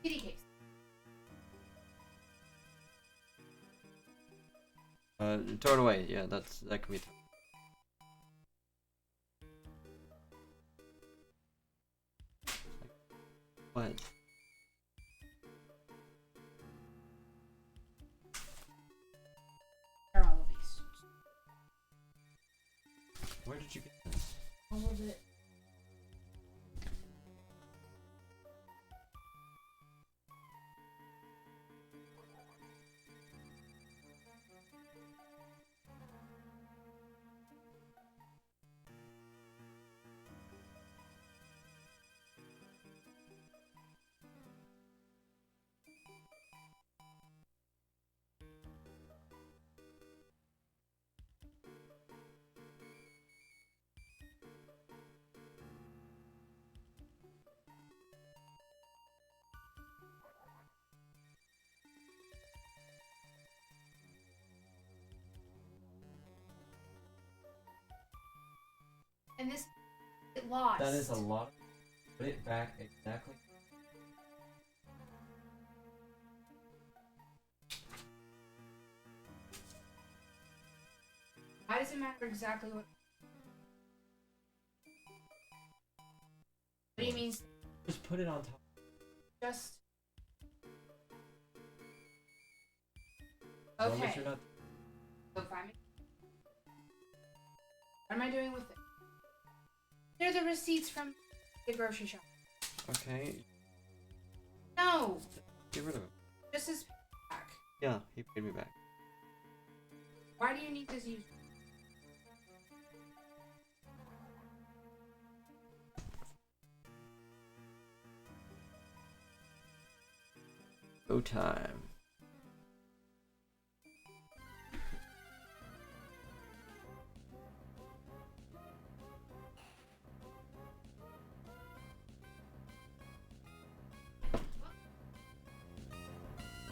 CD case. Throw it away. Yeah, that can be. What? Are all of these. Where did you get this? All of it. And this, it lost. That is a lot. Put it back exactly. Why does it matter exactly what? What do you mean? Just put it on top. Just. As long as Okay. you're not. Go find me. What am I doing with it? They're the receipts from the grocery shop. Okay. No, Get rid of it. just this back. Yeah, he paid me back. Why do you need this used? Go time.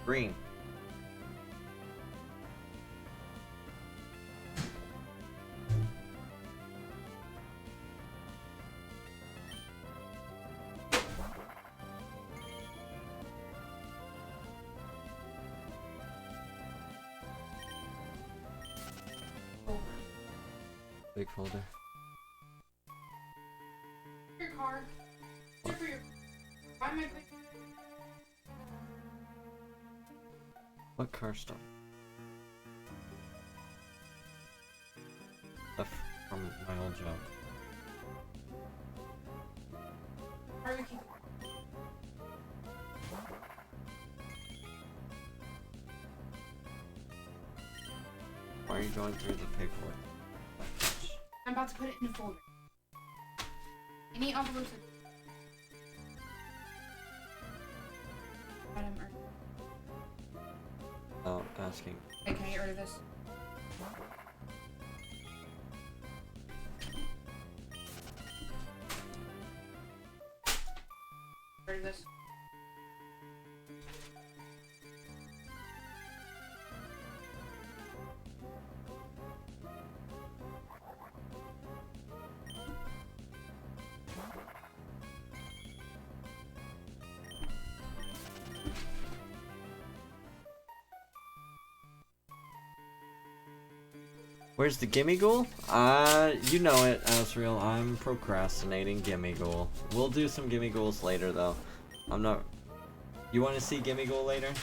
Green. Big folder. Your car. Good for your. Why am I putting? What car stuff? Stuff from my old job. Barbecue. Why are you going through the paperwork? I'm about to put it in a folder. Any envelopes. Adam, Oh, asking. okay, can I get rid of this? Get rid of this. Where's the gimme ghoul? You know it, Asriel. I'm procrastinating gimme ghoul. We'll do some gimme ghouls later, though. I'm not. You want to see gimme ghoul later?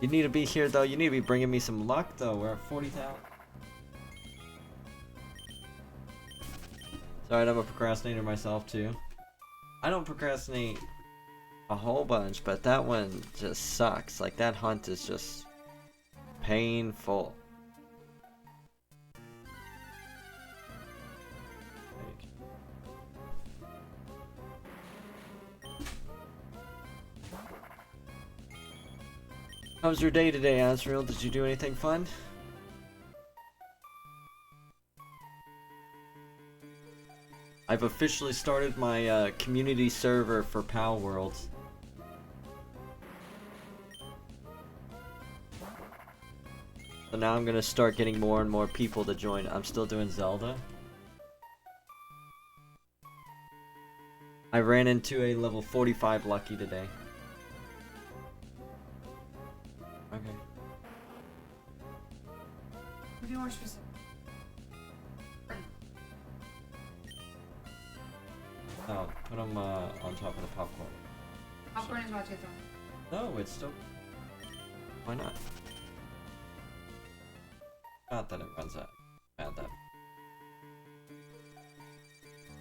You need to be here, though. You need to be bringing me some luck, though. We're at 40,000. Sorry, I'm a procrastinator myself, too. I don't procrastinate a whole bunch, but that one just sucks. Like, that hunt is just painful. How was your day today, Asriel? Did you do anything fun? I've officially started my community server for Pal Worlds. So now I'm gonna start getting more and more people to join. I'm still doing Zelda. I ran into a level 45 lucky today. Okay. Be more specific. Oh, put them on top of the popcorn. Popcorn is about to get thrown. No, it's still... Why not? Not that it runs out. Not that.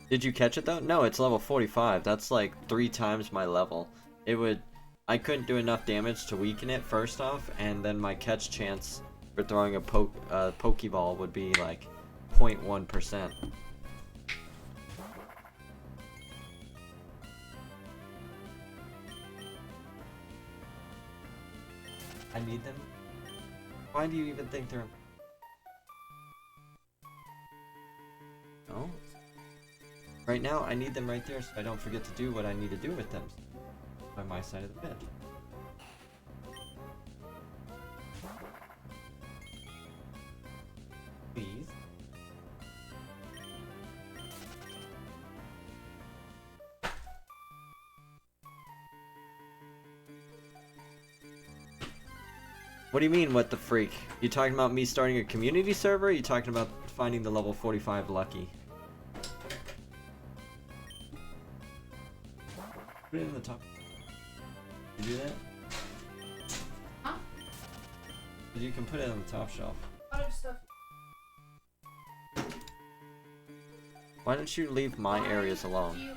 Did you catch it though? No, it's level 45. That's like 3 times my level. It would... I couldn't do enough damage to weaken it first off, and then my catch chance for throwing a Pokeball would be like 0.1%. I need them? Why do you even think they're... No? Right now, I need them right there so I don't forget to do what I need to do with them. By my side of the bed. Please. What do you mean, what the freak? You talking about me starting a community server? Or are you talking about finding the level 45 lucky? Put it in the top. Did you do that? Huh? You can put it on the top shelf. Other stuff. Why don't you leave my Why areas do alone? you-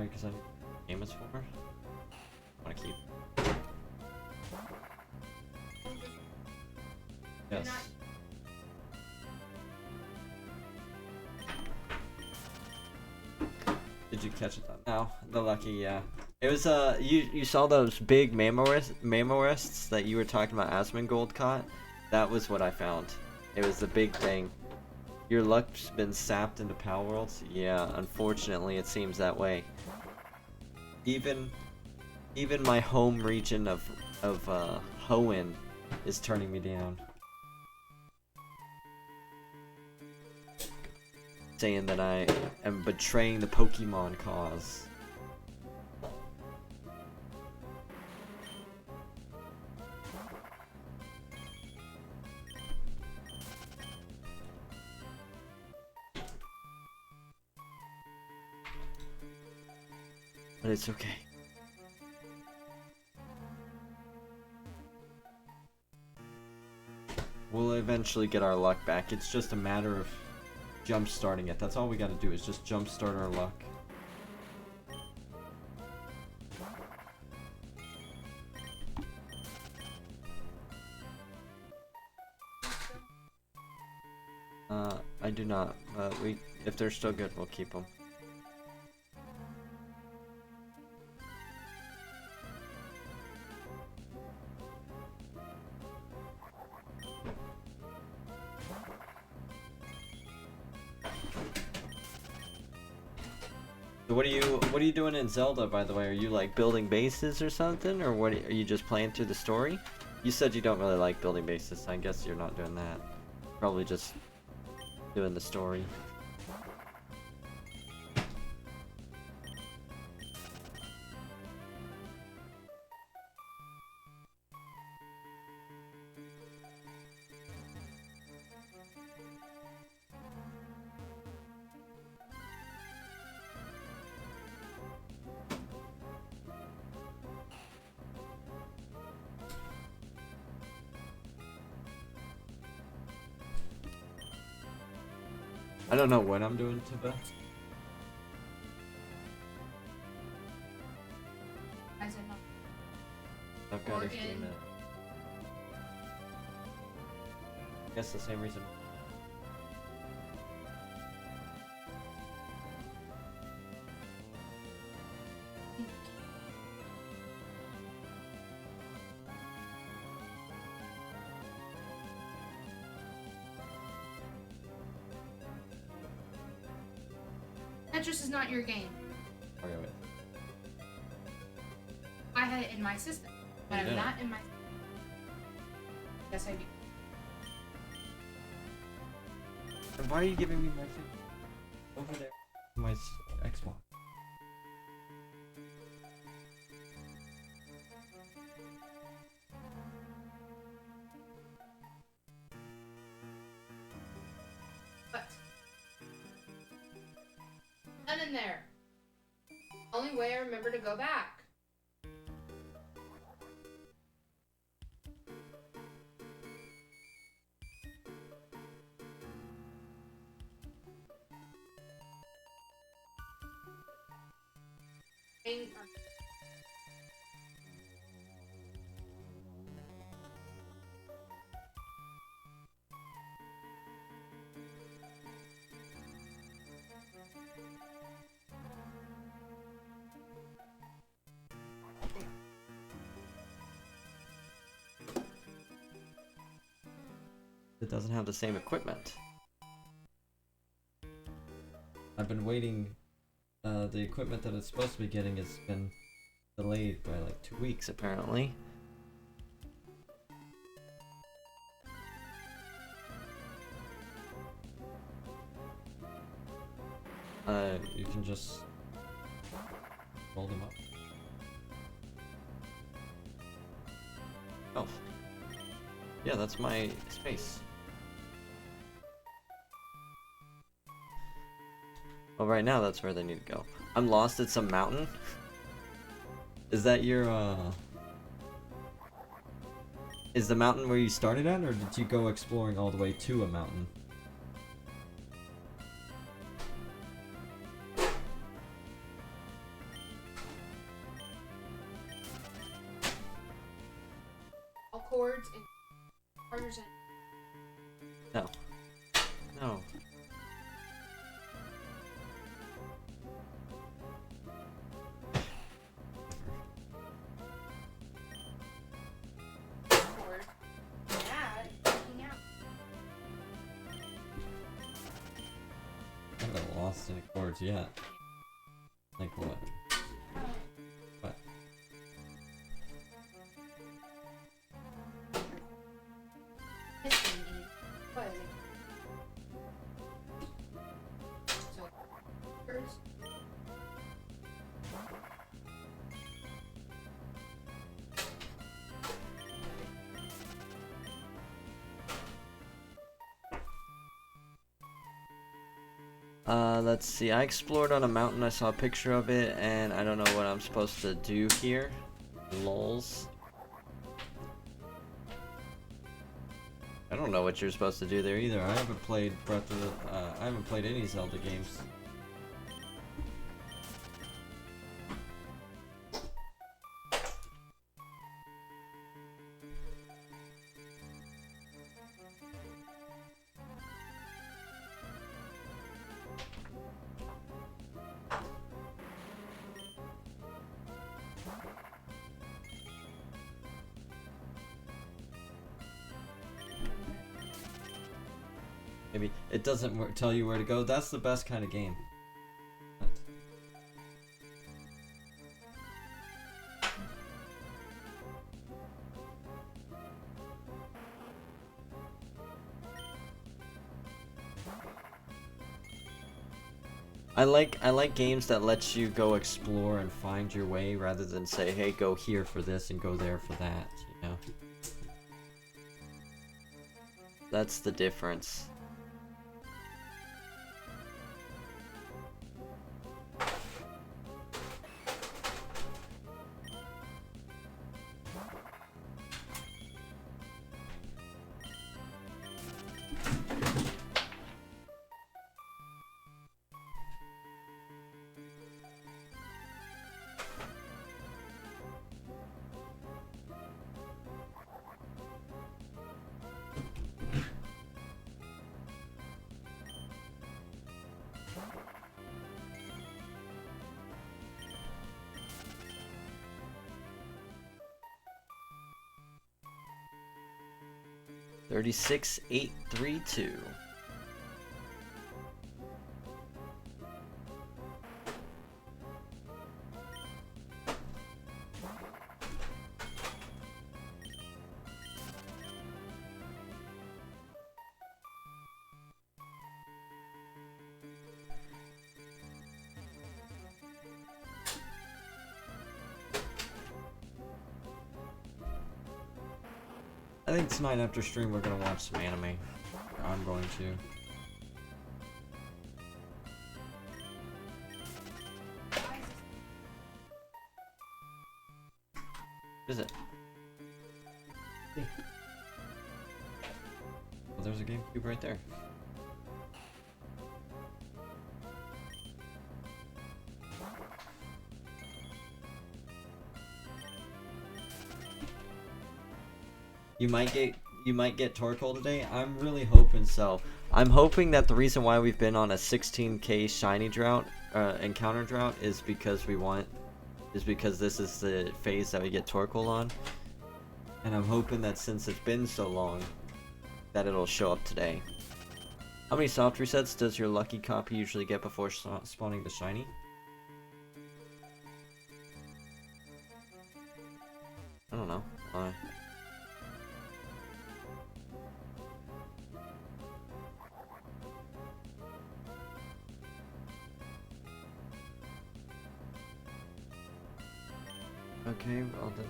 Because I game is for. I want to keep. Yes. Did you catch it? No, the lucky, yeah. It was you saw those big Mammorests that you were talking about Asmongold caught? That was what I found. It was the big thing. Your luck's been sapped into Pal Worlds? Yeah, unfortunately it seems that way. Even my home region of Hoenn is turning me down. Saying that I am betraying the Pokemon cause. But it's okay. We'll eventually get our luck back. It's just a matter of jump starting it. That's all we gotta do is just jump start our luck. I do not. If they're still good, we'll keep them. So what are you doing in Zelda, by the way? Are you like building bases or something, or what? Are you just playing through the story? You said you don't really like building bases, so I guess you're not doing that. Probably just doing the story. I don't know what I'm doing, Tiba. I said no. I've got to Oregon. stream it. I guess the same reason. Tetris is not your game. Okay, wait. I had it in my system, but You I'm did. not in my. Yes, I do. And why are you giving me my thing over there? My Xbox. What? None in there. Only way I remember to go back. It doesn't have the same equipment. I've been waiting. The equipment that it's supposed to be getting has been delayed by like 2 weeks, apparently. You can just roll them up. Oh. Yeah, that's my space. Well, right now that's where they need to go. I'm lost at some mountain. Is that your, Is the mountain where you started at, or did you go exploring all the way to a mountain? All chords and partners and No. No. chords. Yeah, freaking out. I haven't lost any chords yet. Like what? What? Missing me. What is it? So, first. Let's see. I explored on a mountain. I saw a picture of it, and I don't know what I'm supposed to do here. Lols. I don't know what you're supposed to do there either. I haven't played I haven't played any Zelda games. Maybe it doesn't tell you where to go. That's the best kind of game. I like games that lets you go explore and find your way rather than say, hey, go here for this and go there for that, you know? That's the difference. $36,832. I think tonight after stream we're gonna watch some anime. I'm going to. What is it? Hey. Well, there's a GameCube right there. You might get Torkoal today. I'm really hoping so. I'm hoping that the reason why we've been on a 16k shiny drought, encounter drought, is because this is the phase that we get Torkoal on. And I'm hoping that since it's been so long, that it'll show up today. How many soft resets does your lucky copy usually get before spawning the shiny? I don't know. Why? Okay, well then.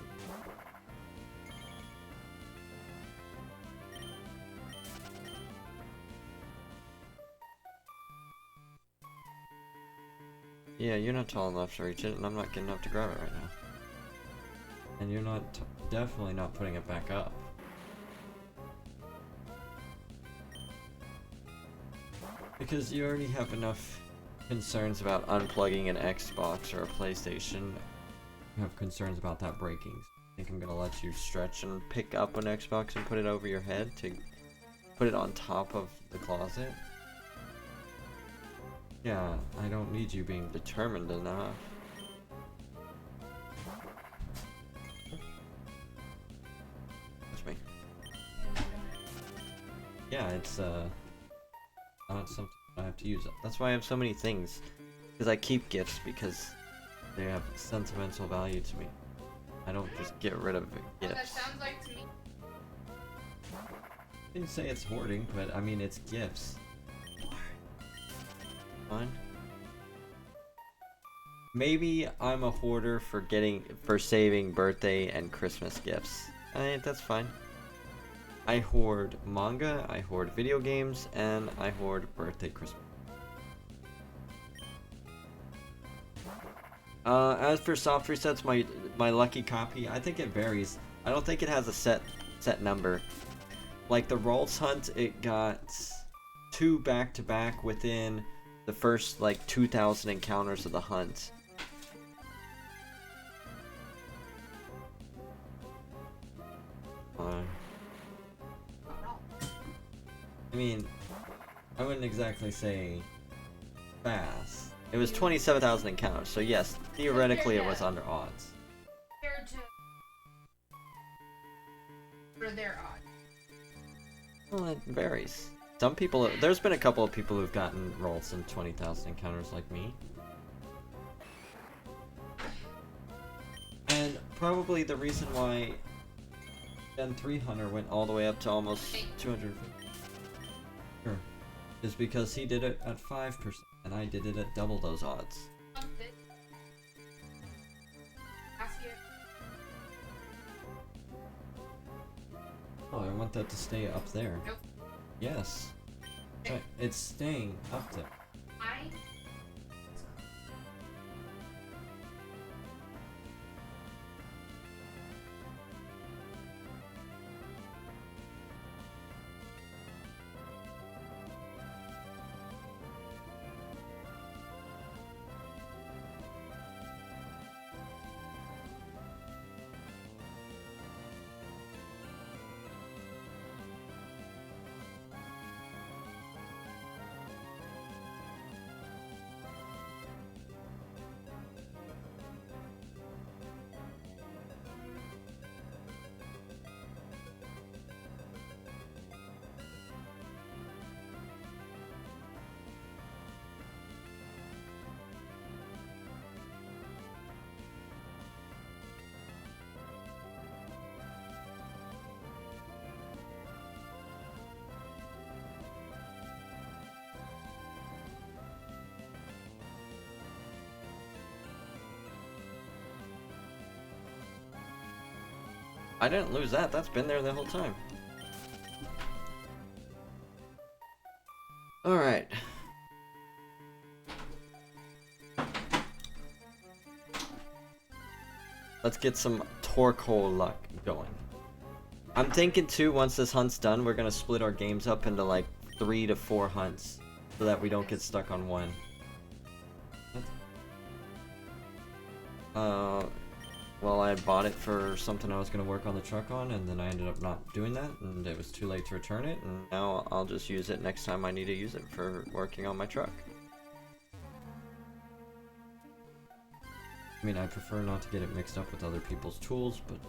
Yeah, you're not tall enough to reach it, and I'm not getting up to grab it right now. And you're not definitely not putting it back up. Because you already have enough concerns about unplugging an Xbox or a PlayStation. You have concerns about that breaking. I think I'm gonna let you stretch and pick up an Xbox and put it over your head to put it on top of the closet. Yeah, I don't need you being determined enough. That's me. Yeah, it's not something I have to use. That's why I have so many things. Because I keep gifts because they have sentimental value to me. I don't just get rid of gifts. That sounds like to me. I didn't say it's hoarding, but I mean it's gifts. Fine. Maybe I'm a hoarder for saving birthday and Christmas gifts. That's fine. I hoard manga, I hoard video games, and I hoard birthday Christmas. As for soft resets, my lucky copy, I think it varies. I don't think it has a set number. Like the Rolls Hunt, it got 2 back-to-back within the first like 2,000 encounters of the hunt. I mean, I wouldn't exactly say fast. It was 27,000 encounters, so yes, theoretically it was under odds. Compared to for their odds. Well, it varies. Some people, there's been a couple of people who've gotten rolls in 20,000 encounters like me. And probably the reason why Gen 3 Hunter went all the way up to almost 250 is because he did it at 5%, and I did it at double those odds. Oh, I want that to stay up there. Nope. Yes. It's staying up there. I didn't lose that. That's been there the whole time. Alright. Let's get some Torkoal luck going. I'm thinking too, once this hunt's done, we're gonna split our games up into like 3 to 4 hunts. So that we don't get stuck on one. Well, I bought it for something I was gonna work on the truck on, and then I ended up not doing that, and it was too late to return it, and now I'll just use it next time I need to use it for working on my truck. I mean, I prefer not to get it mixed up with other people's tools, but...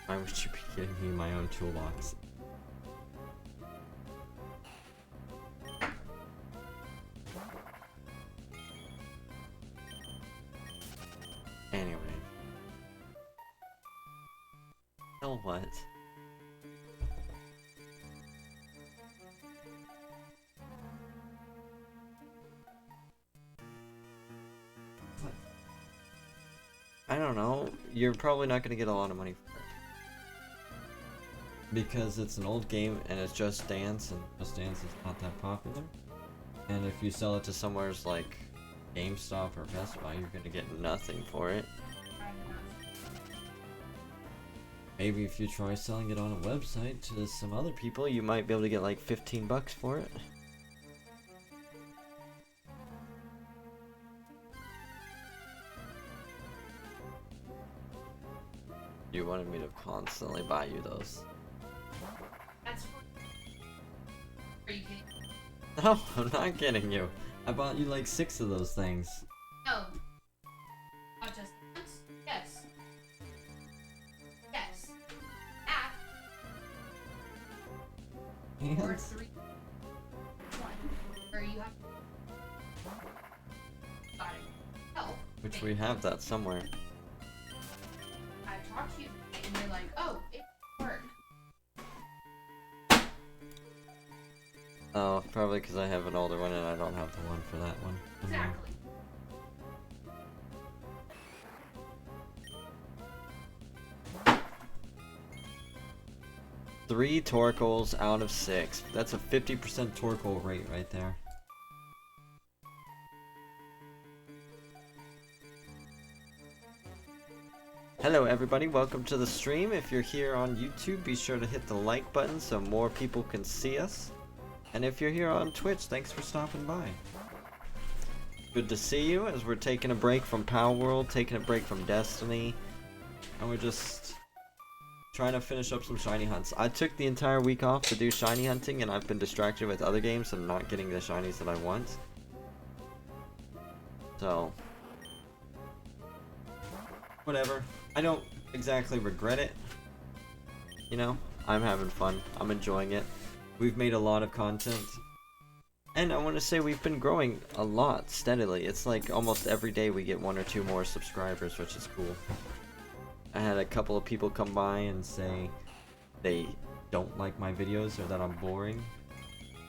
Why would you be getting me my own toolbox? Anyway. Hell what? What? I don't know. You're probably not gonna get a lot of money for it. Because it's an old game and it's Just Dance, and Just Dance is not that popular. And if you sell it to somewheres like GameStop or Best Buy, you're gonna get nothing for it. Maybe if you try selling it on a website to some other people, you might be able to get like 15 bucks for it. You wanted me to constantly buy you those. That's for... Are you kidding? No, I'm not kidding you. I bought you like 6 of those things. No. Not just once? Yes. Yes. That. Or And 3. One. Where you have... Got it. Help. which we have that somewhere. I talked to you and you're like, oh, it worked. Oh, probably because I have an older one and I don't have the one for that one. Exactly. Three Torkoals out of 6. That's a 50% Torkoal rate right there. Hello everybody, welcome to the stream. If you're here on YouTube, be sure to hit the like button so more people can see us. And if you're here on Twitch, thanks for stopping by. Good to see you as we're taking a break from Power World, taking a break from Destiny, and we're just trying to finish up some shiny hunts. I took the entire week off to do shiny hunting, and I've been distracted with other games and not getting the shinies that I want. So, whatever. I don't exactly regret it. You know, I'm having fun. I'm enjoying it. We've made a lot of content. And I want to say we've been growing a lot steadily. It's like almost every day we get 1 or 2 more subscribers, which is cool. I had a couple of people come by and say they don't like my videos or that I'm boring.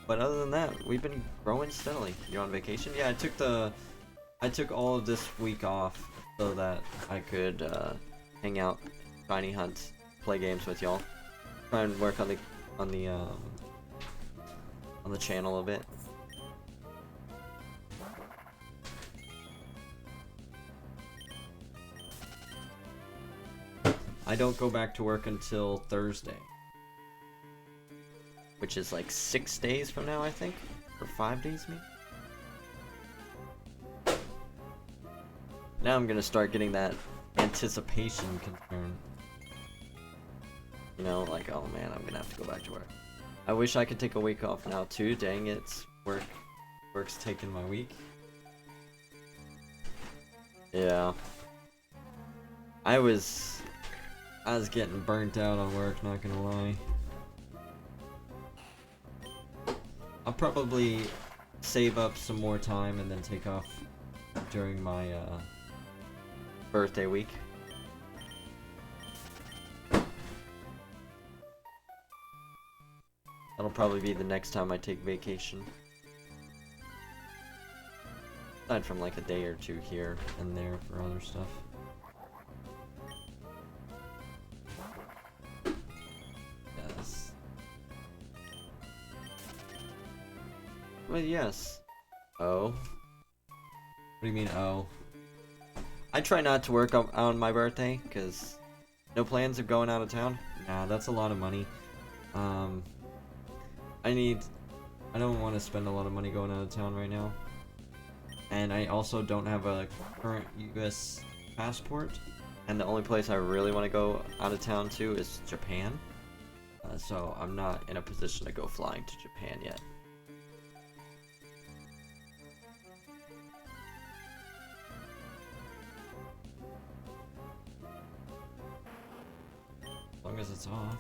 But other than that, we've been growing steadily. You on vacation? Yeah, I took all of this week off so that I could hang out, shiny hunt, play games with y'all, try and work on the channel a bit. I don't go back to work until Thursday, which is like 6 days from now, I think, or 5 days maybe. Now I'm gonna start getting that anticipation concern. You know, like, oh man, I'm gonna have to go back to work. I wish I could take a week off now too. Dang it, work's taking my week. Yeah. I was getting burnt out on work, not gonna lie. I'll probably save up some more time and then take off during my birthday week. That'll probably be the next time I take vacation. Aside from like a day or two here and there for other stuff. Yes. Well, yes. Oh. What do you mean, oh? I try not to work on my birthday, because no plans of going out of town. Nah, that's a lot of money. I don't want to spend a lot of money going out of town right now. And I also don't have a current US passport. And the only place I really want to go out of town to is Japan. So I'm not in a position to go flying to Japan yet. As long as it's off.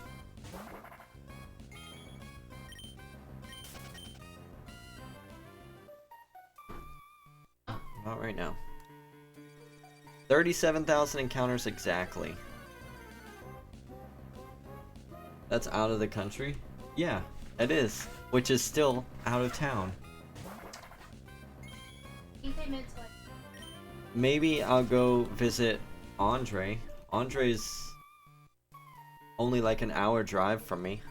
Not right now. 37,000 encounters exactly. That's out of the country? Yeah, it is. Which is still out of town. Maybe I'll go visit Andre. Andre's only like an hour drive from me.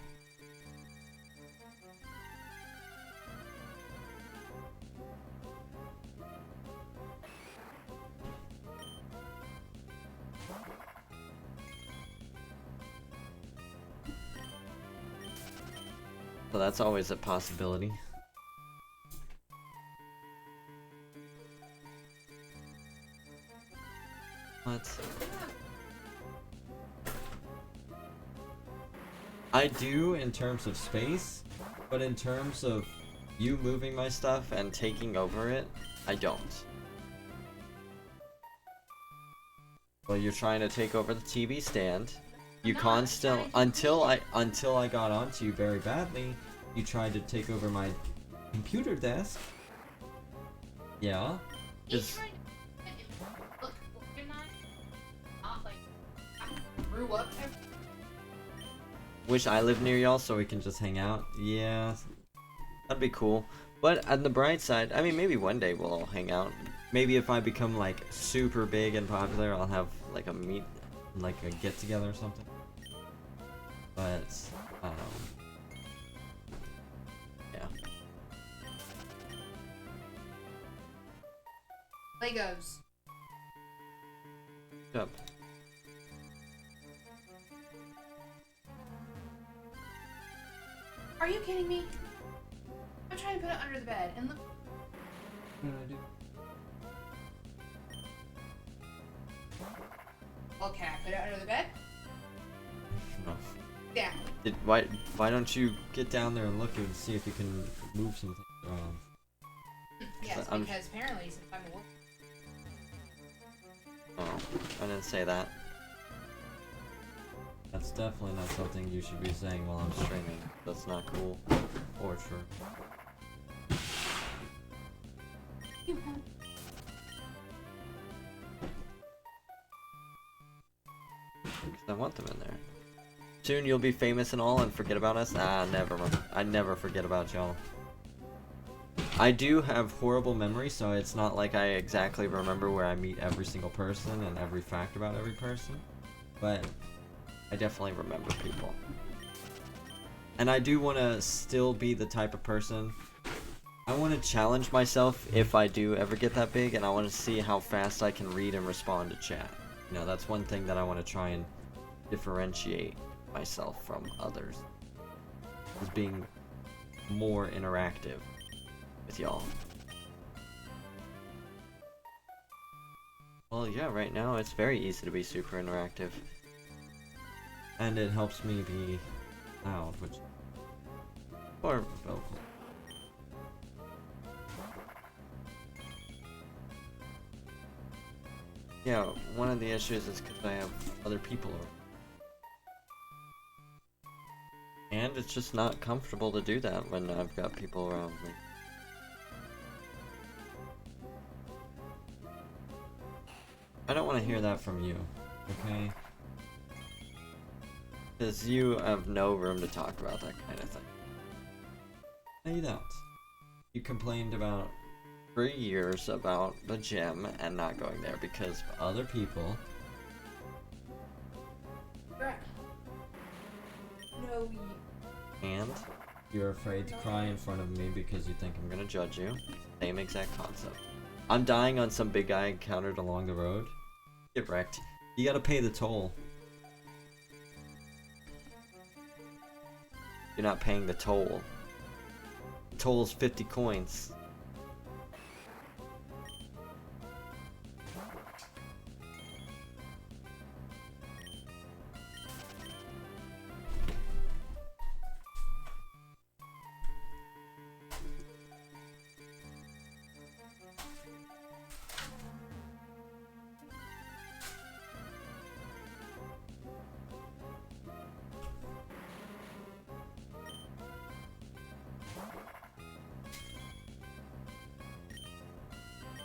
So that's always a possibility. What? I do in terms of space, but in terms of you moving my stuff and taking over it, I don't. Well, you're trying to take over the TV stand. You until I got onto you very badly, you tried to take over my computer desk. Yeah. Just wish I lived near y'all so we can just hang out. Yeah, that'd be cool. But on the bright side, I mean, maybe one day we'll all hang out. Maybe if I become like super big and popular, I'll have like a get together or something. But yeah. Legos. Yep. Are you kidding me? I'm trying to put it under the bed and look. What did I do? Well, can I put it under the bed? No. Yeah. Why don't you get down there and look and see if you can move some things around? Yes, because apparently since I'm a woman. Oh, I didn't say that. That's definitely not something you should be saying while I'm streaming. That's not cool. Or true. Because I want them in there. Soon you'll be famous and all and forget about us? Ah, never. I never forget about y'all. I do have horrible memory, so it's not like I exactly remember where I meet every single person and every fact about every person. But I definitely remember people. And I do want to still be the type of person. I want to challenge myself if I do ever get that big, and I want to see how fast I can read and respond to chat. You know, that's one thing that I want to try and differentiate myself from others. Is being more interactive with y'all. Well, yeah, right now it's very easy to be super interactive. And it helps me be loud, which... or vocal. Yeah, one of the issues is because I have other people around. And it's just not comfortable to do that when I've got people around me. I don't want to hear that from you, okay? Because you have no room to talk about that kind of thing. No, you don't. You complained about for years about the gym and not going there because of other people. Correct. No, you. And you're afraid to cry in front of me because you think I'm gonna judge you. Same exact concept. I'm dying on some big guy encountered along the road. Get wrecked. You gotta pay the toll. You're not paying the toll. The toll's 50 coins.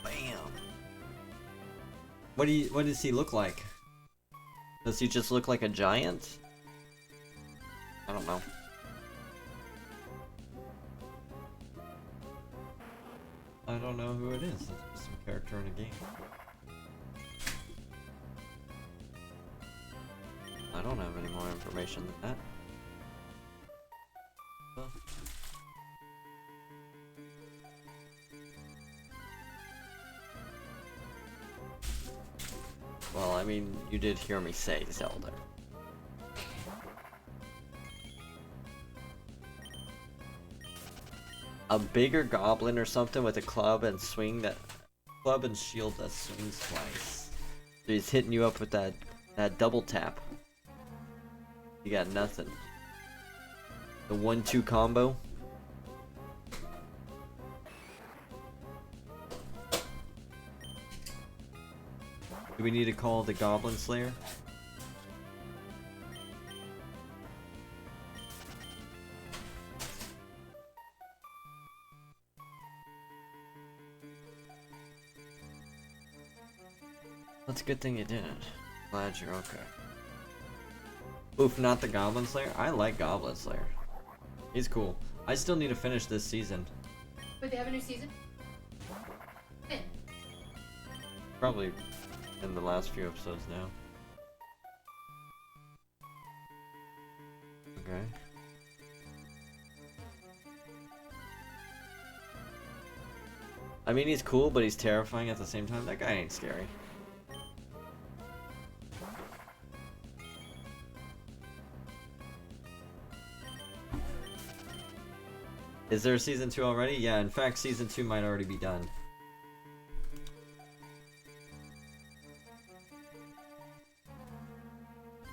Bam. What does he look like? Does he just look like a giant? I don't know. I don't know who it is. It's just some character in a game. I don't have any more information than that. Well, I mean, you did hear me say Zelda. A bigger goblin or something with a club and shield that swings twice. So he's hitting you up with that double tap. You got nothing. The 1-2 combo. Do we need to call the Goblin Slayer? That's a good thing you didn't. Glad you're okay. Oof, not the Goblin Slayer? I like Goblin Slayer. He's cool. I still need to finish this season. Wait, they have a new season? When? Probably in the last few episodes now. Okay. I mean, he's cool, but he's terrifying at the same time. That guy ain't scary. Is there a season 2 already? Yeah, in fact, season 2 might already be done.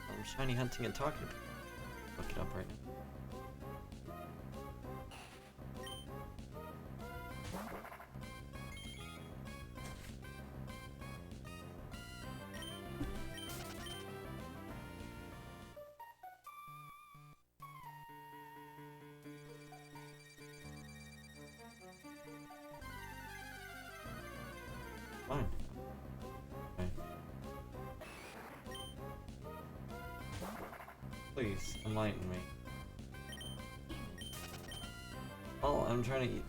I'm shiny hunting and talking to people. Look it up right now. Fine. Okay. Please, enlighten me. Oh, I'm trying to eat.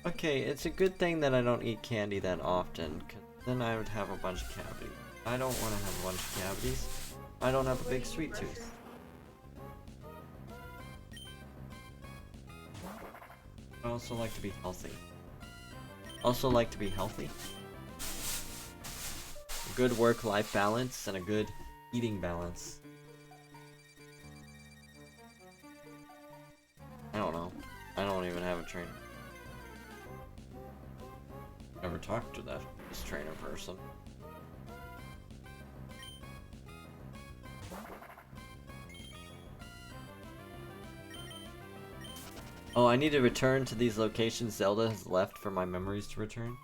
Okay, it's a good thing that I don't eat candy that often, cause then I would have a bunch of cavities. I don't want to have a bunch of cavities. I don't have a big sweet tooth. I also like to be healthy. A good work-life balance and a good eating balance. I don't know. I don't even have a trainer. Never talked to this trainer person. Oh, I need to return to these locations Zelda has left for my memories to return.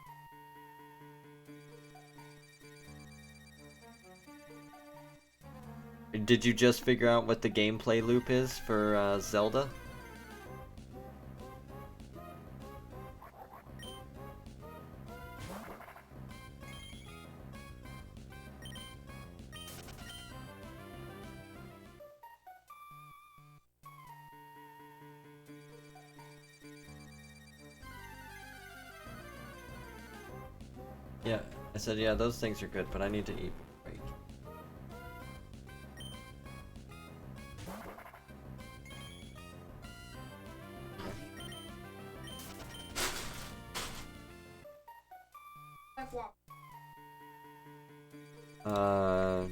Did you just figure out what the gameplay loop is for Zelda? Yeah, I said, yeah, those things are good, but I need to eat. Break. Like what? No,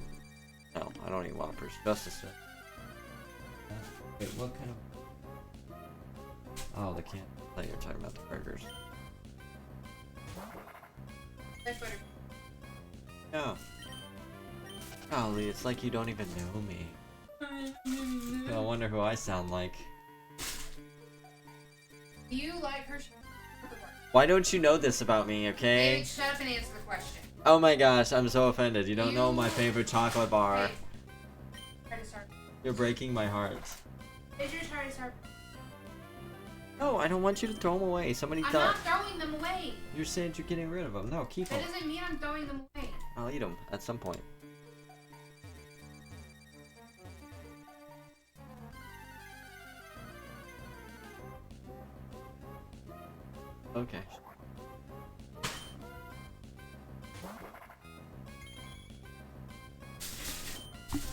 I don't eat Whoppers. Justice said. Wait, what kind of... Oh, the can. I thought you were talking about the burgers. That's butter. Yeah. Golly, it's like you don't even know me. I wonder who I sound like. Do you like her? Why don't you know this about me, okay? David, shut up and answer the question. Oh my gosh, I'm so offended. You don't know my favorite chocolate bar. Hey. Try to start. You're breaking my heart. Is your try to start? No, I don't want you to throw them away. Somebody I'm thought... not throwing them away. You said you're getting rid of them. No, keep them. That doesn't mean I'm throwing them away. I'll eat them at some point. Okay.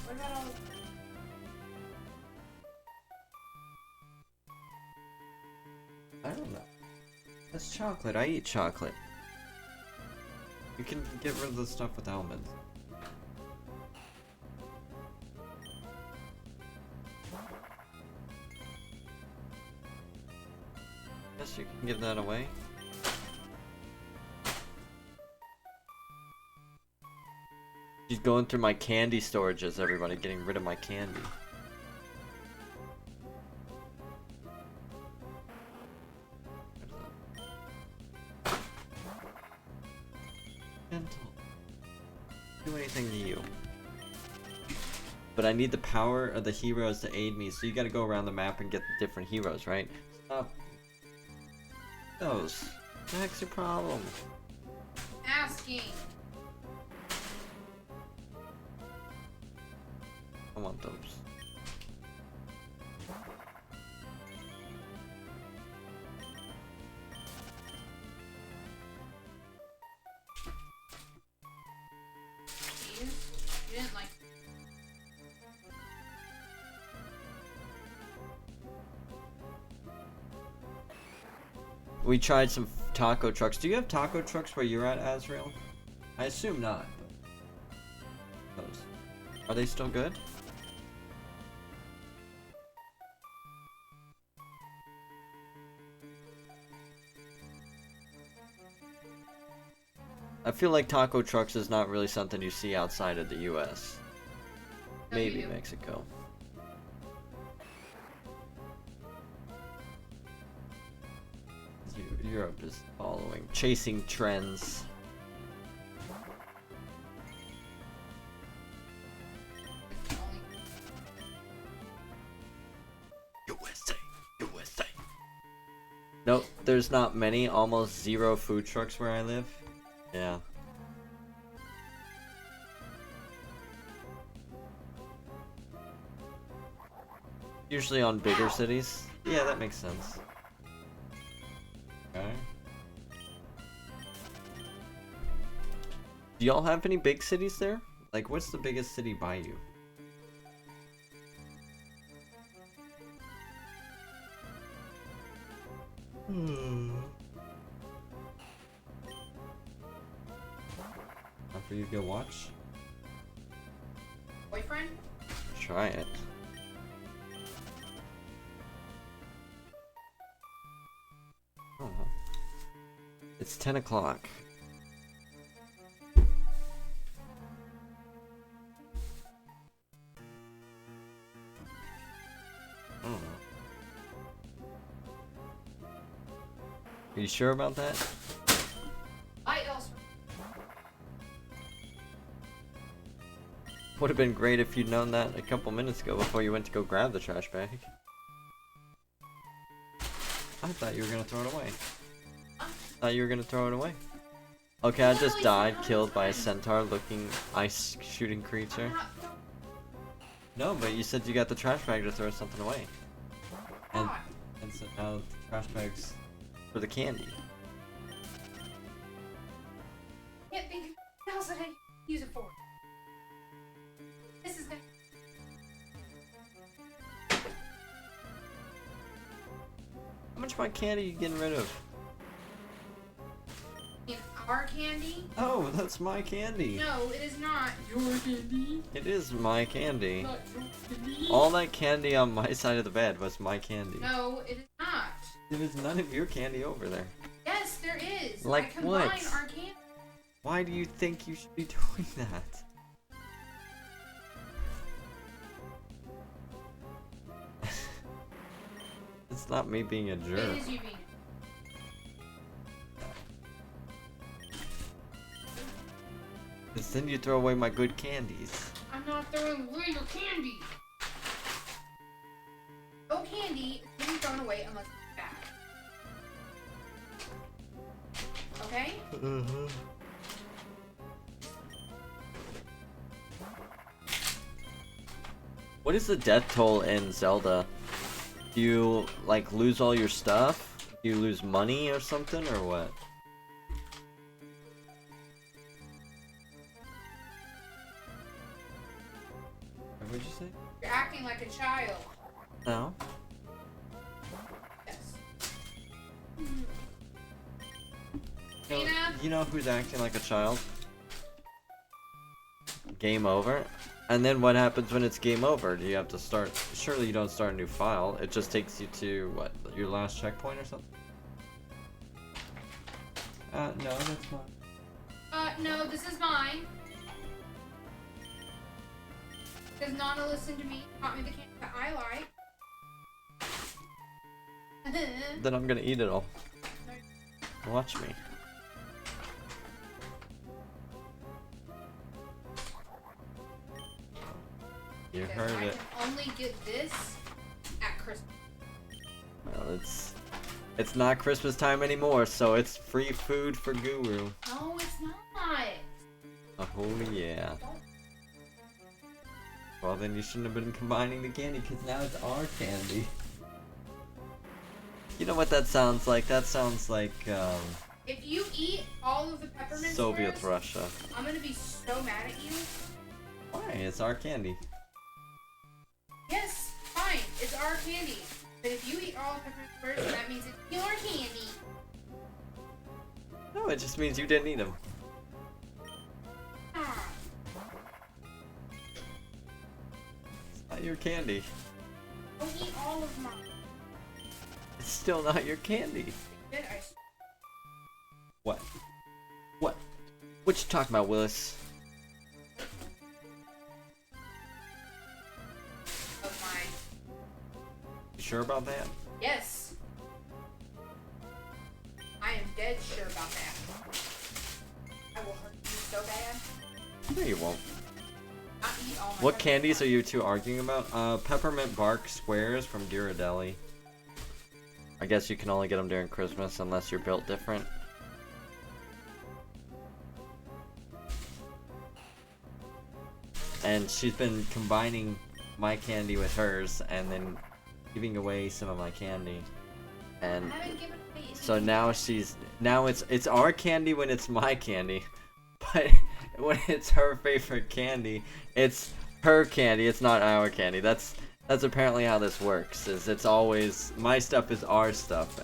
What about all? I don't know. That's chocolate. I eat chocolate. You can get rid of the stuff with almonds. Guess you can give that away. She's going through my candy storages, everybody, getting rid of my candy. Gentle. Do anything to you. But I need the power of the heroes to aid me, so you gotta go around the map and get the different heroes, right? Stop. Those. What the heck's your problem? Asking. I want those. You didn't like. We tried some taco trucks. Do you have taco trucks where you're at, Azrael? I assume not. But those. Are they still good? I feel like taco trucks is not really something you see outside of the US. No, Maybe you do. Mexico. Europe is following, chasing trends. USA, USA. Nope, there's not many, almost zero food trucks where I live. Yeah. Usually on bigger cities. Yeah, that makes sense. Okay. Do y'all have any big cities there? Like, what's the biggest city by you? Not for you to go watch? Boyfriend? Try it. Oh. It's 10 o'clock. I don't know. Are you sure about that? I also. Would have been great if you'd known that a couple minutes ago before you went to go grab the trash bag. I thought you were gonna throw it away. Thought you were gonna throw it away. Okay, I just died, killed by a centaur-looking ice-shooting creature. No, but you said you got the trash bag to throw something away. And so now the trash bag's for the candy. Yeah, my candy you getting rid of? In our candy? Oh, that's my candy. No, it is not your candy. It is my candy. Not your candy. All that candy on my side of the bed was my candy. No, it is not. There is none of your candy over there. Yes, there is. Like I combine what? our candy. Why do you think you should be doing that? It's not me being a jerk. It is you being. Because then you throw away my good candies. I'm not throwing away your candy. No candy is being thrown away unless it's bad. Okay? What is the death toll in Zelda? Do you, like, lose all your stuff? Do you lose money or something, or what? What'd you say? You're acting like a child. No. Yes. You Tina? know who's acting like a child? Game over. And then what happens when it's game over? Do you have to start? Surely you don't start a new file. It just takes you to, what, your last checkpoint or something? No, that's not. No, this is mine. Because Nana listened to me, taught me the candy that I like. Then I'm gonna eat it all. Watch me. You heard I it. can only get this at Christmas. Well, it's not Christmas time anymore, so it's free food for Guru. No, it's not. Oh yeah. Well, then you shouldn't have been combining the candy, because now it's our candy. You know what that sounds like? That sounds like, If you eat all of the peppermint Soviet squares, Russia. I'm gonna be so mad at you. Why? It's our candy. Yes, fine, it's our candy. But if you eat all the peppermint squares, then that means it's your candy. No, it just means you didn't eat them. Ah, It's not your candy. don't eat all of mine. It's still not your candy. Did I? What? What? What you talking about, Willis? Of mine. You sure about that? Yes. I am dead sure about that. I will hurt you so bad. No, you won't. I'll eat all my What peppermint candies are you two arguing about? Peppermint bark squares from Ghirardelli. I guess you can only get them during Christmas unless you're built different. And she's been combining my candy with hers and then giving away some of my candy. And I haven't given away any. so now it's our candy when it's my candy. But when it's her favorite candy, it's her candy, it's not our candy. That's apparently how this works. Is it's always my stuff is our stuff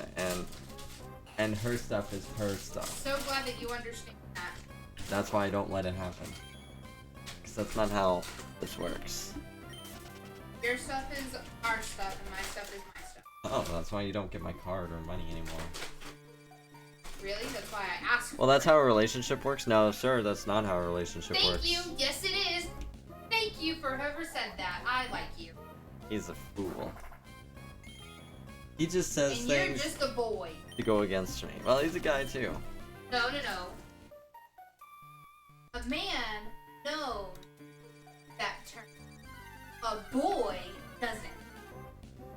and her stuff is her stuff. So glad that you understand that. That's why I don't let it happen. Cuz that's not how this works. Your stuff is our stuff and my stuff is my stuff. Oh, that's why you don't get my card or money anymore. Really? That's why I asked. Well, that's how a relationship works? No, sir, that's not how a relationship Thank works. you. Yes, it is. Thank you for whoever said that. I like you. He's a fool. He just says And you're things just a boy. to go against me. Well, he's a guy too. No. A man knows that term. A boy doesn't.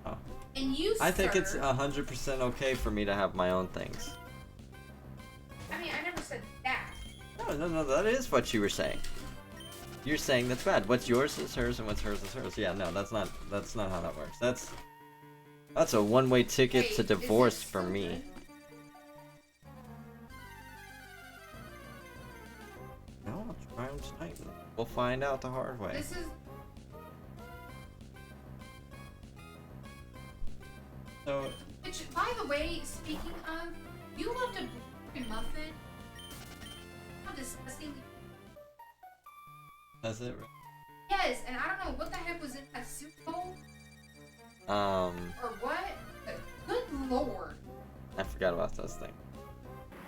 Oh. And you, I think sir, it's 100% okay for me to have my own things. I mean, I never said that. No, that is what you were saying. You're saying that's bad. What's yours is hers and what's hers is hers. Yeah, no, that's not how that works. That's a one-way ticket Wait, to is divorce this for so me. good? No, I'll try them tonight. We'll find out the hard way. This is. So, Which, by the way, speaking of, you left a broken muffin. How disgusting. That's it. Yes, and I don't know what the heck was in that soup bowl. Or what? But good lord. I forgot about this thing.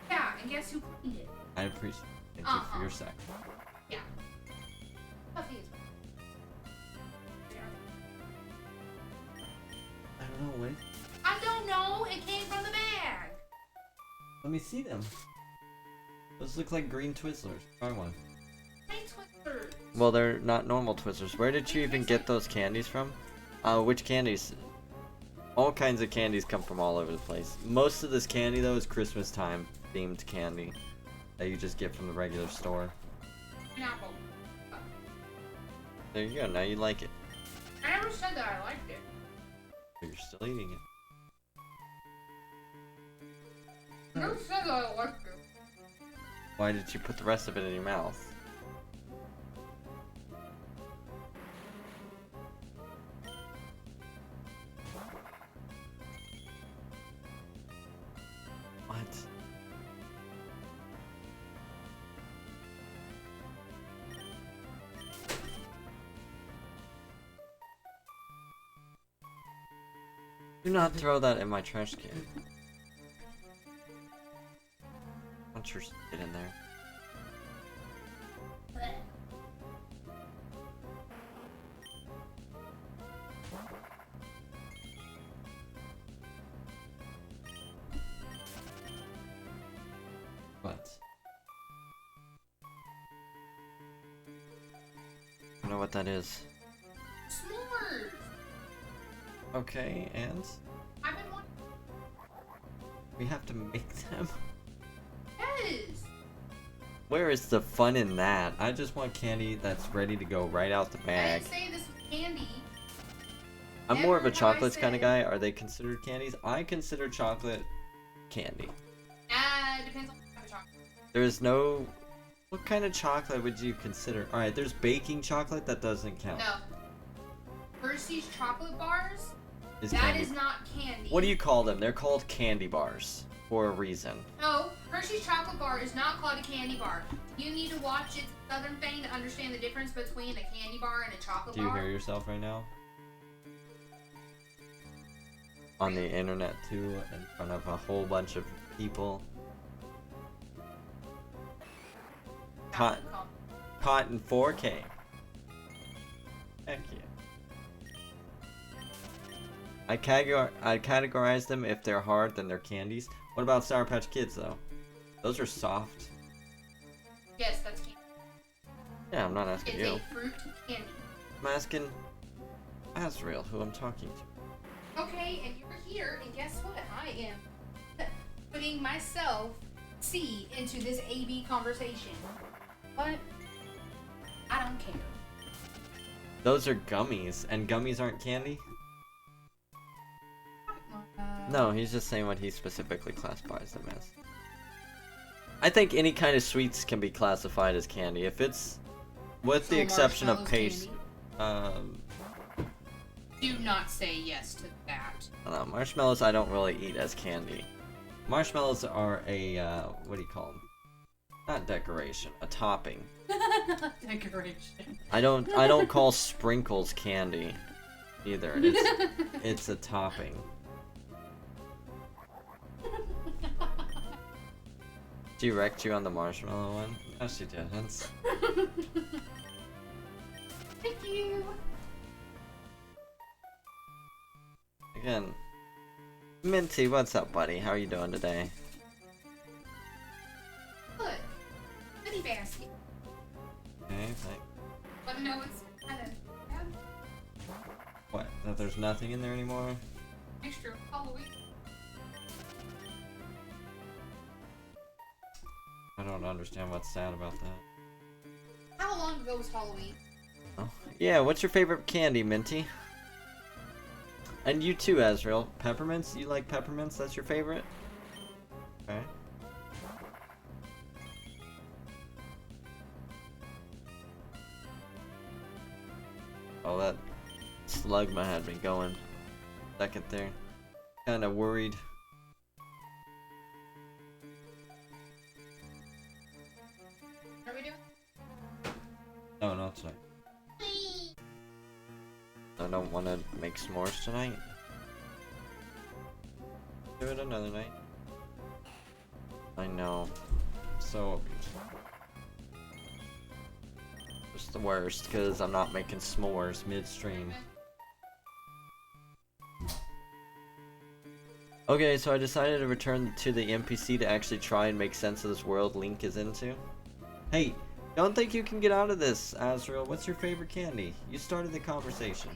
Yeah, and guess who cleaned it? I appreciate it. Thank you for your sacrifice. Yeah. Puffy is I don't know, wait. I don't know. It came from the bag. Let me see them. Those look like green Twizzlers. Try one. Green Twizzlers. Well, they're not normal Twizzlers. Where did you even get those candies from? Which candies? All kinds of candies come from all over the place. Most of this candy, though, is Christmas time themed candy that you just get from the regular store. An apple. There you go. Now you like it. I never said that I liked it. But you're still eating it. I never said that I liked it. Why did you put the rest of it in your mouth? What? Do not throw that in my trash can. Want your shit in there. What? I don't know what that is. S'mores. Okay, and I've been wanting. we have to make them? Yes. Where is the fun in that? I just want candy that's ready to go right out the I bag. didn't say this was candy. I'm more of a Never have I chocolates kind of said- guy. Are they considered candies? I consider chocolate candy. Depends on what type of chocolate. There's no... What kind of chocolate would you consider? Alright, there's baking chocolate that doesn't count. No. Hershey's chocolate bars? Is That candy. is not candy. What do you call them? They're called candy bars for a reason. No, Hershey's chocolate bar is not called a candy bar. You need to watch It's a Southern Thing to understand the difference between a candy bar and a chocolate Do you bar. hear yourself right now? On the internet too, in front of a whole bunch of people. Caught in 4K. Heck yeah. I categorize them. If they're hard, then they're candies. What about Sour Patch Kids though? Those are soft. Yes, that's candy. Yeah, I'm not asking It's you. a fruit candy. I'm asking Azrael, who I'm talking to. Okay, and you're here, and guess what? I am putting myself C into this AB conversation. But I don't care. Those are gummies, and gummies aren't candy? No, he's just saying what he specifically classifies them as. I think any kind of sweets can be classified as candy. If it's, with the So exception of marshmallows paste, Do not say yes to that. I don't know, marshmallows I don't really eat as candy. Marshmallows are a, what do you call them? Not decoration, a topping. Decoration. I don't call sprinkles candy either. It's a topping. She wrecked you on the marshmallow one? No, she didn't. Thank you. Again, Minty, what's up, buddy? How are you doing today? Look, goodie basket. Okay, thanks. Let me know what's kind of What? That there's nothing in there anymore? extra Halloween. I don't understand what's sad about that. How long ago was Halloween? Oh. Yeah, what's your favorite candy, Minty? And you too, Azrael. Peppermints? You like peppermints? That's your favorite? Okay. Oh, that slugma had me going. Second there. Kinda worried. What are we doing? No, not tonight. I don't want to make s'mores tonight. Do it another night. I know. So... it's the worst, because I'm not making s'mores midstream. Okay, so I decided to return to the NPC to actually try and make sense of this world Link is into. Hey, don't think you can get out of this, Azrael. What's your favorite candy? You started the conversation.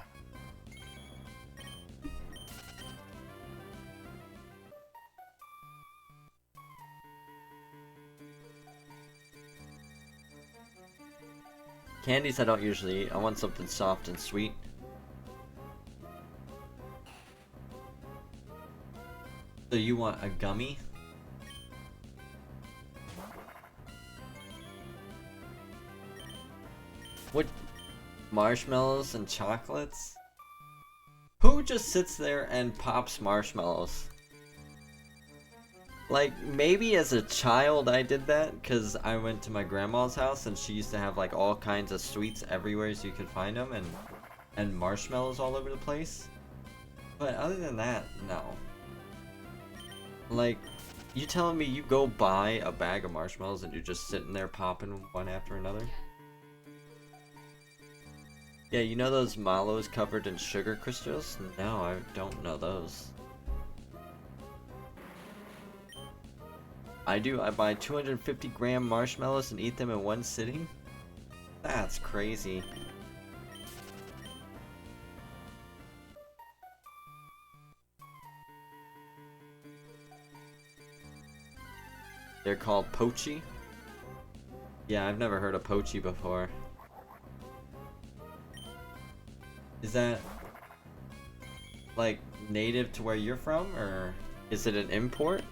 Candies I don't usually eat. I want something soft and sweet. So you want a gummy? What? Marshmallows and chocolates? Who just sits there and pops marshmallows? Like, maybe as a child I did that, because I went to my grandma's house and she used to have like all kinds of sweets everywhere so you could find them, and marshmallows all over the place. But other than that, no. Like, you telling me you go buy a bag of marshmallows and you're just sitting there popping one after another? Yeah, you know those mallows covered in sugar crystals? No, I don't know those. I do. I buy 250-gram marshmallows and eat them in one sitting? That's crazy. They're called pochi? Yeah, I've never heard of pochi before. Is that like native to where you're from, or is it an import?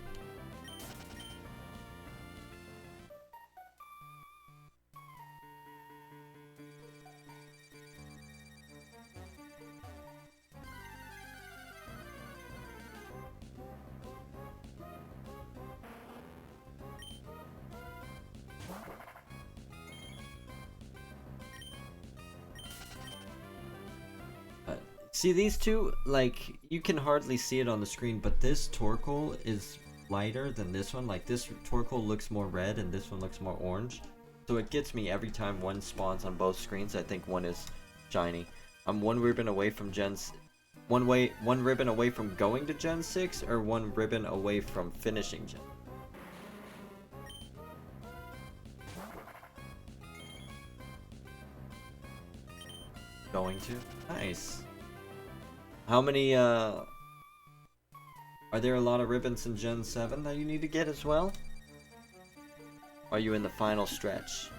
See, these two, like, you can hardly see it on the screen, but this Torkoal is lighter than this one. Like, this Torkoal looks more red and this one looks more orange. So it gets me every time one spawns on both screens. I think one is shiny. I'm one ribbon away from one ribbon away from going to Gen 6, or one ribbon away from finishing Gen. Going to? Nice. How many, are there a lot of ribbons in Gen 7 that you need to get as well? Are you in the final stretch?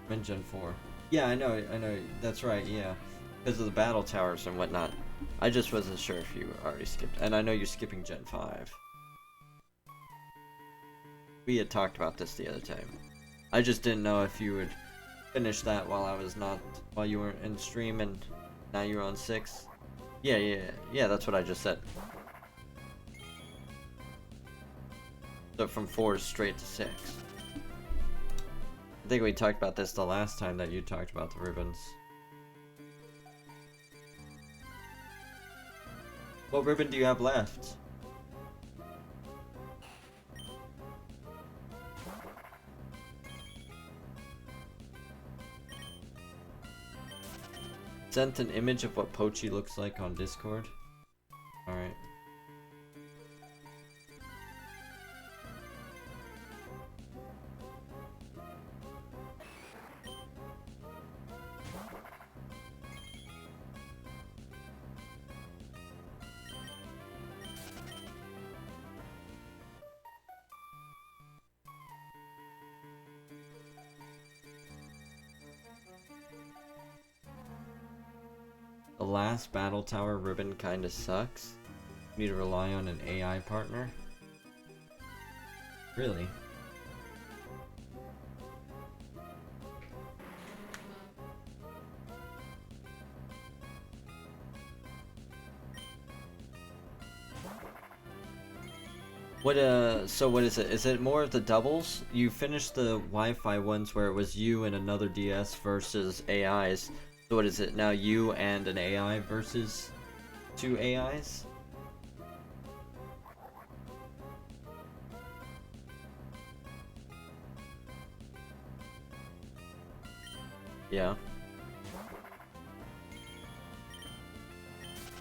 I'm in Gen 4. Yeah, I know, that's right, yeah. Because of the battle towers and whatnot. I just wasn't sure if you already skipped. And I know you're skipping Gen 5. We had talked about this the other time. I just didn't know if you would finish that while you weren't in stream and now you're on 6. Yeah, that's what I just said. So from 4 straight to 6. I think we talked about this the last time that you talked about the ribbons. What ribbon do you have left? Sent an image of what Pochi looks like on Discord. Alright. The last battle tower ribbon kinda sucks. You need to rely on an AI partner. Really? So what is it? Is it more of the doubles? You finished the Wi-Fi ones where it was you and another DS versus AIs. So what is it now? You and an AI versus two AIs? Yeah.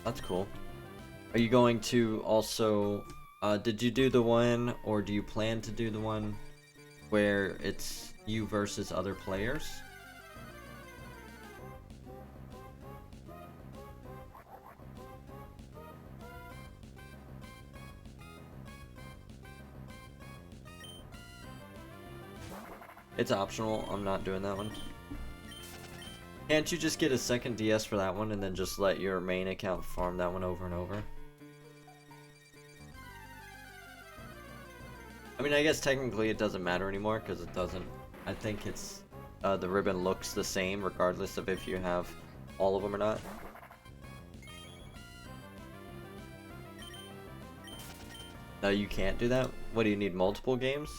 That's cool. Are you going to also, did you do the one, or do you plan to do the one where it's you versus other players? It's optional. I'm not doing that one. Can't you just get a second DS for that one and then just let your main account farm that one over and over? I mean, I guess technically it doesn't matter anymore because it doesn't. I think it's the ribbon looks the same regardless of if you have all of them or not. No, you can't do that? What do you need, multiple games?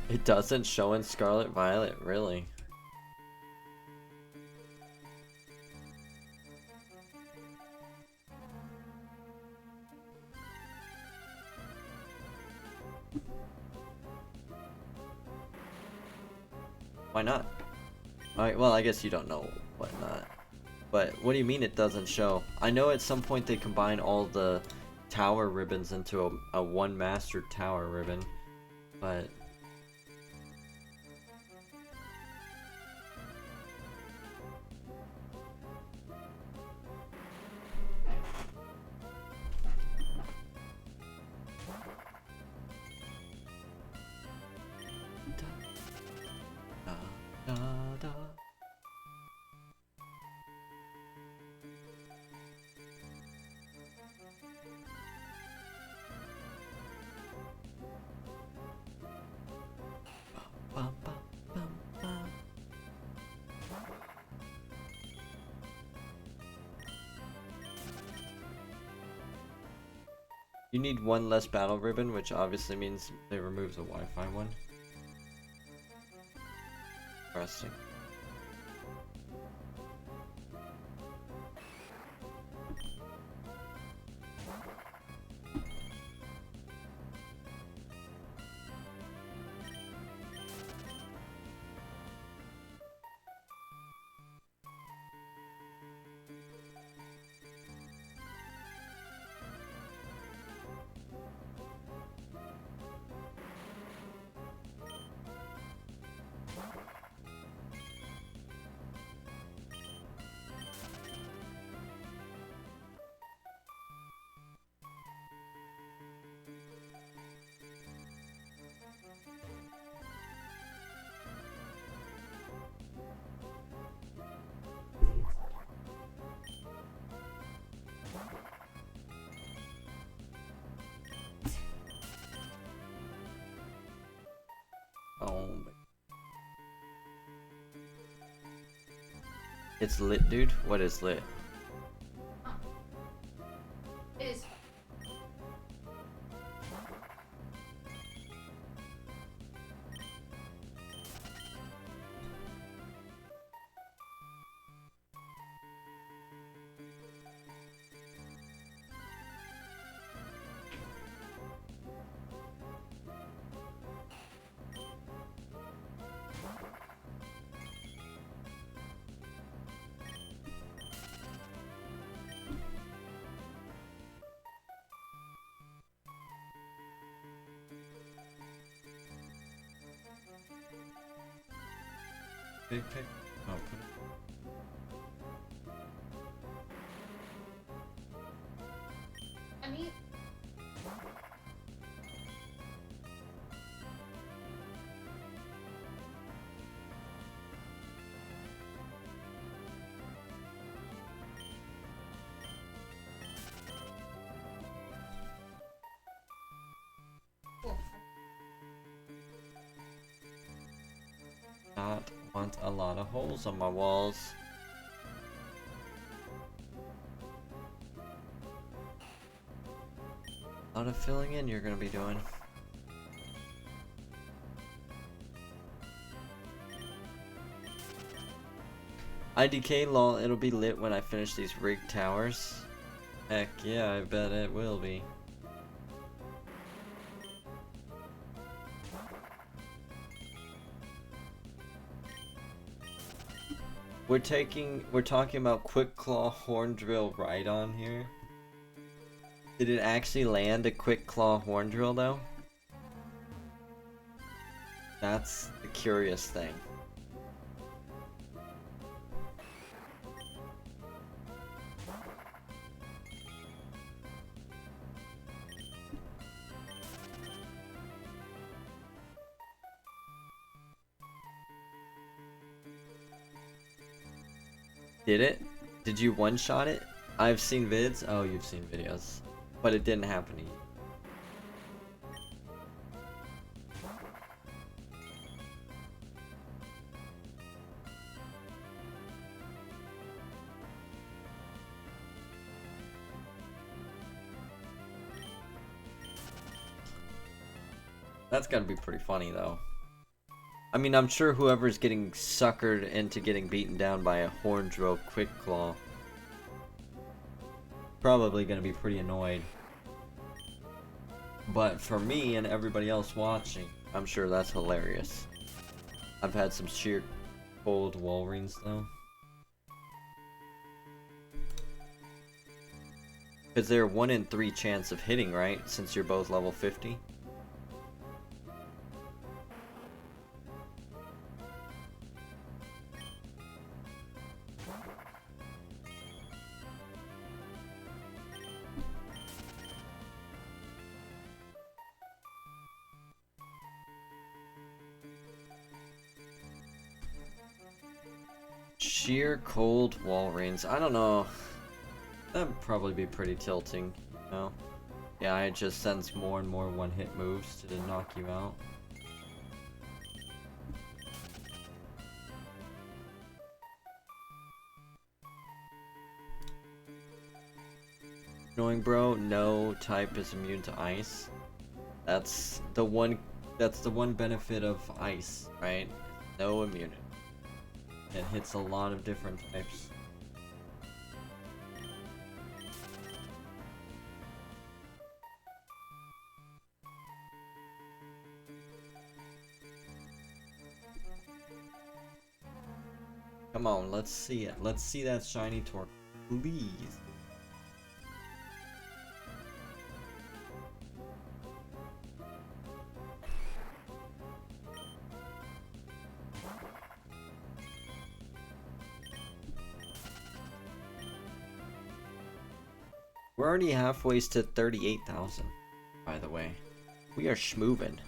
It doesn't show in Scarlet Violet, really? Why not? Alright, well, I guess you don't know what not. But what do you mean it doesn't show? I know at some point they combine all the tower ribbons into a one master tower ribbon, but... Da, da, da. Bum, bum, bum, bum. You need one less battle ribbon, which obviously means they remove the Wi-Fi one. Interesting. Oh my. It's lit, dude? What is lit? It is. Big pick. Oh, put it. want a lot of holes on my walls. A lot of filling in you're gonna be doing. IDK lol, it'll be lit when I finish these rigged towers. Heck yeah, I bet it will be. We're talking about Quick Claw Horn Drill Ride-On here. Did it actually land a Quick Claw Horn Drill though? That's the curious thing. Did it? Did you one-shot it? I've seen vids. Oh, you've seen videos. But it didn't happen to you. That's gotta be pretty funny though. I mean, I'm sure whoever's getting suckered into getting beaten down by a horn drill quick claw probably gonna be pretty annoyed. But for me and everybody else watching, I'm sure that's hilarious. I've had some sheer cold wall rings though. Because they're 1 in 3 chance of hitting, right? Since you're both level 50. Sheer cold wall rings. I don't know. That'd probably be pretty tilting, you know? Yeah, it just sends more and more one-hit moves to knock you out. Annoying, bro. No type is immune to ice. That's the one benefit of ice, right? No immunity. It hits a lot of different types. Come on, let's see it. Let's see that shiny Torkoal, please. We're already halfway to 38,000, by the way. We are schmoovin'.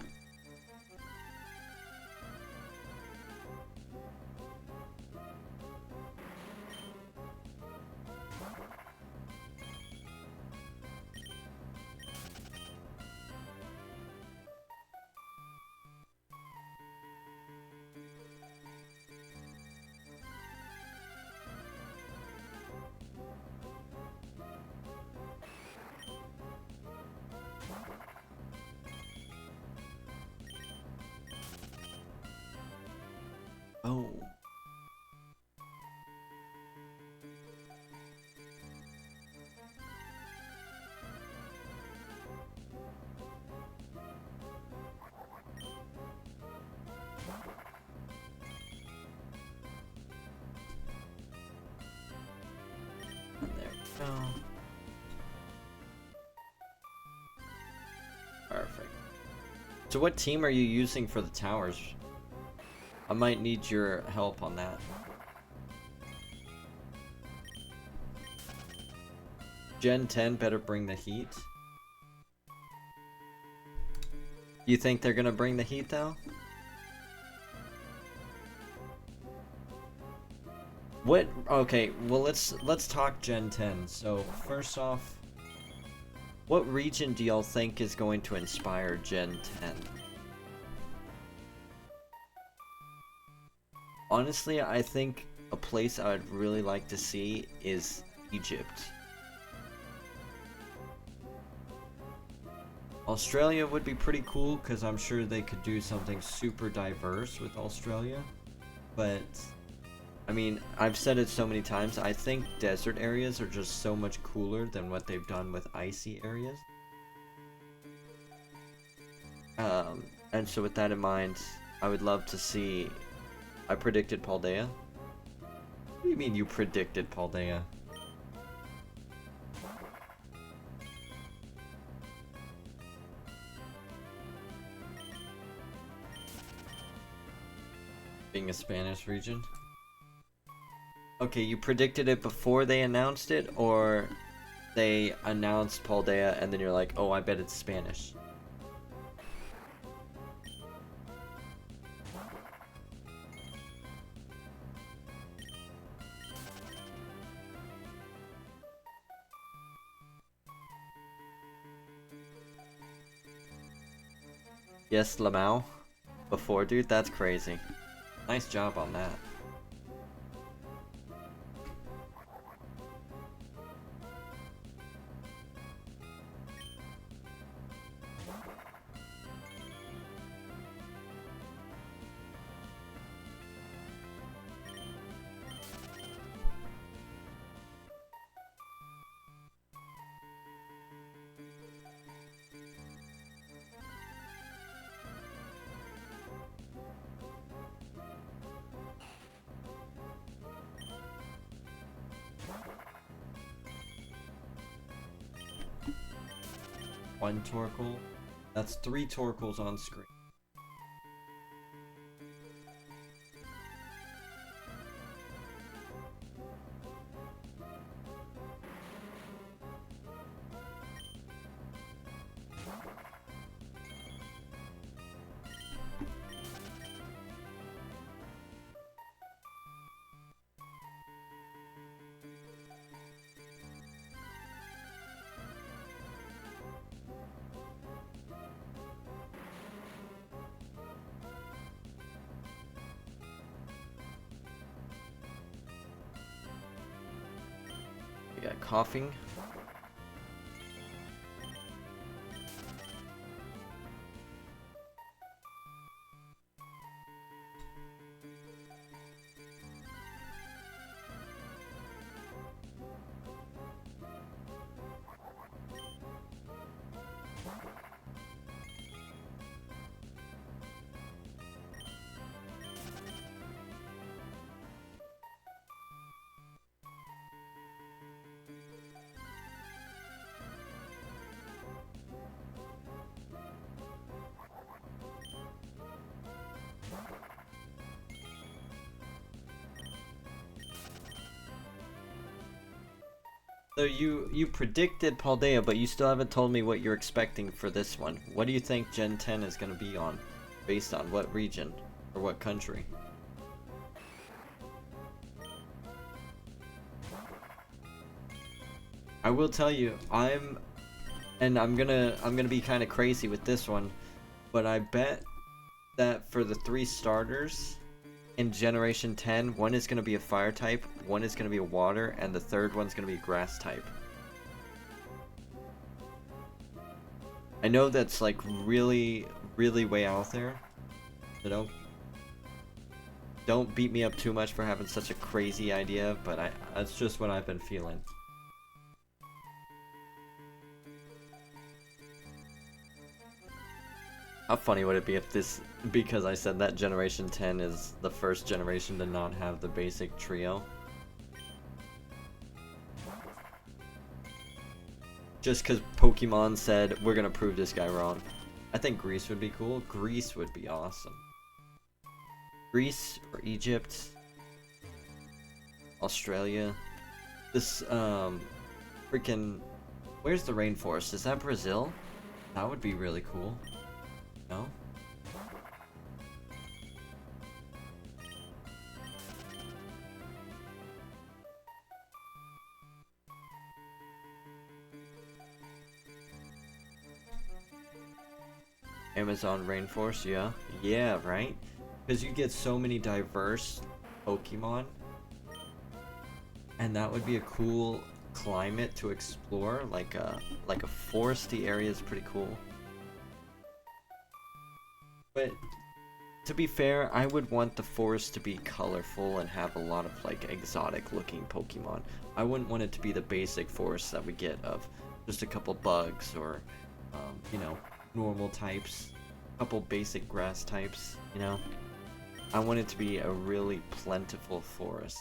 Oh. And there we go. Perfect. So what team are you using for the towers? I might need your help on that. Gen 10 better bring the heat. You think they're gonna bring the heat though? What? Okay, well let's talk Gen 10. So first off, what region do y'all think is going to inspire Gen 10? honestly, I think a place I'd really like to see is Egypt. Australia would be pretty cool because I'm sure they could do something super diverse with Australia. But, I mean, I've said it so many times, I think desert areas are just so much cooler than what they've done with icy areas. And so with that in mind, I would love to see... I predicted Paldea. What do you mean you predicted Paldea? Being a Spanish region? Okay, you predicted it before they announced it, or they announced Paldea and then you're like, oh, I bet it's Spanish. Yes, Lamau. Before, dude, that's crazy. Nice job on that. One Torkoal. That's 3 Torkoals on screen. We got coughing. So you predicted Paldea, but you still haven't told me what you're expecting for this one. What do you think Gen 10 is going to be on? Based on what region? Or what country? I will tell you, I'm gonna be kind of crazy with this one, but I bet that for the 3 starters in Generation 10, one is going to be a fire type, one is going to be a water, and the third one's going to be a grass type. I know that's like really, really way out there, so don't beat me up too much for having such a crazy idea, but that's just what I've been feeling. How funny would it be if this, because I said that Generation 10 is the first generation to not have the basic trio? Just because Pokemon said, we're gonna prove this guy wrong. I think Greece would be cool. Greece would be awesome. Greece or Egypt. Australia. This, freaking... Where's the rainforest? Is that Brazil? That would be really cool. No? Amazon rainforest, yeah. Yeah, right? Because you get so many diverse Pokemon. And that would be a cool climate to explore, like a foresty area is pretty cool. But to be fair, I would want the forest to be colorful and have a lot of like exotic looking Pokemon. I wouldn't want it to be the basic forest that we get of just a couple bugs or, you know, normal types, a couple basic grass types, you know. I want it to be a really plentiful forest.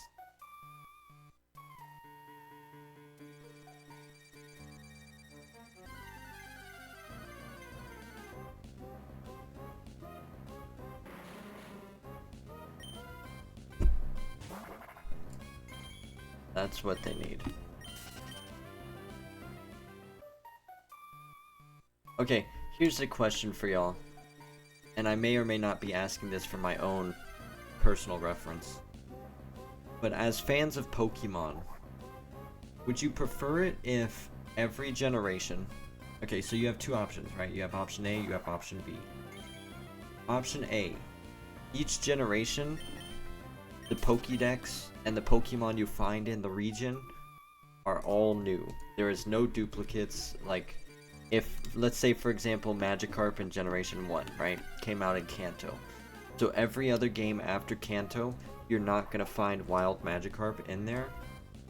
That's what they need. Okay, here's a question for y'all. And I may or may not be asking this for my own personal reference. But as fans of Pokemon, would you prefer it if every generation... Okay, so you have two options, right? You have option A, you have option B. Option A, each generation, the Pokédex and the Pokemon you find in the region are all new. There is no duplicates. Like, if, let's say for example, Magikarp in Generation 1, right, came out in Kanto. So every other game after Kanto, you're not going to find wild Magikarp in there.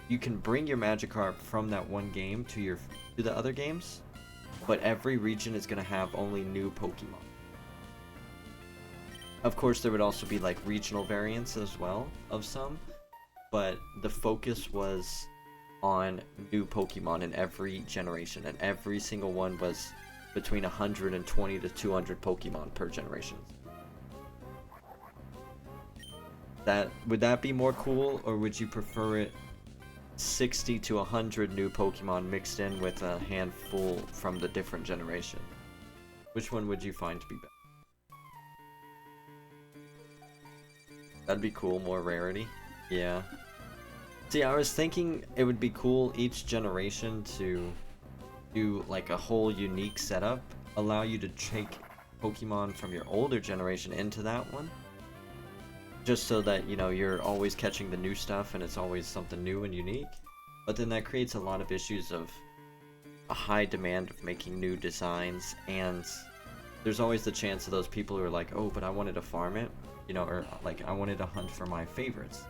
You can bring your Magikarp from that one game to the other games, but every region is going to have only new Pokemon. Of course, there would also be like regional variants as well of some, but the focus was on new Pokemon in every generation, and every single one was between 120 to 200 Pokemon per generation. Would that be more cool, or would you prefer it 60 to 100 new Pokemon mixed in with a handful from the different generation? Which one would you find to be better? That'd be cool, more rarity. Yeah. See, I was thinking it would be cool each generation to do like a whole unique setup, allow you to take Pokemon from your older generation into that one, just so that, you know, you're always catching the new stuff and it's always something new and unique. But then that creates a lot of issues of a high demand of making new designs, and there's always the chance of those people who are like, oh, but I wanted to farm it, you know, or like I wanted to hunt for my favorites.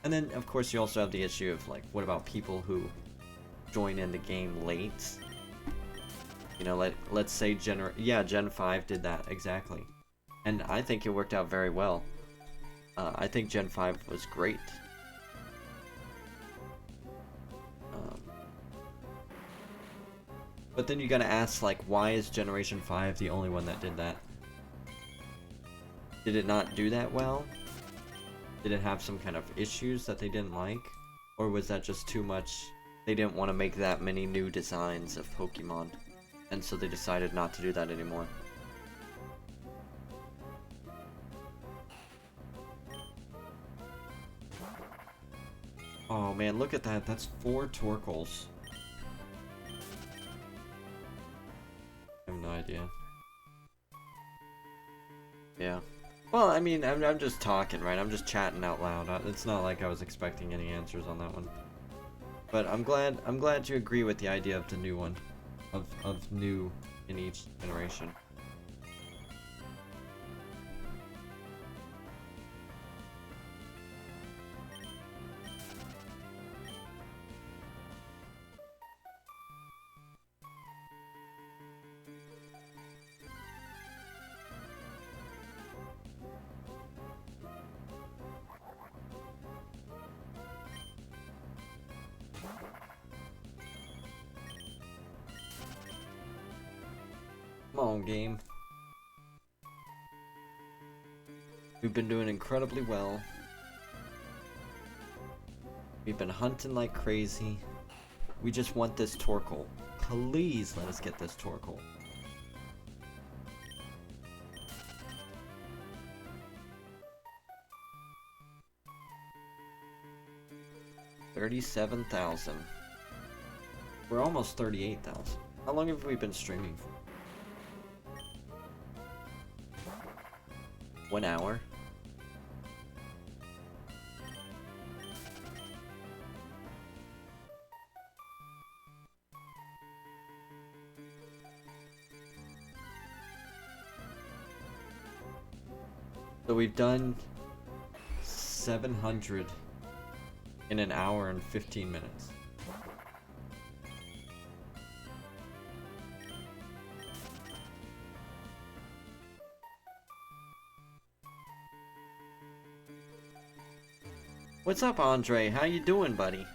And then, of course, you also have the issue of, like, what about people who join in the game late? You know, let's say Gen 5 did that, exactly. And I think it worked out very well. I think Gen 5 was great. But then you gotta ask, like, why is Generation 5 the only one that did that? Did it not do that well? Did it have some kind of issues that they didn't like? Or was that just too much? They didn't want to make that many new designs of Pokemon, and so they decided not to do that anymore. Oh man, look at that. That's 4 Torkoals. I have no idea. Yeah. Well, I mean, I'm just talking, right? I'm just chatting out loud. It's not like I was expecting any answers on that one. But I'm glad you agree with the idea of the new one, of new in each generation. Come on, game. We've been doing incredibly well. We've been hunting like crazy. We just want this Torkoal. Please let us get this Torkoal. $37,000. We're almost 38,000. How long have we been streaming for? 1 hour. So we've done 700 in an hour and 15 minutes. What's up, Andre? How you doing, buddy?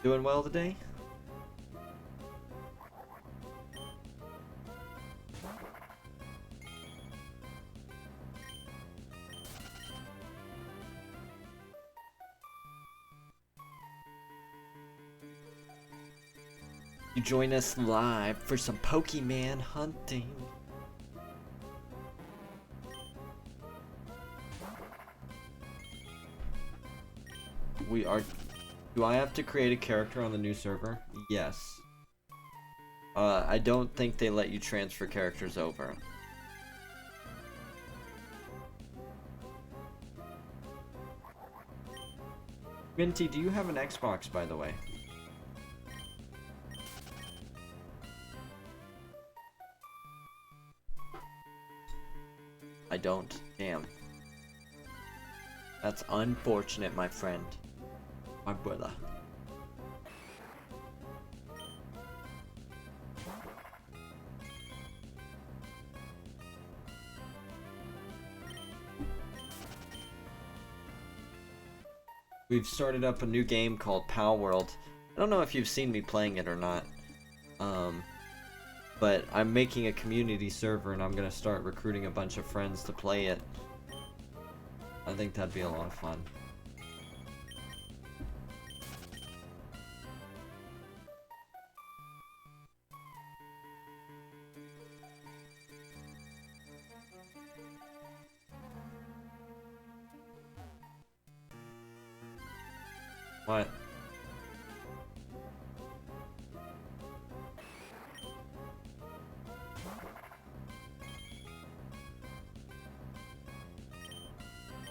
Doing well today? You join us live for some Pokemon hunting. We are... Do I have to create a character on the new server? Yes. I don't think they let you transfer characters over. Minty, do you have an Xbox, by the way? I don't. Damn. That's unfortunate, my friend. My brother. We've started up a new game called Pal World. I don't know if you've seen me playing it or not. But I'm making a community server and I'm gonna start recruiting a bunch of friends to play it. I think that'd be a lot of fun. What?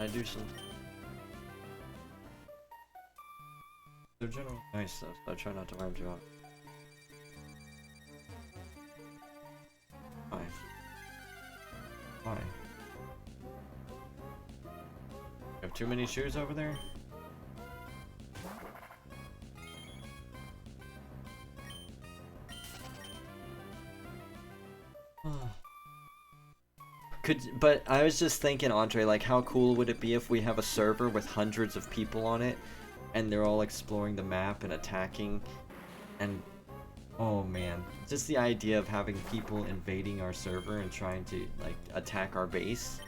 I do some. They're generally nice though, so I try not to wind you up. Why? Why? You have too many shoes over there? But I was just thinking, Andre, like, how cool would it be if we have a server with hundreds of people on it, and they're all exploring the map and attacking, and, oh man, just the idea of having people invading our server and trying to, like, attack our base.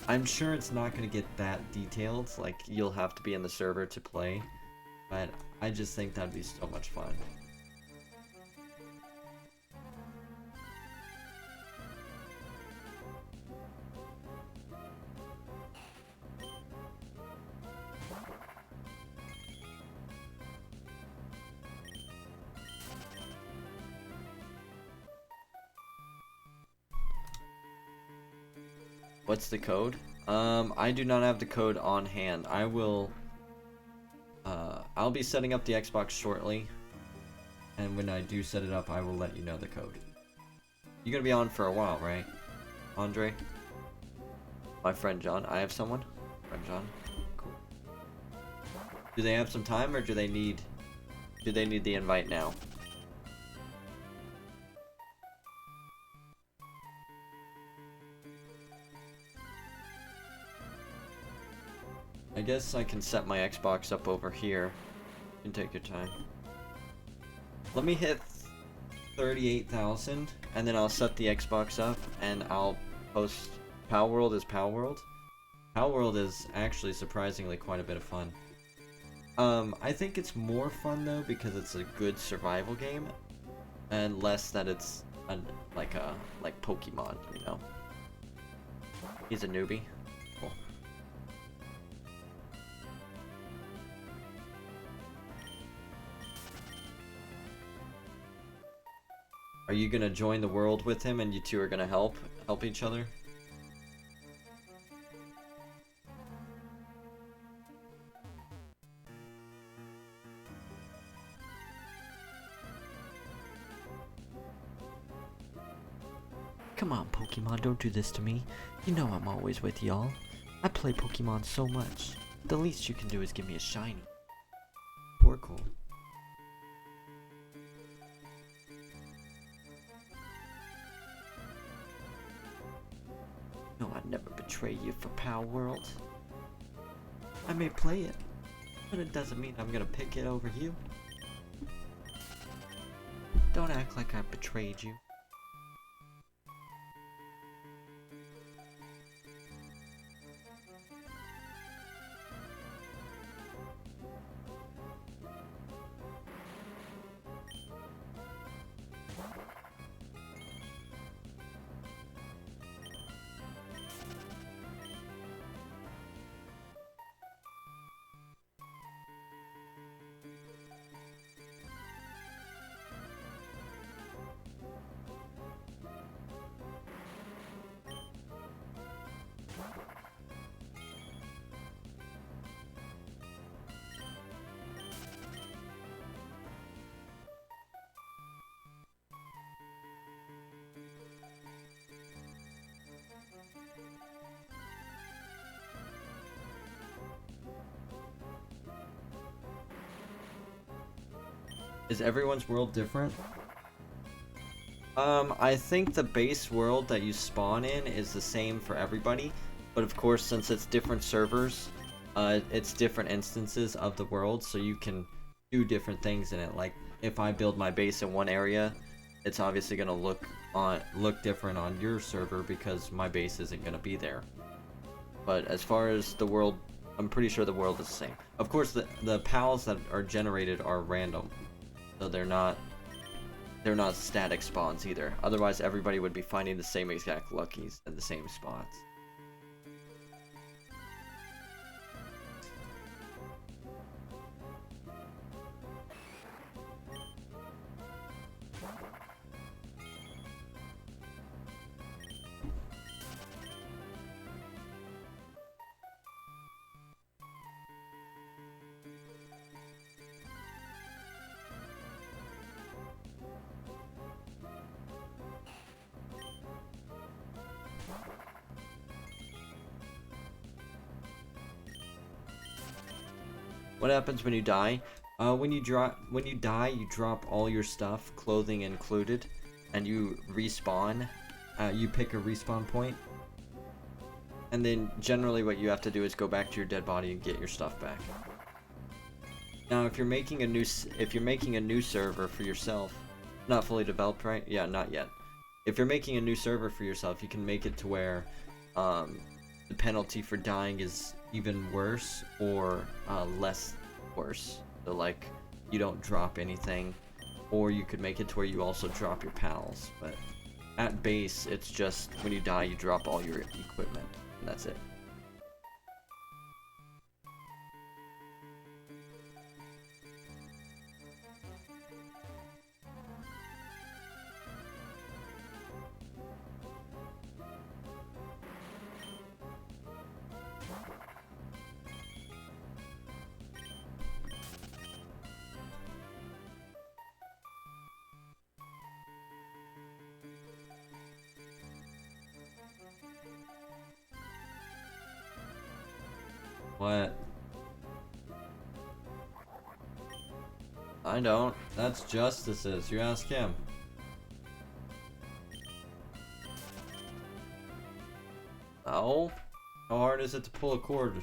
I'm sure it's not going to get that detailed, like, you'll have to be in the server to play, but I just think that'd be so much fun. What's the code? I do not have the code on hand. I will, I'll be setting up the Xbox shortly, and when I do set it up, I will let you know the code. You're gonna be on for a while, right, Andre? My friend John. I have someone? Friend John? Cool. Do they have some time, or do they need the invite now? I guess I can set my Xbox up over here. You can take your time. Let me hit 38,000, and then I'll set the Xbox up, and I'll post Pal World as Pal World. Pal World is actually surprisingly quite a bit of fun. I think it's more fun though because it's a good survival game, and less that it's like Pokemon, you know. He's a newbie. Cool. Are you gonna join the world with him and you two are gonna help each other? Come on, Pokemon, don't do this to me. You know I'm always with y'all. I play Pokemon so much. The least you can do is give me a shiny. Torkoal. No, I'd never betray you for Pow World. I may play it, but it doesn't mean I'm gonna pick it over you. Don't act like I betrayed you. Is everyone's world different? I think the base world that you spawn in is the same for everybody, but of course, since it's different servers, it's different instances of the world, so you can do different things in it. Like, if I build my base in one area, it's obviously gonna look different on your server because my base isn't gonna be there. But as far as the world, I'm pretty sure the world is the same. Of course, the pals that are generated are random. So they're not static spawns either. Otherwise, everybody would be finding the same exact luckies in the same spots. What happens when you die? When you die, you drop all your stuff, clothing included, and you respawn. You pick a respawn point, and then generally what you have to do is go back to your dead body and get your stuff back. Now, if you're making a new server for yourself, not fully developed, right? Yeah, not yet. If you're making a new server for yourself, you can make it to where the penalty for dying is even worse or less worse. So like, you don't drop anything, or you could make it to where you also drop your pals. But at base, it's just when you die, you drop all your equipment, and that's it. What? I don't. That's Justice's. You ask him. Oh? How hard is it to pull a cord?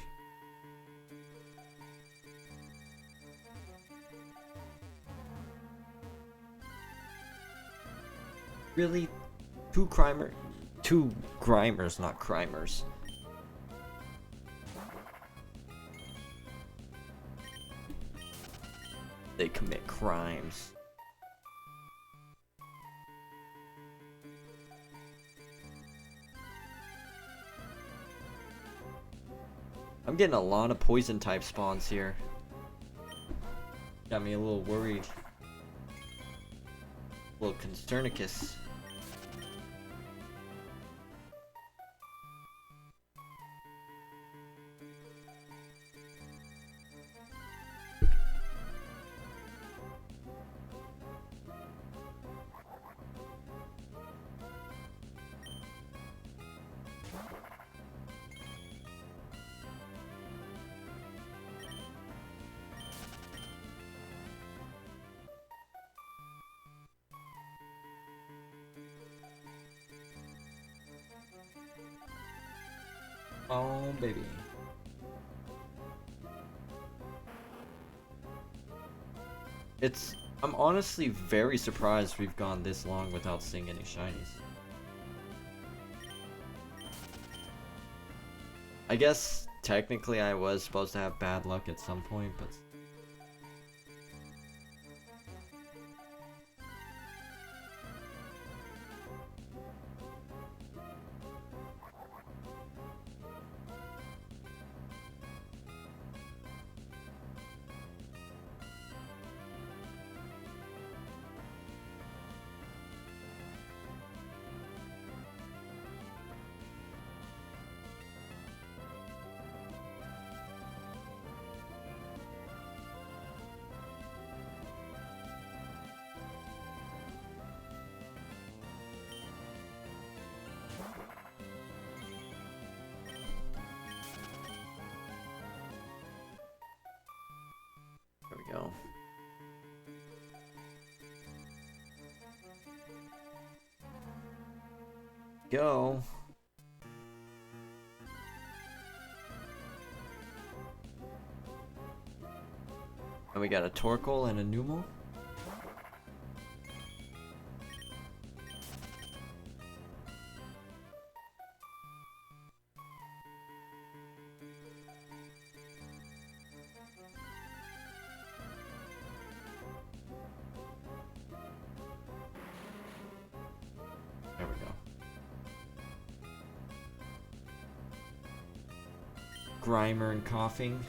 Really? Two grimers, not crimers. They commit crimes. I'm getting a lot of poison type spawns here. Got me a little worried. A little concernicus. Oh, baby. I'm honestly very surprised we've gone this long without seeing any shinies. I guess technically I was supposed to have bad luck at some point, but there we go. Go. And we got a Torkoal and a Numel. There we go. Grimer and Coughing.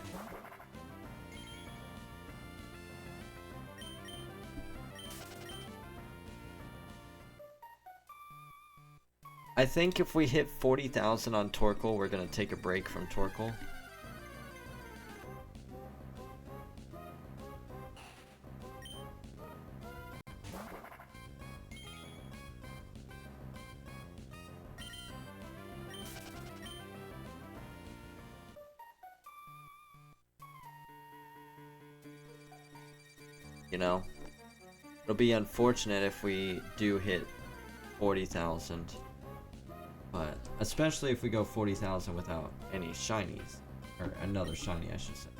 I think if we hit 40,000 on Torkoal, we're gonna take a break from Torkoal. You know, it'll be unfortunate if we do hit 40,000. But especially if we go 40,000 without any shinies. Or another shiny, I should say.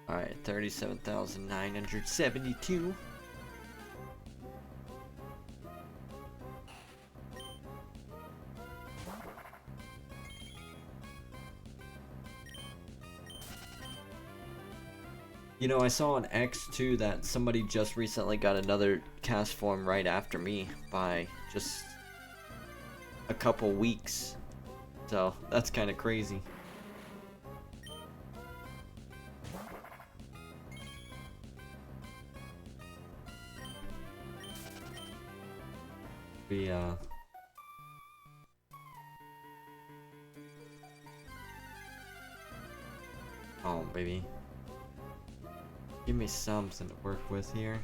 Alright, 37,972. You know, I saw on X too that somebody just recently got another cast form right after me by just a couple weeks. So, that's kind of crazy. Oh, baby. Give me something to work with here.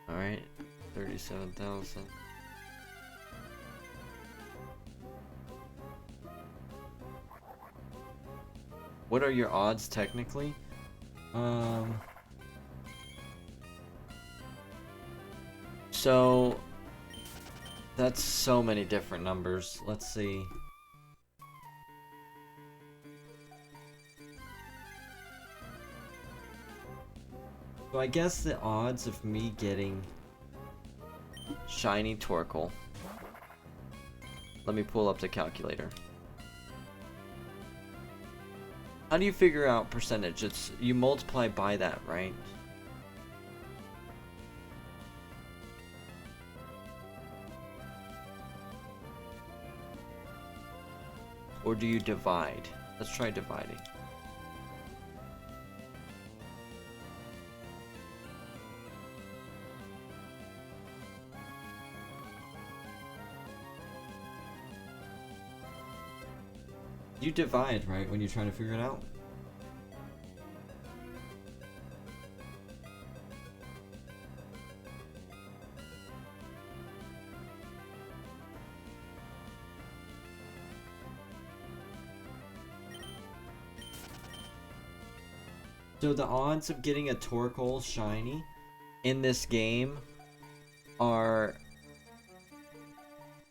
Alright, 37,000. What are your odds technically? So that's so many different numbers. Let's see. So I guess the odds of me getting shiny Torkoal. Let me pull up the calculator. How do you figure out percentage? It's you multiply by that, right? Or do you divide? Let's try dividing. You divide, right, when you're trying to figure it out? So the odds of getting a Torkoal shiny in this game are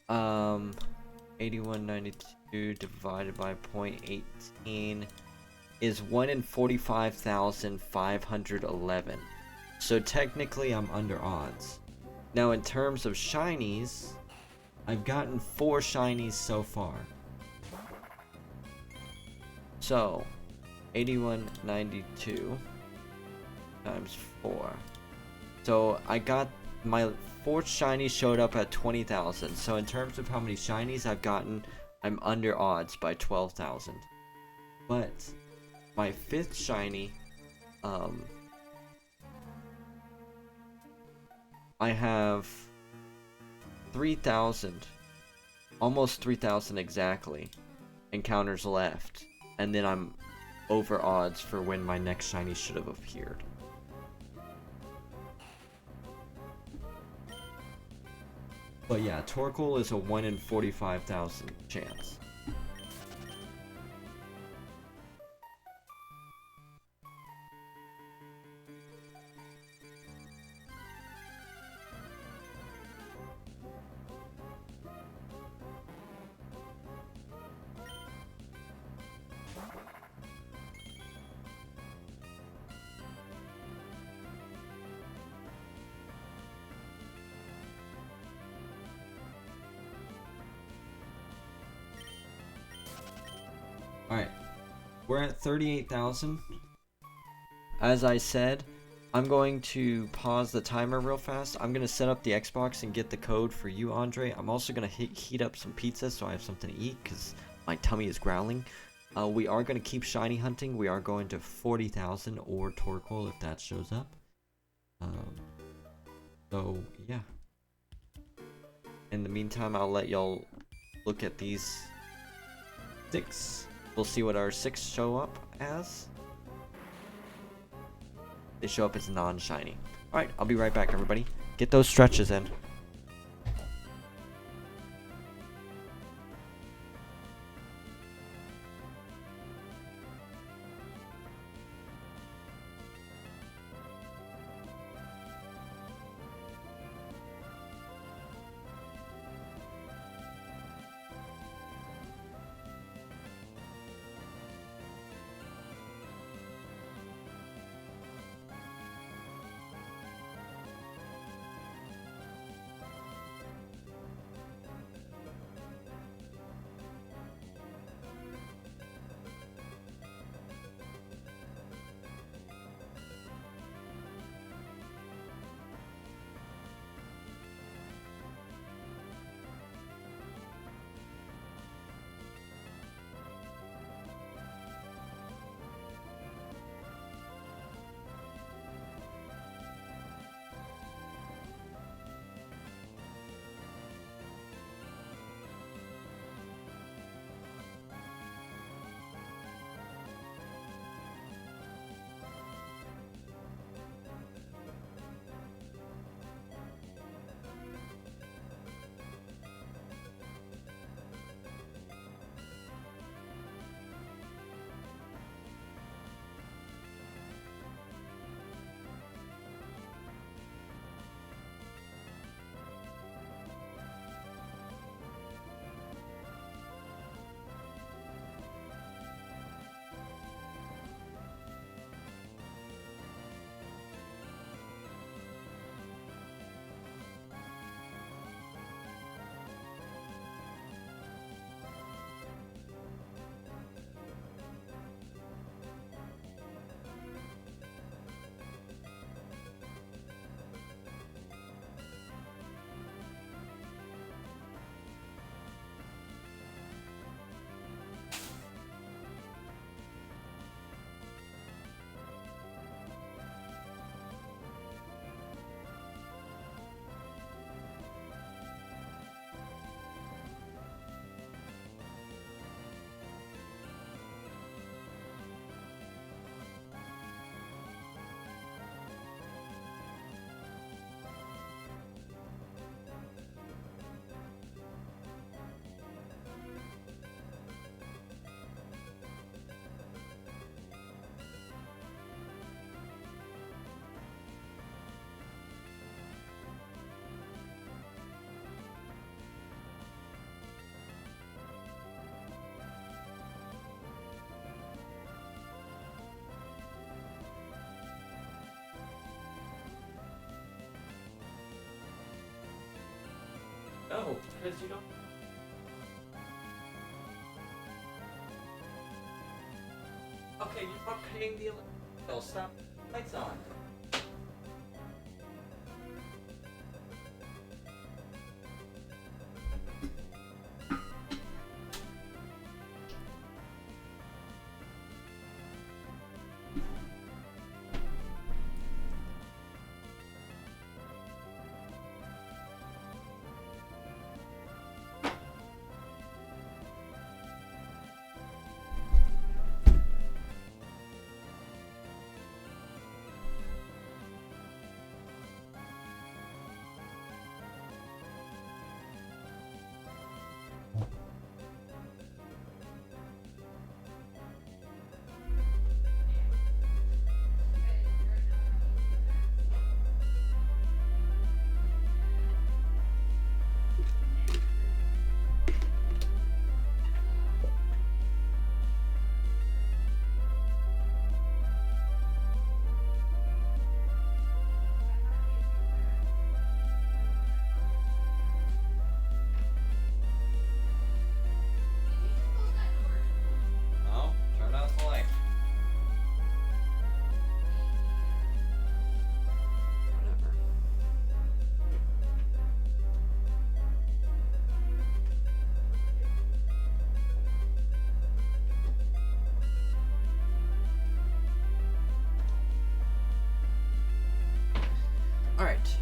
8192 divided by 0.18 is 1 in 45,511. So technically I'm under odds. Now in terms of shinies, I've gotten 4 shinies so far. So 8192 times 4. So I got my 4th shiny showed up at 20,000. So in terms of how many shinies I've gotten, I'm under odds by 12,000. But my 5th shiny, I have 3,000, almost 3,000 exactly, encounters left, and then I'm over odds for when my next shiny should have appeared. But yeah, Torkoal is a 1 in 45,000 chance. Alright, we're at 38,000. As I said, I'm going to pause the timer real fast. I'm going to set up the Xbox and get the code for you, Andre. I'm also going to heat up some pizza so I have something to eat because my tummy is growling. We are going to keep shiny hunting. We are going to 40,000 or Torkoal if that shows up. So, yeah. In the meantime, I'll let y'all look at these 6. We'll see what our 6 show up as. They show up as non-shiny. Alright, I'll be right back, everybody. Get those stretches in. No, because you don't. Okay, you're not paying the electric bill. Stop. Lights on. No, turn out the light. Whatever. All right.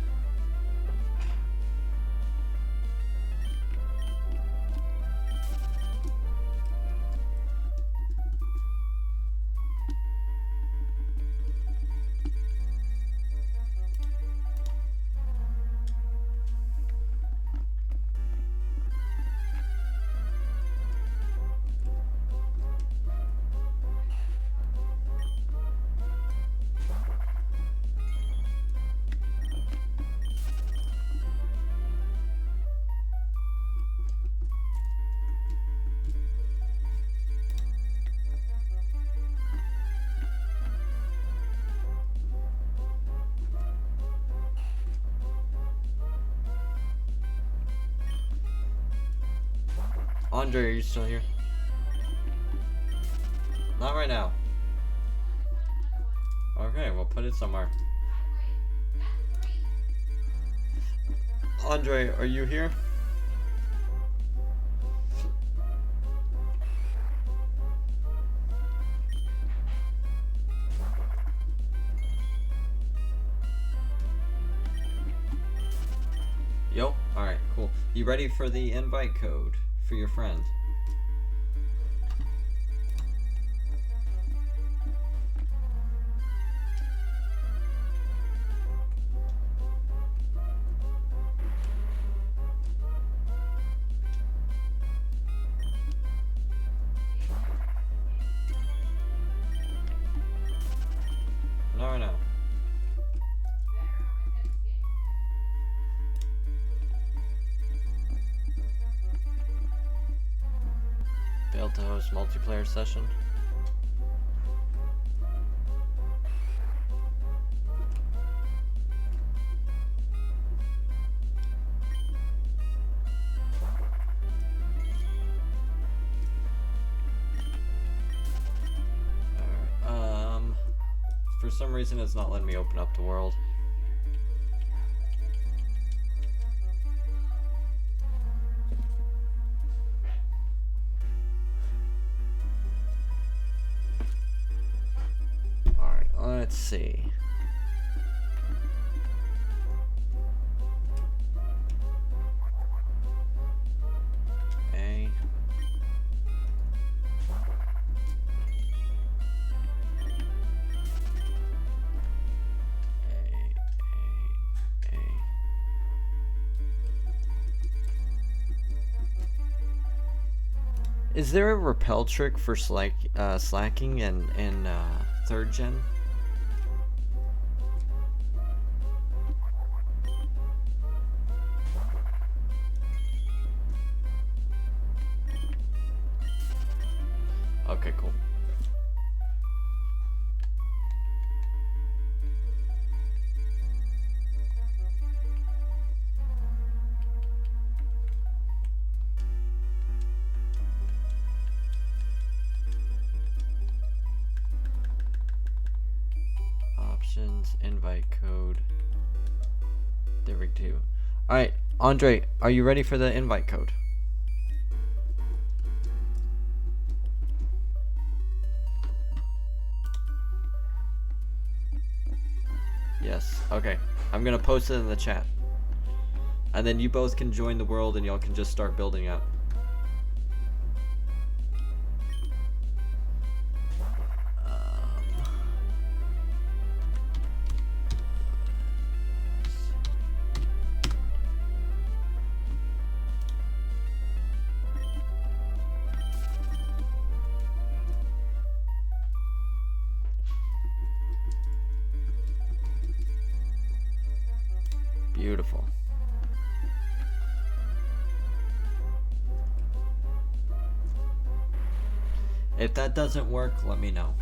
Andre, are you still here? Not right now. Okay, we'll put it somewhere. Andre, are you here? Yo, alright, cool. You ready for the invite code for your friend? Not right now. Failed to host multiplayer session. Alright, for some reason it's not letting me open up the world. Alright, let's see. A. Is there a repel trick for slacking in 3rd gen? Okay, cool. Sessions, invite code. There we go. Alright, Andre, are you ready for the invite code? Yes, okay. I'm gonna post it in the chat. And then you both can join the world and y'all can just start building up. Beautiful. If that doesn't work, let me know.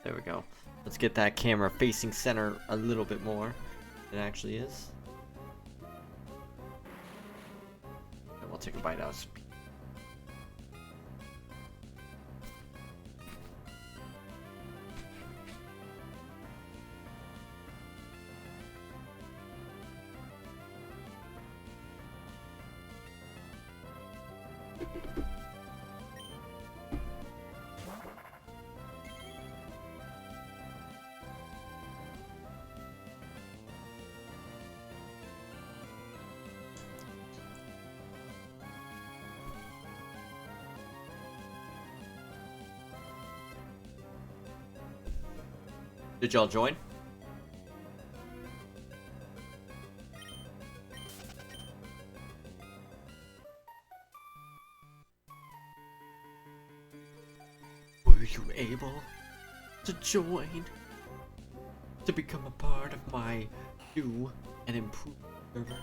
There we go. Let's get that camera facing center a little bit more than it actually is. And we'll take a bite out of speed. Did y'all join? Were you able to join? To become a part of my new and improved server?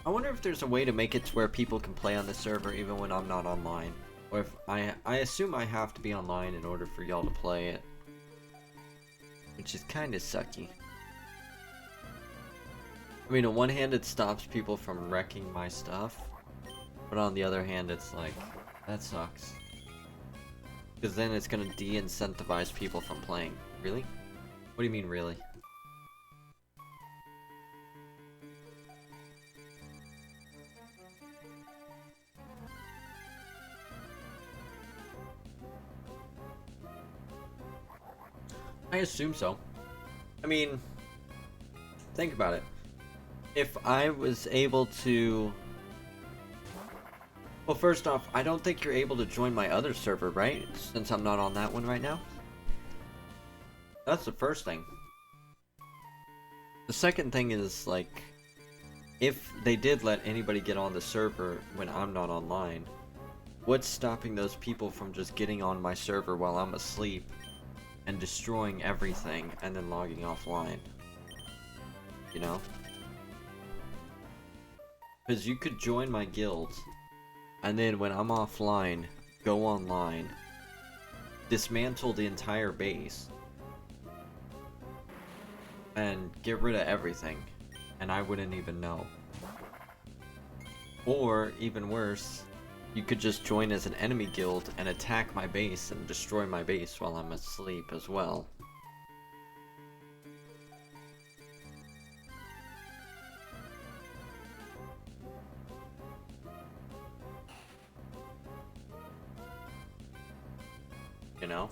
I wonder if there's a way to make it to where people can play on the server even when I'm not online. Or if I assume I have to be online in order for y'all to play it. Which is kinda sucky. I mean, on one hand it stops people from wrecking my stuff. But on the other hand it's like, that sucks. Because then it's gonna de-incentivize people from playing. Really? What do you mean, really? I assume so. I mean, think about it. If I was able to... Well, first off, I don't think you're able to join my other server, right? Since I'm not on that one right now. That's the first thing. The second thing is, like, if they did let anybody get on the server when I'm not online, what's stopping those people from just getting on my server while I'm asleep and destroying everything and then logging offline? You know? Because you could join my guild and then when I'm offline, go online, dismantle the entire base, and get rid of everything, and I wouldn't even know. Or, even worse, you could just join as an enemy guild and attack my base and destroy my base while I'm asleep as well. You know?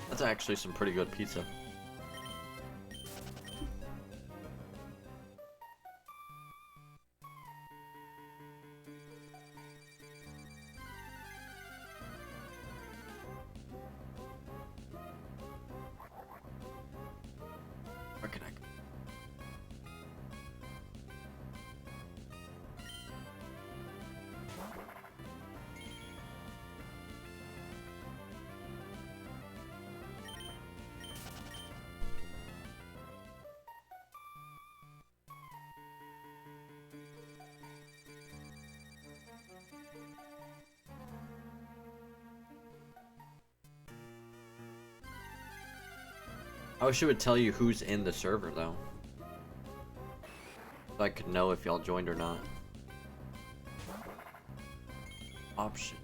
That's actually some pretty good pizza. Where can I go? I wish it would tell you who's in the server, though. So I could know if y'all joined or not. Option.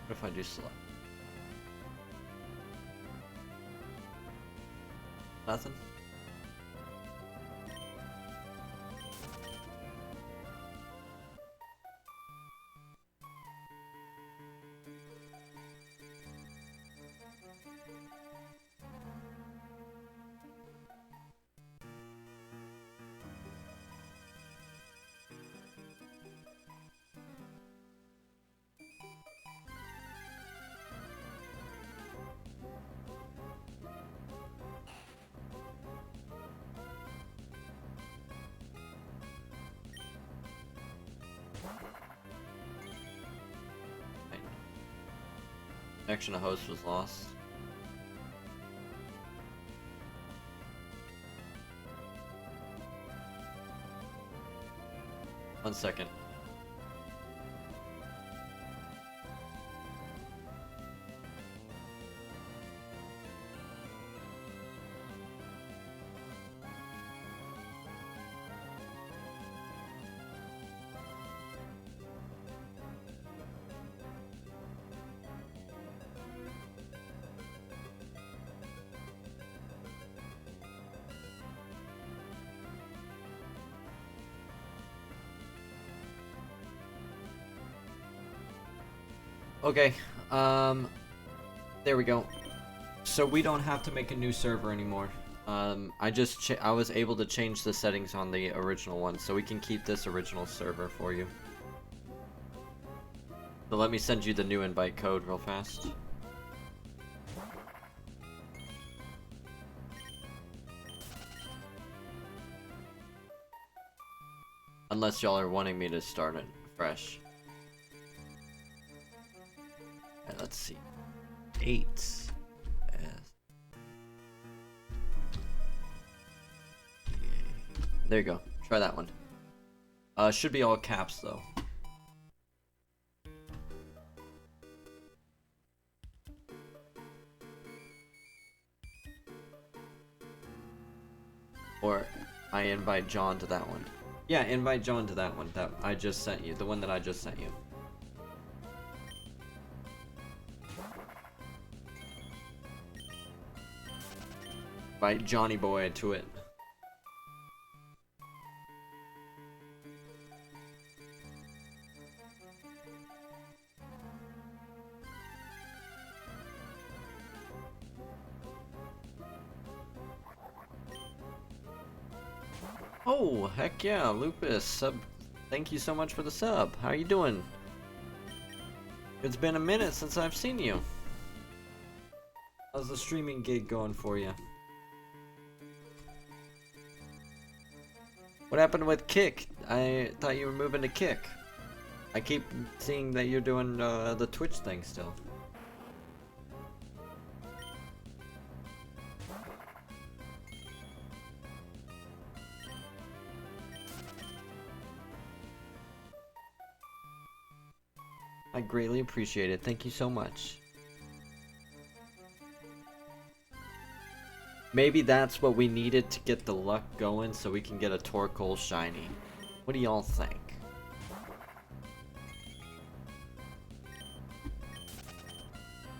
What if I do select? Nothing? Connection to host was lost. One second. Okay, there we go. So we don't have to make a new server anymore. I was able to change the settings on the original one, so we can keep this original server for you. So let me send you the new invite code real fast. Unless y'all are wanting me to start it fresh. Let's see. 8. Yes. There you go. Try that one. Should be all caps though. Or I invite John to that one. Yeah, invite John to that one that I just sent you. The one that I just sent you. Invite Johnny Boy to it. Oh, heck yeah, Lupus, sub. Thank you so much for the sub. How you doing? It's been a minute since I've seen you. How's the streaming gig going for you? What happened with Kick? I thought you were moving to Kick. I keep seeing that you're doing the Twitch thing still. I greatly appreciate it. Thank you so much. Maybe that's what we needed to get the luck going so we can get a Torkoal shiny. What do y'all think?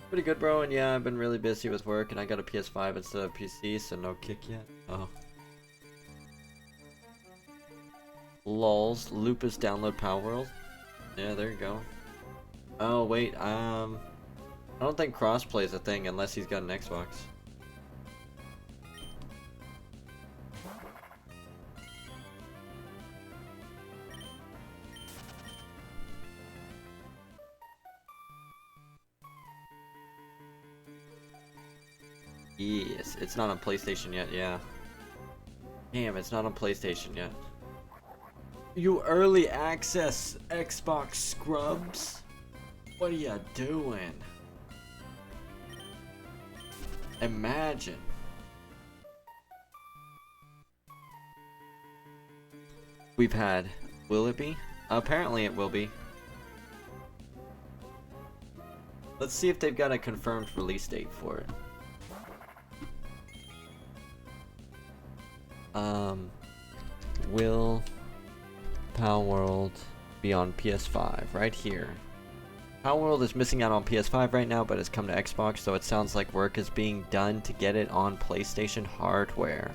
Pretty good, bro, and yeah, I've been really busy with work and I got a PS5 instead of PC, so no Kick yet. Oh. Lols, Lupus download Power World. Yeah, there you go. Oh, wait, I don't think crossplay is a thing unless he's got an Xbox. Yes, it's not on PlayStation yet, yeah. Damn, it's not on PlayStation yet. You early access Xbox scrubs? What are you doing? Imagine. We've had... Will it be? Apparently it will be. Let's see if they've got a confirmed release date for it. Will Power World be on PS5? Right here. Power World is missing out on PS5 right now, but it's come to Xbox, so it sounds like work is being done to get it on PlayStation hardware.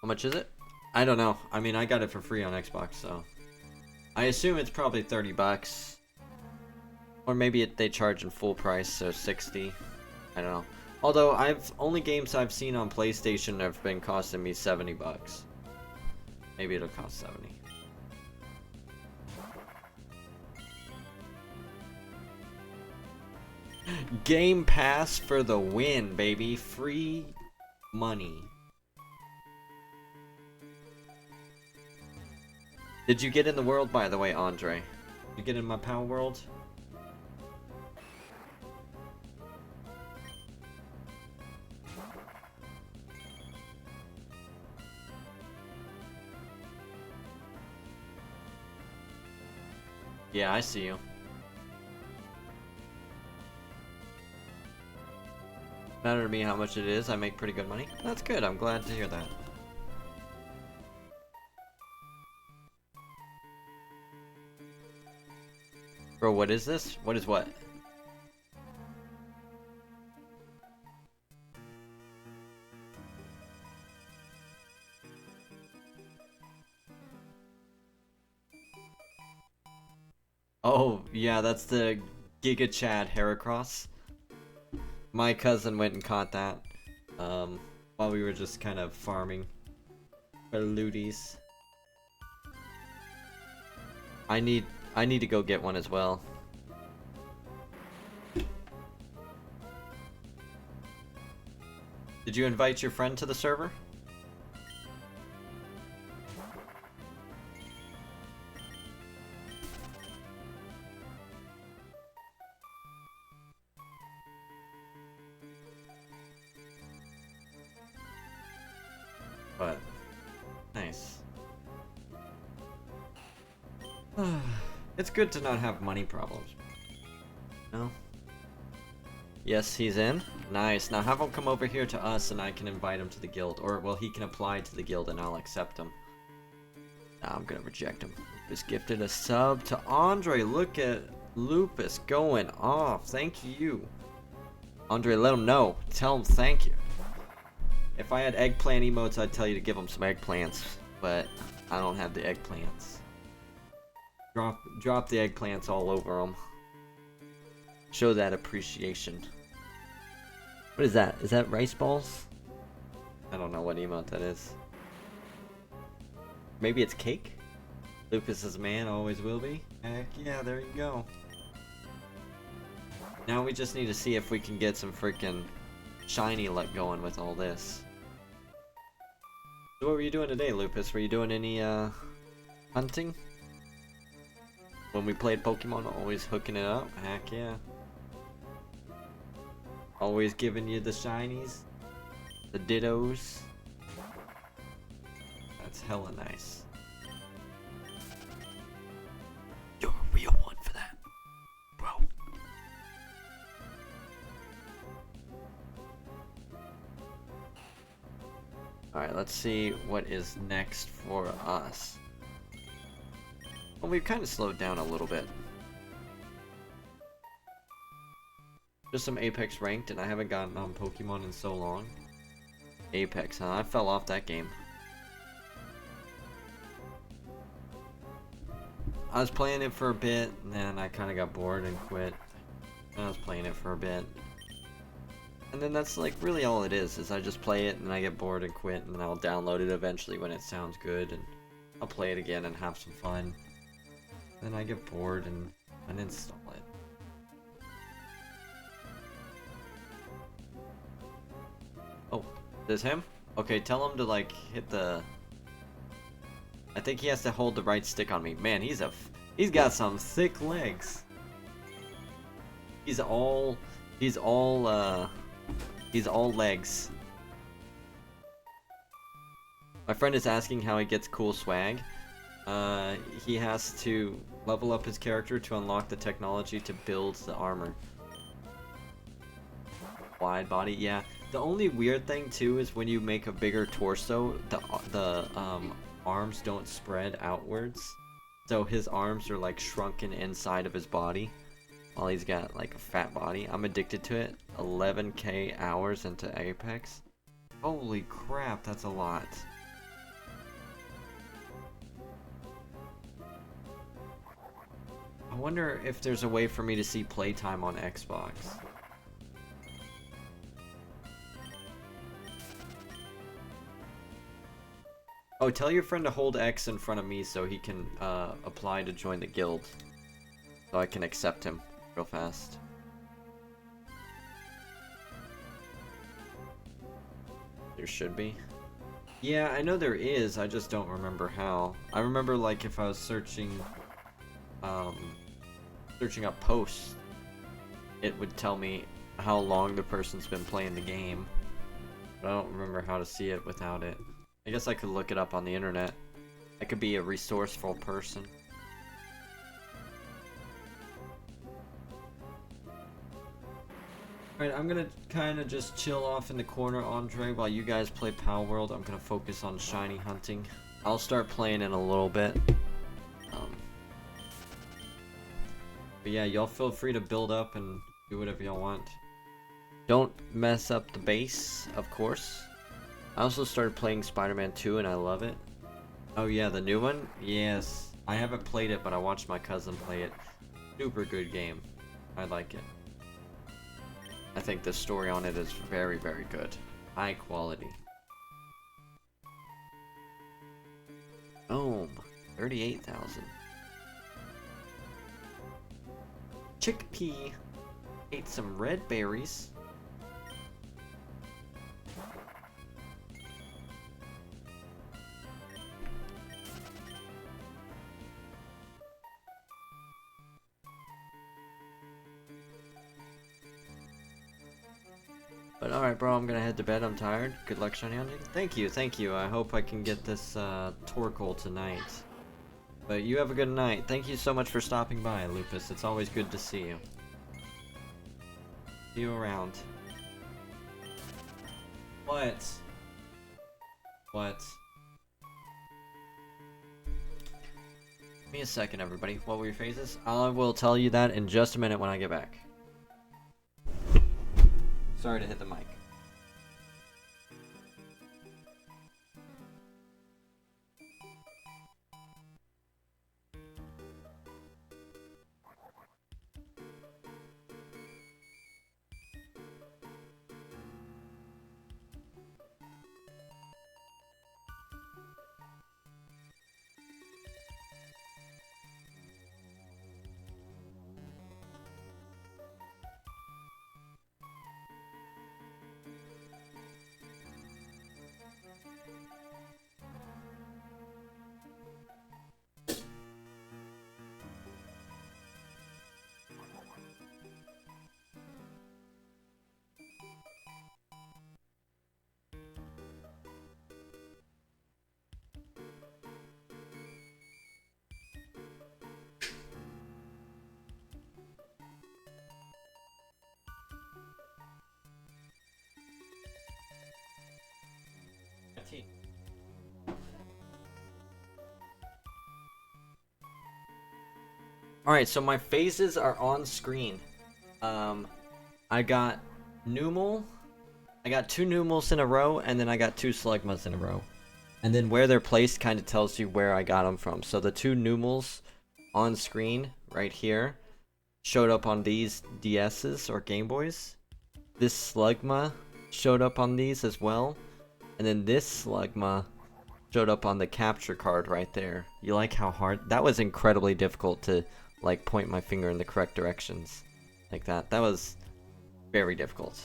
How much is it? I don't know. I mean, I got it for free on Xbox, so I assume it's probably 30 bucks. Or maybe they charge in full price, so 60. I don't know. Although only games I've seen on PlayStation have been costing me 70 bucks. Maybe it'll cost 70. Game Pass for the win, baby. Free money. Did you get in the world, by the way, Andre? Did you get in my Power World? Yeah, I see you. Matter to me how much it is, I make pretty good money. That's good, I'm glad to hear that. Bro, what is this? What is what? Oh, yeah, that's the Giga Chad Heracross. My cousin went and caught that, while we were just kind of farming for looties. I need to go get one as well. Did you invite your friend to the server? But nice. It's good to not have money problems. No? Yes, he's in. Nice. Now have him come over here to us and I can invite him to the guild. Or, well, he can apply to the guild and I'll accept him. Nah, I'm gonna reject him. Lupus gifted a sub to Andre. Look at Lupus going off. Thank you. Andre, let him know. Tell him thank you. If I had eggplant emotes, I'd tell you to give him some eggplants. But I don't have the eggplants. Drop the eggplants all over them. Show that appreciation. What is that? Is that rice balls? I don't know what emote that is. Maybe it's cake? Lupus is a man, always will be. Heck yeah, there you go. Now we just need to see if we can get some freaking shiny luck going with all this. So what were you doing today, Lupus? Were you doing any, hunting? When we played Pokemon, always hooking it up? Heck yeah. Always giving you the shinies. The dittos. That's hella nice. You're a real one for that, bro. Alright, let's see what is next for us. Well, we've kind of slowed down a little bit. Just some Apex ranked, and I haven't gotten on Pokemon in so long. Apex, huh? I fell off that game. I was playing it for a bit, and then I kind of got bored and quit. And I was playing it for a bit. And then that's like really all it is I just play it, and then I get bored and quit, and then I'll download it eventually when it sounds good, and I'll play it again and have some fun. Then I get bored and uninstall it. Oh, this him? Okay, tell him to like hit the... I think he has to hold the right stick on me. Man, he's got some thick legs. He's all legs. My friend is asking how he gets cool swag. He has to level up his character to unlock the technology to build the armor. Wide body, yeah. The only weird thing too is when you make a bigger torso, the arms don't spread outwards. So his arms are like shrunken inside of his body, while he's got like a fat body. I'm addicted to it. 11k hours into Apex. Holy crap, that's a lot. I wonder if there's a way for me to see playtime on Xbox. Oh, tell your friend to hold X in front of me so he can apply to join the guild. So I can accept him real fast. There should be. Yeah, I know there is, I just don't remember how. I remember like if I was searching up posts, it would tell me how long the person's been playing the game. But I don't remember how to see it without it. I guess I could look it up on the internet. I could be a resourceful person. Alright, I'm gonna kinda just chill off in the corner, Andre, while you guys play Pal World. I'm gonna focus on shiny hunting. I'll start playing in a little bit. But yeah, y'all feel free to build up and do whatever y'all want. Don't mess up the base, of course. I also started playing Spider-Man 2 and I love it. Oh yeah, the new one? Yes. I haven't played it, but I watched my cousin play it. Super good game. I like it. I think the story on it is very, very good. High quality. Boom. 38,000. Chickpea. Ate some red berries. But alright, bro, I'm gonna head to bed. I'm tired. Good luck, shiny hunting. Thank you, thank you. I hope I can get this Torkoal tonight. But you have a good night. Thank you so much for stopping by, Lupus. It's always good to see you. See you around. What? What? Give me a second, everybody. What were your phases? I will tell you that in just a minute when I get back. Sorry to hit the mic. Alright, so my phases are on screen. I got Numel. I got 2 Numels in a row, and then I got 2 Slugmas in a row. And then where they're placed kind of tells you where I got them from. So the 2 Numels on screen, right here, showed up on these DS's or Game Boys. This Slugma showed up on these as well. And then this Slugma showed up on the capture card right there. You like how hard? That was incredibly difficult to, like, point my finger in the correct directions. Like that. That was very difficult.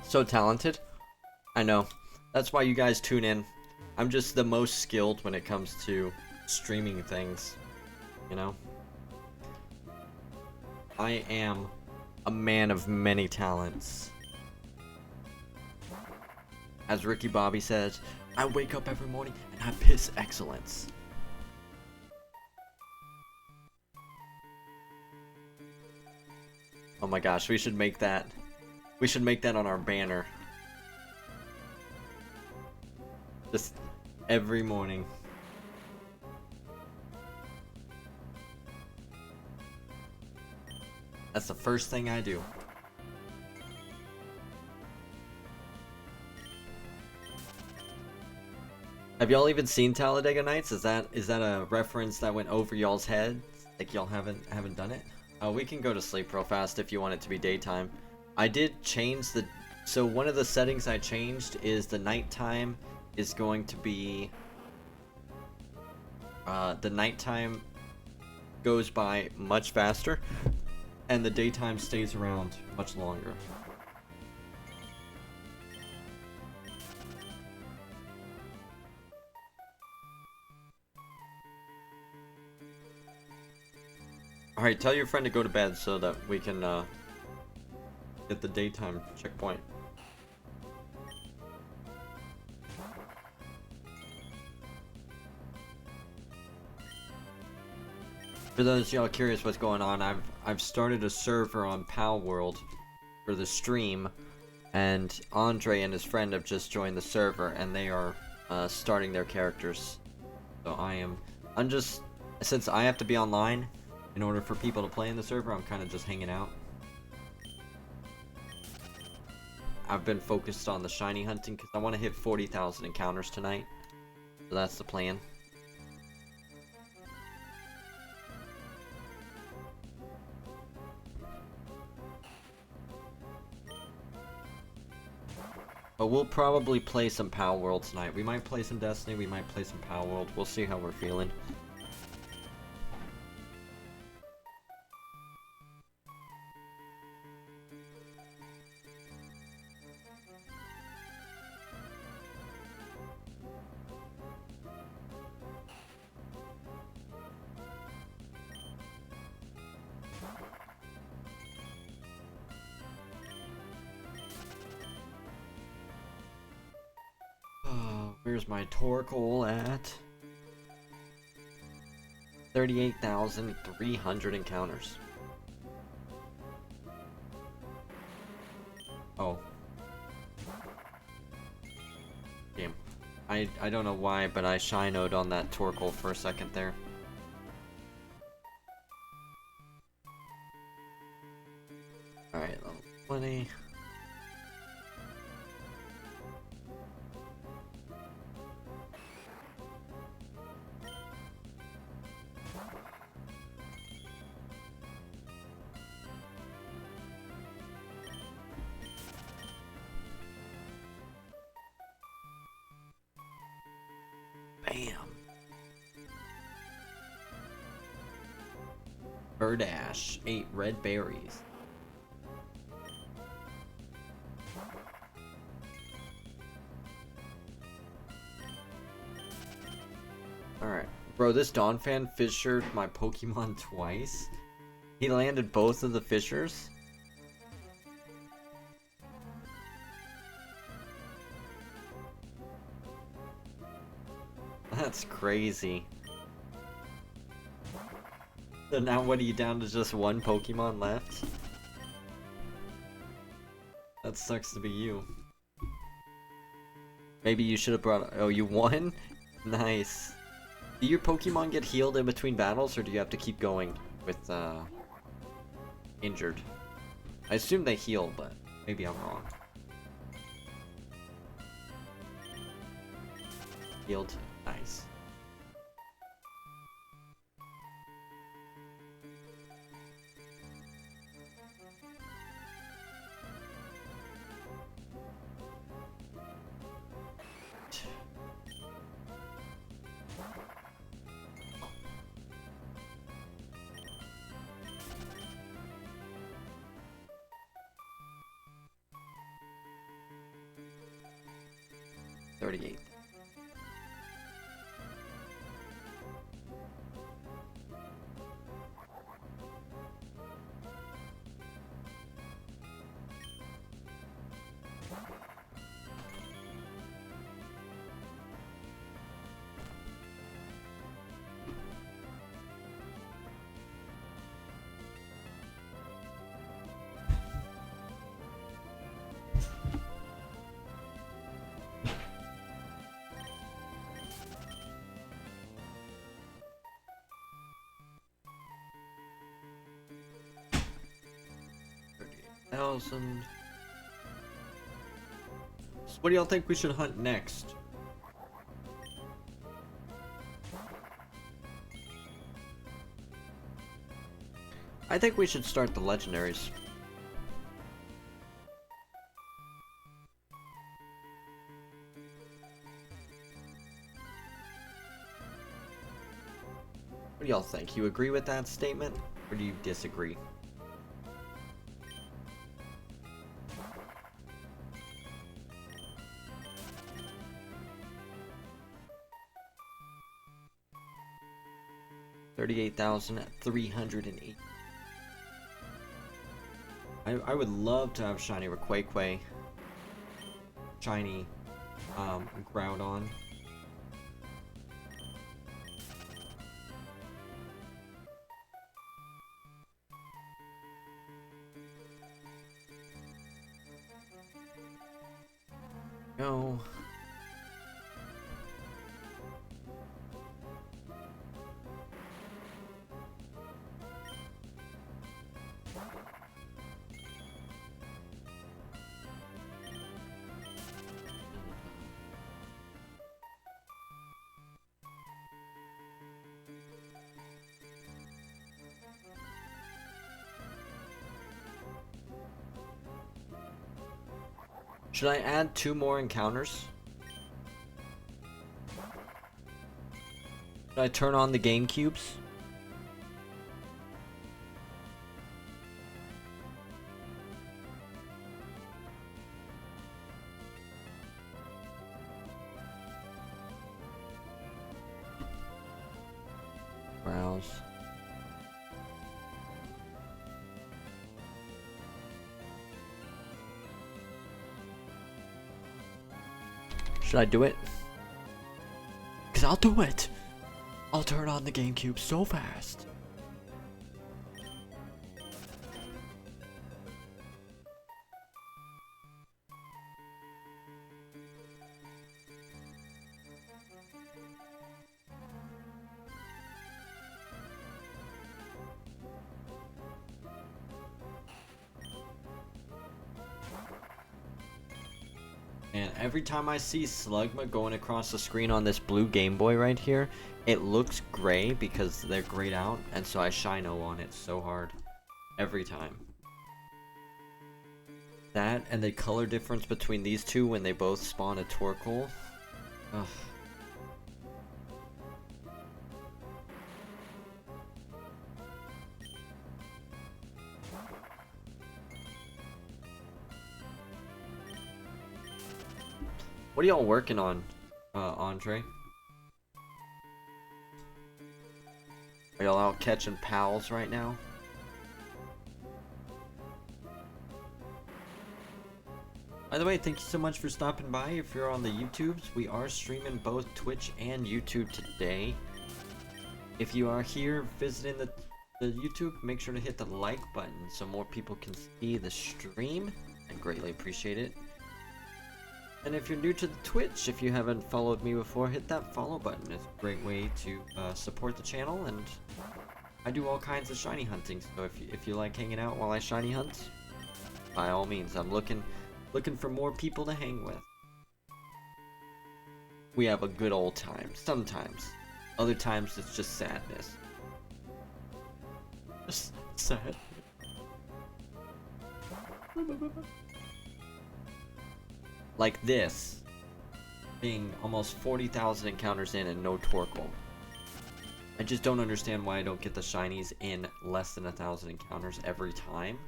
So talented. I know. That's why you guys tune in. I'm just the most skilled when it comes to streaming things. You know? I am a man of many talents. As Ricky Bobby says, I wake up every morning and I piss excellence. Oh my gosh, we should make that. We should make that on our banner. Just every morning. That's the first thing I do. Have y'all even seen Talladega Nights? Is that a reference that went over y'all's heads? Like y'all haven't done it? Oh, we can go to sleep real fast if you want it to be daytime. I did change the... So one of the settings I changed is the nighttime is going to be... the nighttime goes by much faster, and the daytime stays around much longer. Alright, tell your friend to go to bed so that we can, get the daytime checkpoint. For those y'all curious what's going on, I've started a server on Pal World for the stream, and Andre and his friend have just joined the server, and they are starting their characters. So I'm just, since I have to be online in order for people to play in the server, I'm kind of just hanging out. I've been focused on the shiny hunting because I want to hit 40,000 encounters tonight. So that's the plan. But we'll probably play some Pal World tonight. We might play some Destiny, we might play some Pal World. We'll see how we're feeling. Where's my Torkoal at? 38,300 encounters. Oh. Damn. I don't know why, but I shinoed on that Torkoal for a second there. Alright, level 20. Bam. Birdash, 8 red berries. Alright, Bro, this Dawn fan fissured my Pokemon twice. He landed both of the fissures. That's crazy. So now what are you down to just one Pokemon left? That sucks to be you. Maybe you should have brought... Oh, you won? Nice. Do your Pokemon get healed in between battles, or do you have to keep going with, injured? I assume they heal, but maybe I'm wrong. Healed. Nice. $38. So what do y'all think we should hunt next? I think we should start the legendaries. What do y'all think? You agree with that statement, or do you disagree? $38,308. I would love to have shiny Raquaque, shiny Groudon. No. Should I add 2 more encounters? Should I turn on the game cubes? Browse. Should I do it? Cause I'll do it! I'll turn on the GameCube so fast. And every time I see Slugma going across the screen on this blue Game Boy right here, it looks gray because they're grayed out, and so I Shino on it so hard. Every time. That and the color difference between these two when they both spawn a Torkoal. Ugh. What are y'all working on, Andre? y'all out catching pals right now? By the way, thank you so much for stopping by. If you're on the YouTubes, we are streaming both Twitch and YouTube today. If you are here visiting the YouTube, make sure to hit the like button so more people can see the stream. I greatly appreciate it. And if you're new to the Twitch, if you haven't followed me before, hit that follow button. It's a great way to support the channel, and I do all kinds of shiny hunting. So if you like hanging out while I shiny hunt, by all means, I'm looking for more people to hang with. We have a good old time sometimes. Other times it's just sadness. Just sad. Like this, being almost 40,000 encounters in and no Torkoal. I just don't understand why I don't get the shinies in less than 1,000 encounters every time.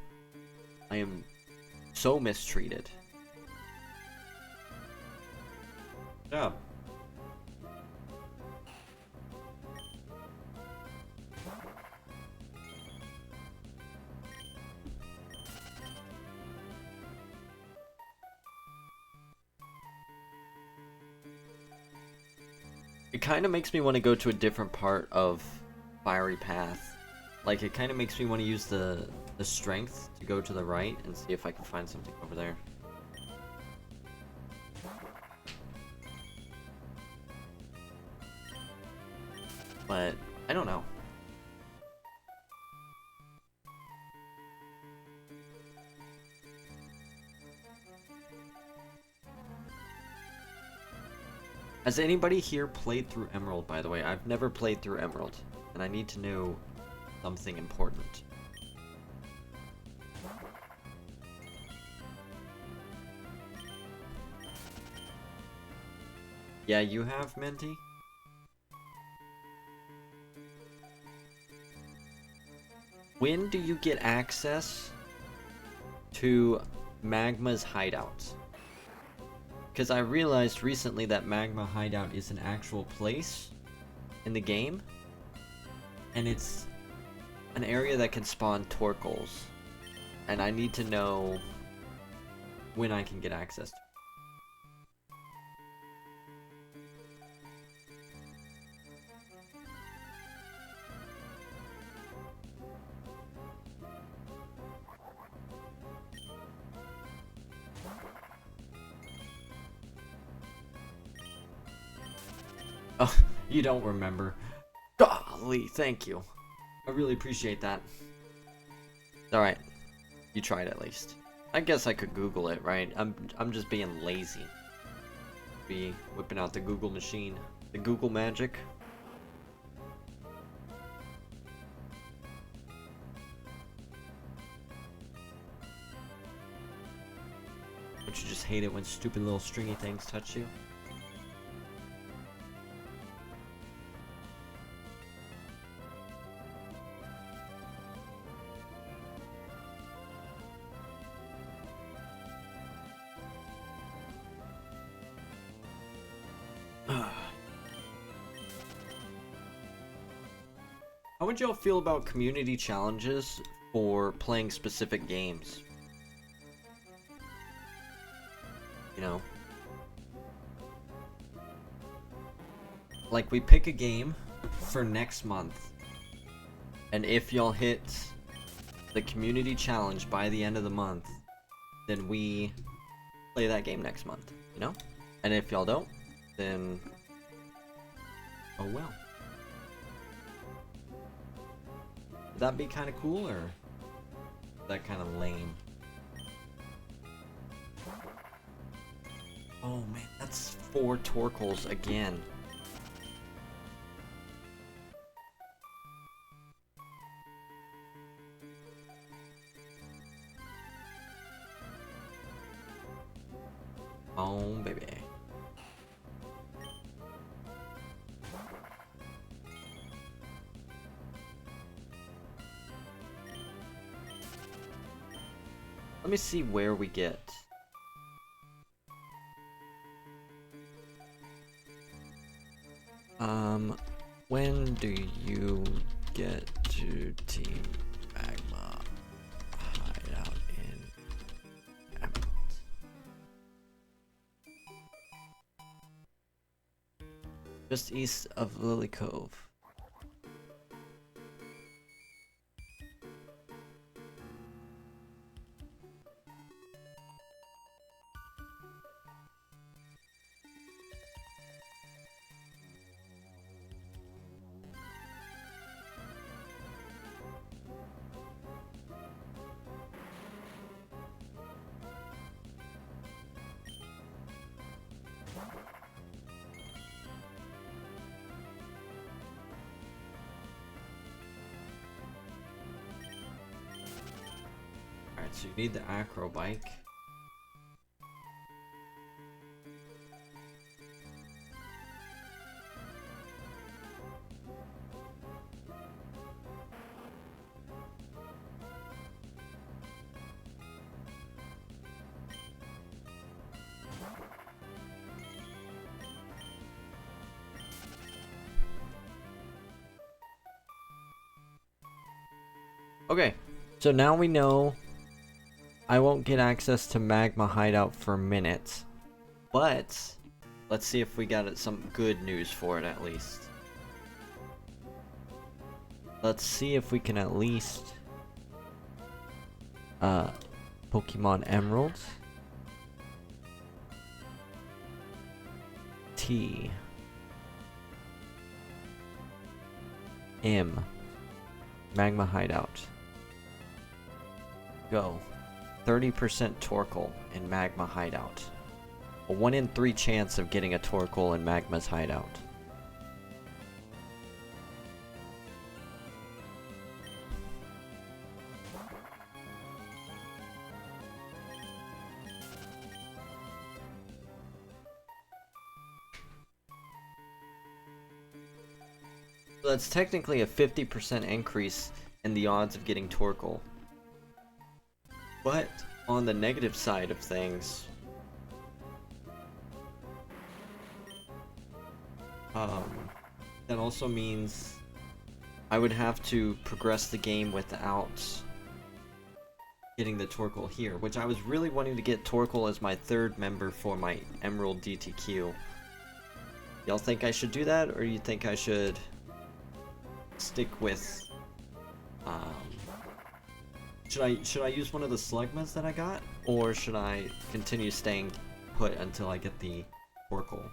I am so mistreated. Yeah. It kind of makes me want to go to a different part of Fiery Path. Like, it kind of makes me want to use the strength to go to the right and see if I can find something over there. But I don't know. Has anybody here played through Emerald, by the way? I've never played through Emerald, and I need to know something important. Yeah, you have, Menti? When do you get access to Magma's hideout? Because I realized recently that Magma hideout is an actual place in the game, and it's an area that can spawn Torkoals, and I need to know when I can get access to it. Oh, you don't remember. Golly, thank you. I really appreciate that. Alright. You tried at least. I guess I could Google it, right? I'm just being lazy. Be whipping out the Google machine. The Google magic. Don't you just hate it when stupid little stringy things touch you? How would y'all feel about community challenges for playing specific games? You know? Like, we pick a game for next month, and if y'all hit the community challenge by the end of the month, then we play that game next month, you know? And if y'all don't, then oh well. Would that be kind of cool, or is that kind of lame? Oh man, that's 4 Torkoals again. Oh baby. Let me see where we get. When do you get to Team Magma hideout in Emerald. Just east of Lily Cove. Alright, so you need the acro bike. Okay, so now we know I won't get access to Magma Hideout for minutes, but let's see if we got some good news for it at least. Let's see if we can at least Pokemon Emerald, T, M, Magma Hideout. Go. 30% Torkoal in Magma Hideout. A 1 in 3 chance of getting a Torkoal in Magma's Hideout. So that's technically a 50% increase in the odds of getting Torkoal. But on the negative side of things, that also means I would have to progress the game without getting the Torkoal here, which I was really wanting to get Torkoal as my 3rd member for my Emerald DTQ. Y'all think I should do that, or you think I should stick with should I use one of the Slugmas that I got, or should I continue staying put until I get the Torkoal?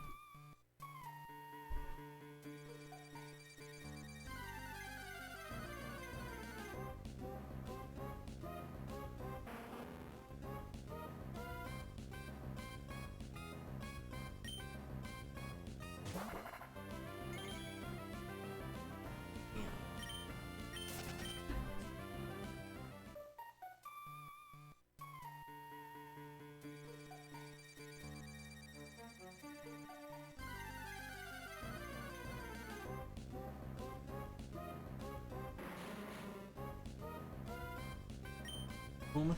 Boom.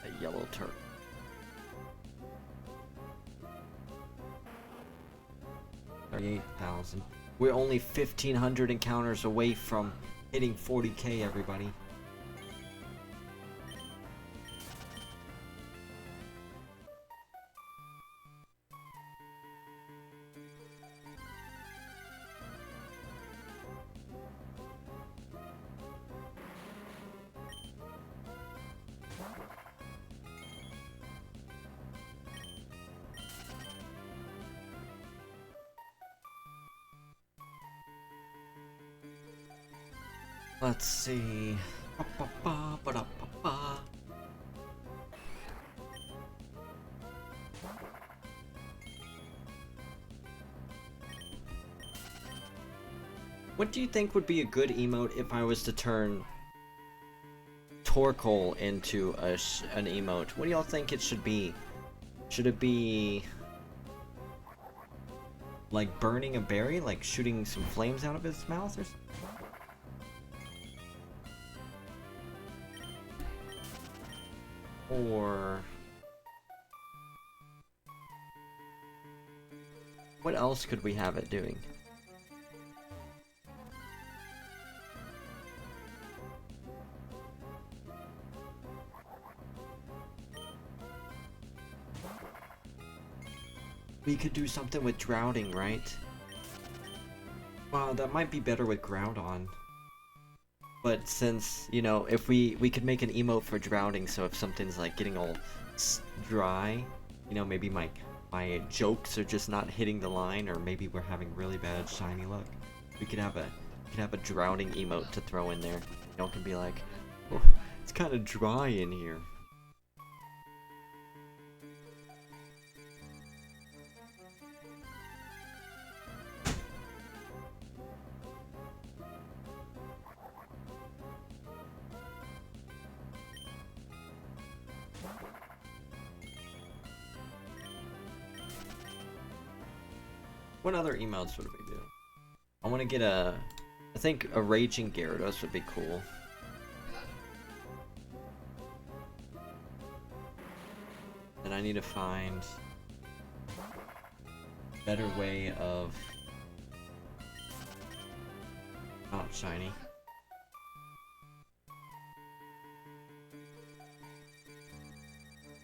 A yellow turtle. $38,000. We're only 1,500 encounters away from hitting 40k, everybody. Let's see. What do you think would be a good emote if I was to turn Torkoal into an emote? What do y'all think it should be? Should it be like burning a berry, like shooting some flames out of his mouth or something? or what else could we have it doing? We could do something with drowning, right? Wow, that might be better with Groudon. But since, you know, if we could make an emote for drowning, so if something's like getting all dry, you know, maybe my jokes are just not hitting the line, or maybe we're having really bad shiny luck. We could have a drowning emote to throw in there. You know, it can be like, oh, it's kind of dry in here. What other emotes would we do? I want to get I think a Raging Gyarados would be cool. And I need to find a better way of not shiny.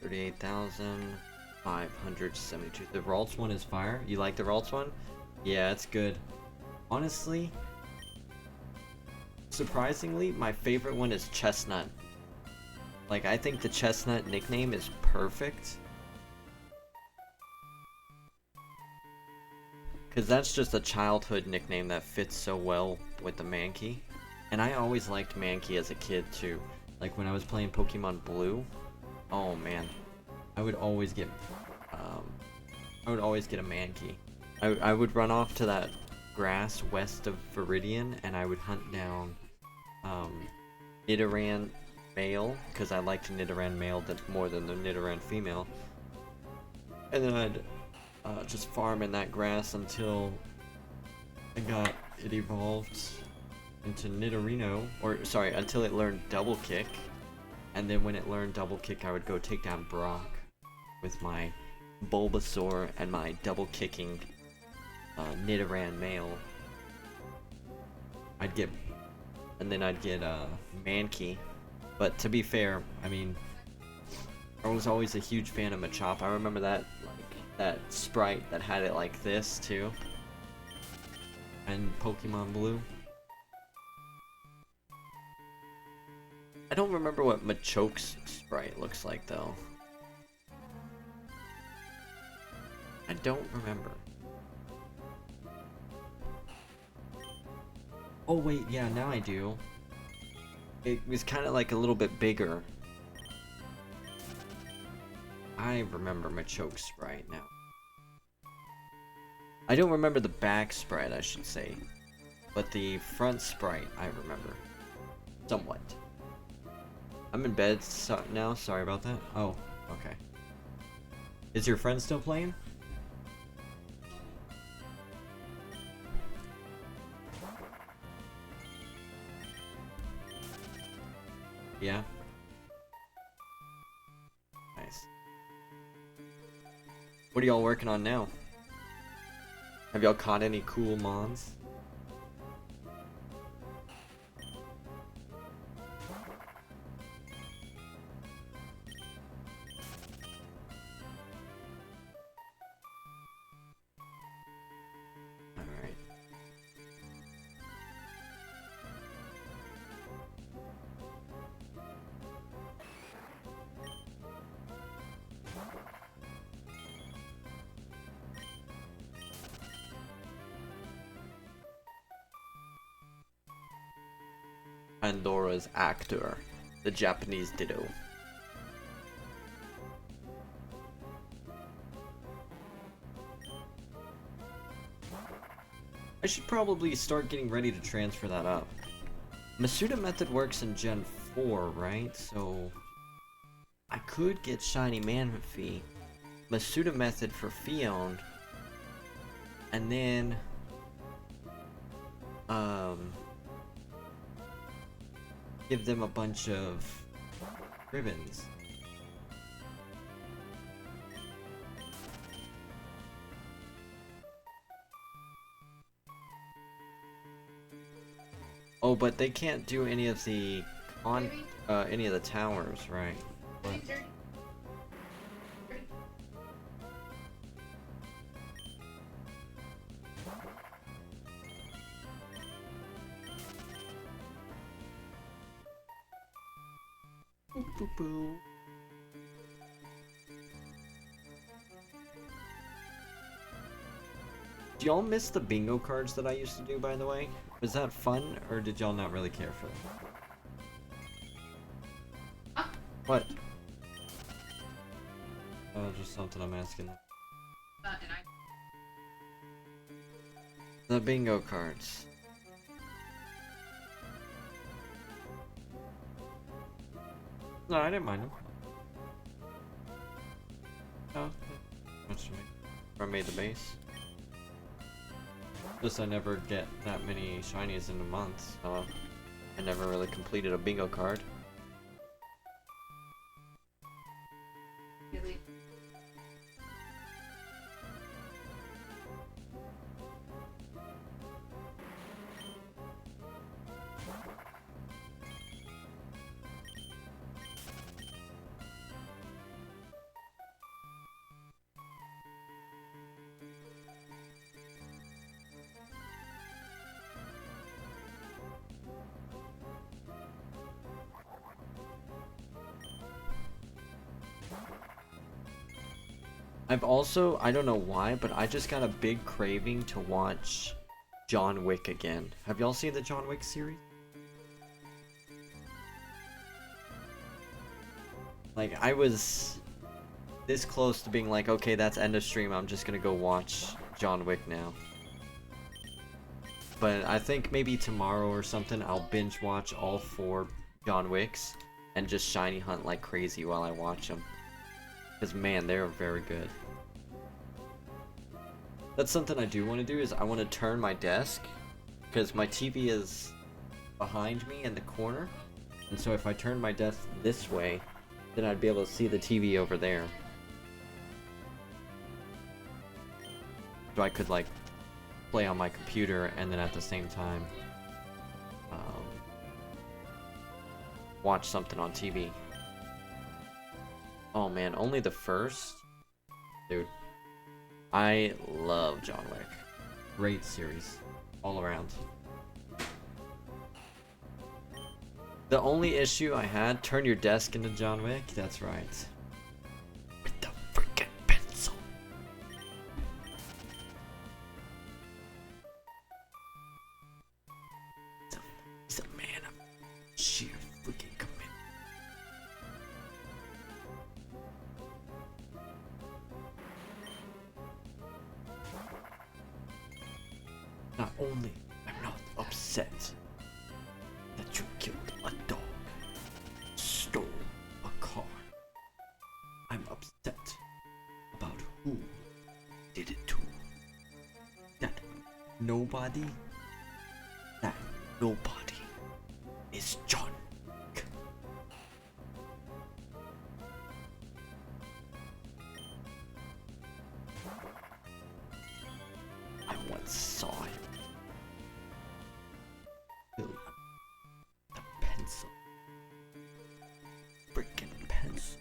$38,572. The Ralts one is fire. You like the Ralts one? Yeah, it's good. Honestly, surprisingly, my favorite one is Chestnut. Like, I think the Chestnut nickname is perfect. Because that's just a childhood nickname that fits so well with the Mankey. And I always liked Mankey as a kid, too. Like, when I was playing Pokemon Blue, oh man, I would always get a Mankey. I would run off to that grass west of Viridian, and I would hunt down Nidoran male, because I liked Nidoran male more than the Nidoran female. And then I'd just farm in that grass until it evolved into Nidorino, or sorry, until it learned Double Kick. And then when it learned Double Kick, I would go take down Brock with my Bulbasaur and my double kicking Nidoran male. I'd get Mankey. But to be fair, I mean, I was always a huge fan of Machop. I remember that sprite that had it like this too. And Pokemon Blue. I don't remember what Machoke's sprite looks like though. I don't remember. Oh wait, yeah, now I do. It was kind of like a little bit bigger. I remember Machoke's sprite now. I don't remember the back sprite, I should say. But the front sprite, I remember. Somewhat. I'm in bed now, sorry about that. Oh, okay. Is your friend still playing? Yeah? Nice. What are y'all working on now? Have y'all caught any cool mons? Alright. Pandora's actor, the Japanese Ditto. I should probably start getting ready to transfer that up. Masuda method works in Gen 4, right? So I could get Shiny Manphy, Masuda method for Fion, and then give them a bunch of ribbons. Oh, but they can't do any of the Maybe? any of the towers, right? What? Maybe dirty. Dirty. Boop, boop, boop. Do y'all miss the bingo cards that I used to do, by the way? Was that fun, or did y'all not really care for them? Huh? What? Oh, just something I'm asking. And The bingo cards. No, I didn't mind them. Oh, much to me. I made the base. Just I never get that many shinies in a month, so I never really completed a bingo card. really. I've also, I don't know why, but I just got a big craving to watch John Wick again. Have y'all seen the John Wick series? Like, I was this close to being like, okay, that's end of stream, I'm just gonna go watch John Wick now. But I think maybe tomorrow or something, I'll binge watch all 4 John Wicks and just shiny hunt like crazy while I watch them. Because man, they're very good. That's something I do want to do, is I want to turn my desk, because my TV is behind me in the corner, and so if I turn my desk this way, then I'd be able to see the TV over there. So I could like play on my computer and then at the same time watch something on TV. Oh man, only the first? Dude, I love John Wick. Great series, all around. The only issue I had, turn your desk into John Wick, that's right. With the freaking pencil. He's a man of sheer freaking commitment. Not only am I not upset that you killed a dog, stole a car, I'm upset about who did it to. That nobody is John Wick. I once saw him kill the pencil. Frickin' pencil.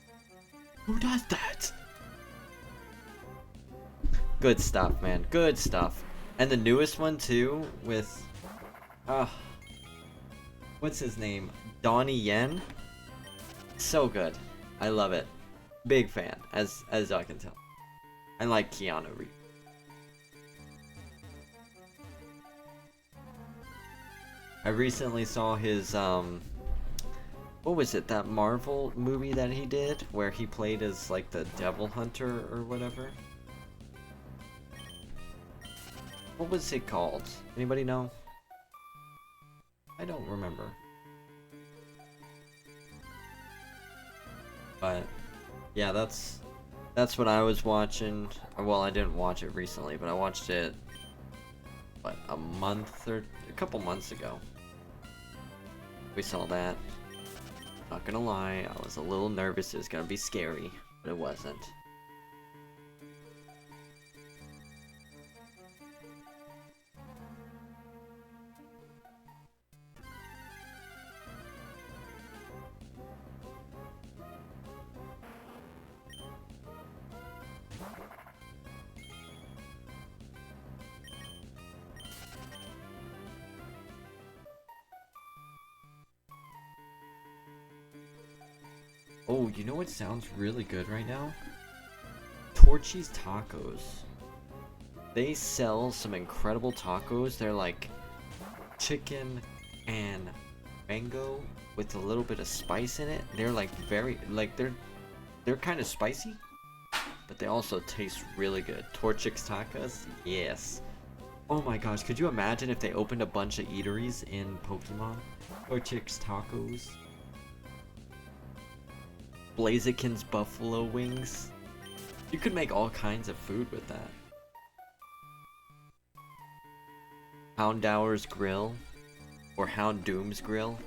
Who does that? Good stuff, man. Good stuff. And the newest one too, with what's his name? Donnie Yen. So good. I love it. Big fan, as I can tell. I like Keanu Reeves. I recently saw his what was it, that Marvel movie that he did where he played as like the Devil Hunter or whatever? What was it called? Anybody know? I don't remember. But yeah, that's what I was watching. Well, I didn't watch it recently, but I watched it what, a couple months ago. We saw that. Not gonna lie, I was a little nervous it was gonna be scary, but it wasn't. Oh, you know what sounds really good right now? Torchy's Tacos. They sell some incredible tacos. They're like chicken and mango with a little bit of spice in it. They're like very, like they're kind of spicy, but they also taste really good. Torchix Tacos? Yes. Oh my gosh, could you imagine if they opened a bunch of eateries in Pokemon? Torchix Tacos. Blaziken's Buffalo Wings. You could make all kinds of food with that. Houndour's Grill. Or Houndoom's Grill.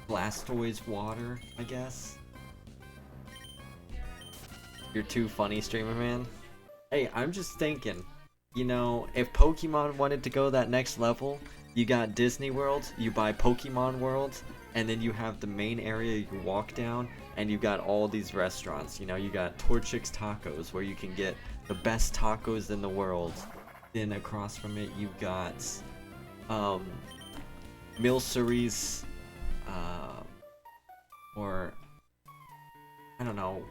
Blastoise Water, I guess. You're too funny, streamer man. Hey, I'm just thinking, you know, if Pokemon wanted to go that next level, you got Disney World, you buy Pokemon World, and then you have the main area you walk down, and you got all these restaurants. You know, you got Torchix Tacos, where you can get the best tacos in the world. Then across from it, you got Milcery's, or I don't know.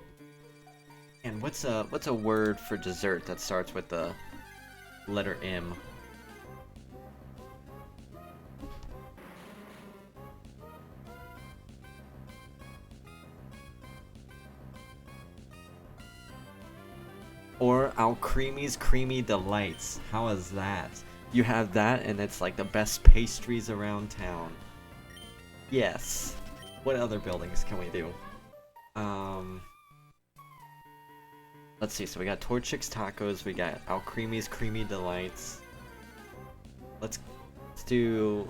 And what's a word for dessert that starts with the letter M? Or Alcreamy's Creamy Delights. How is that? You have that, and it's like the best pastries around town. Yes. What other buildings can we do? Let's see. So we got Torchix Tacos. We got Alcreamy's Creamy Delights. Let's do.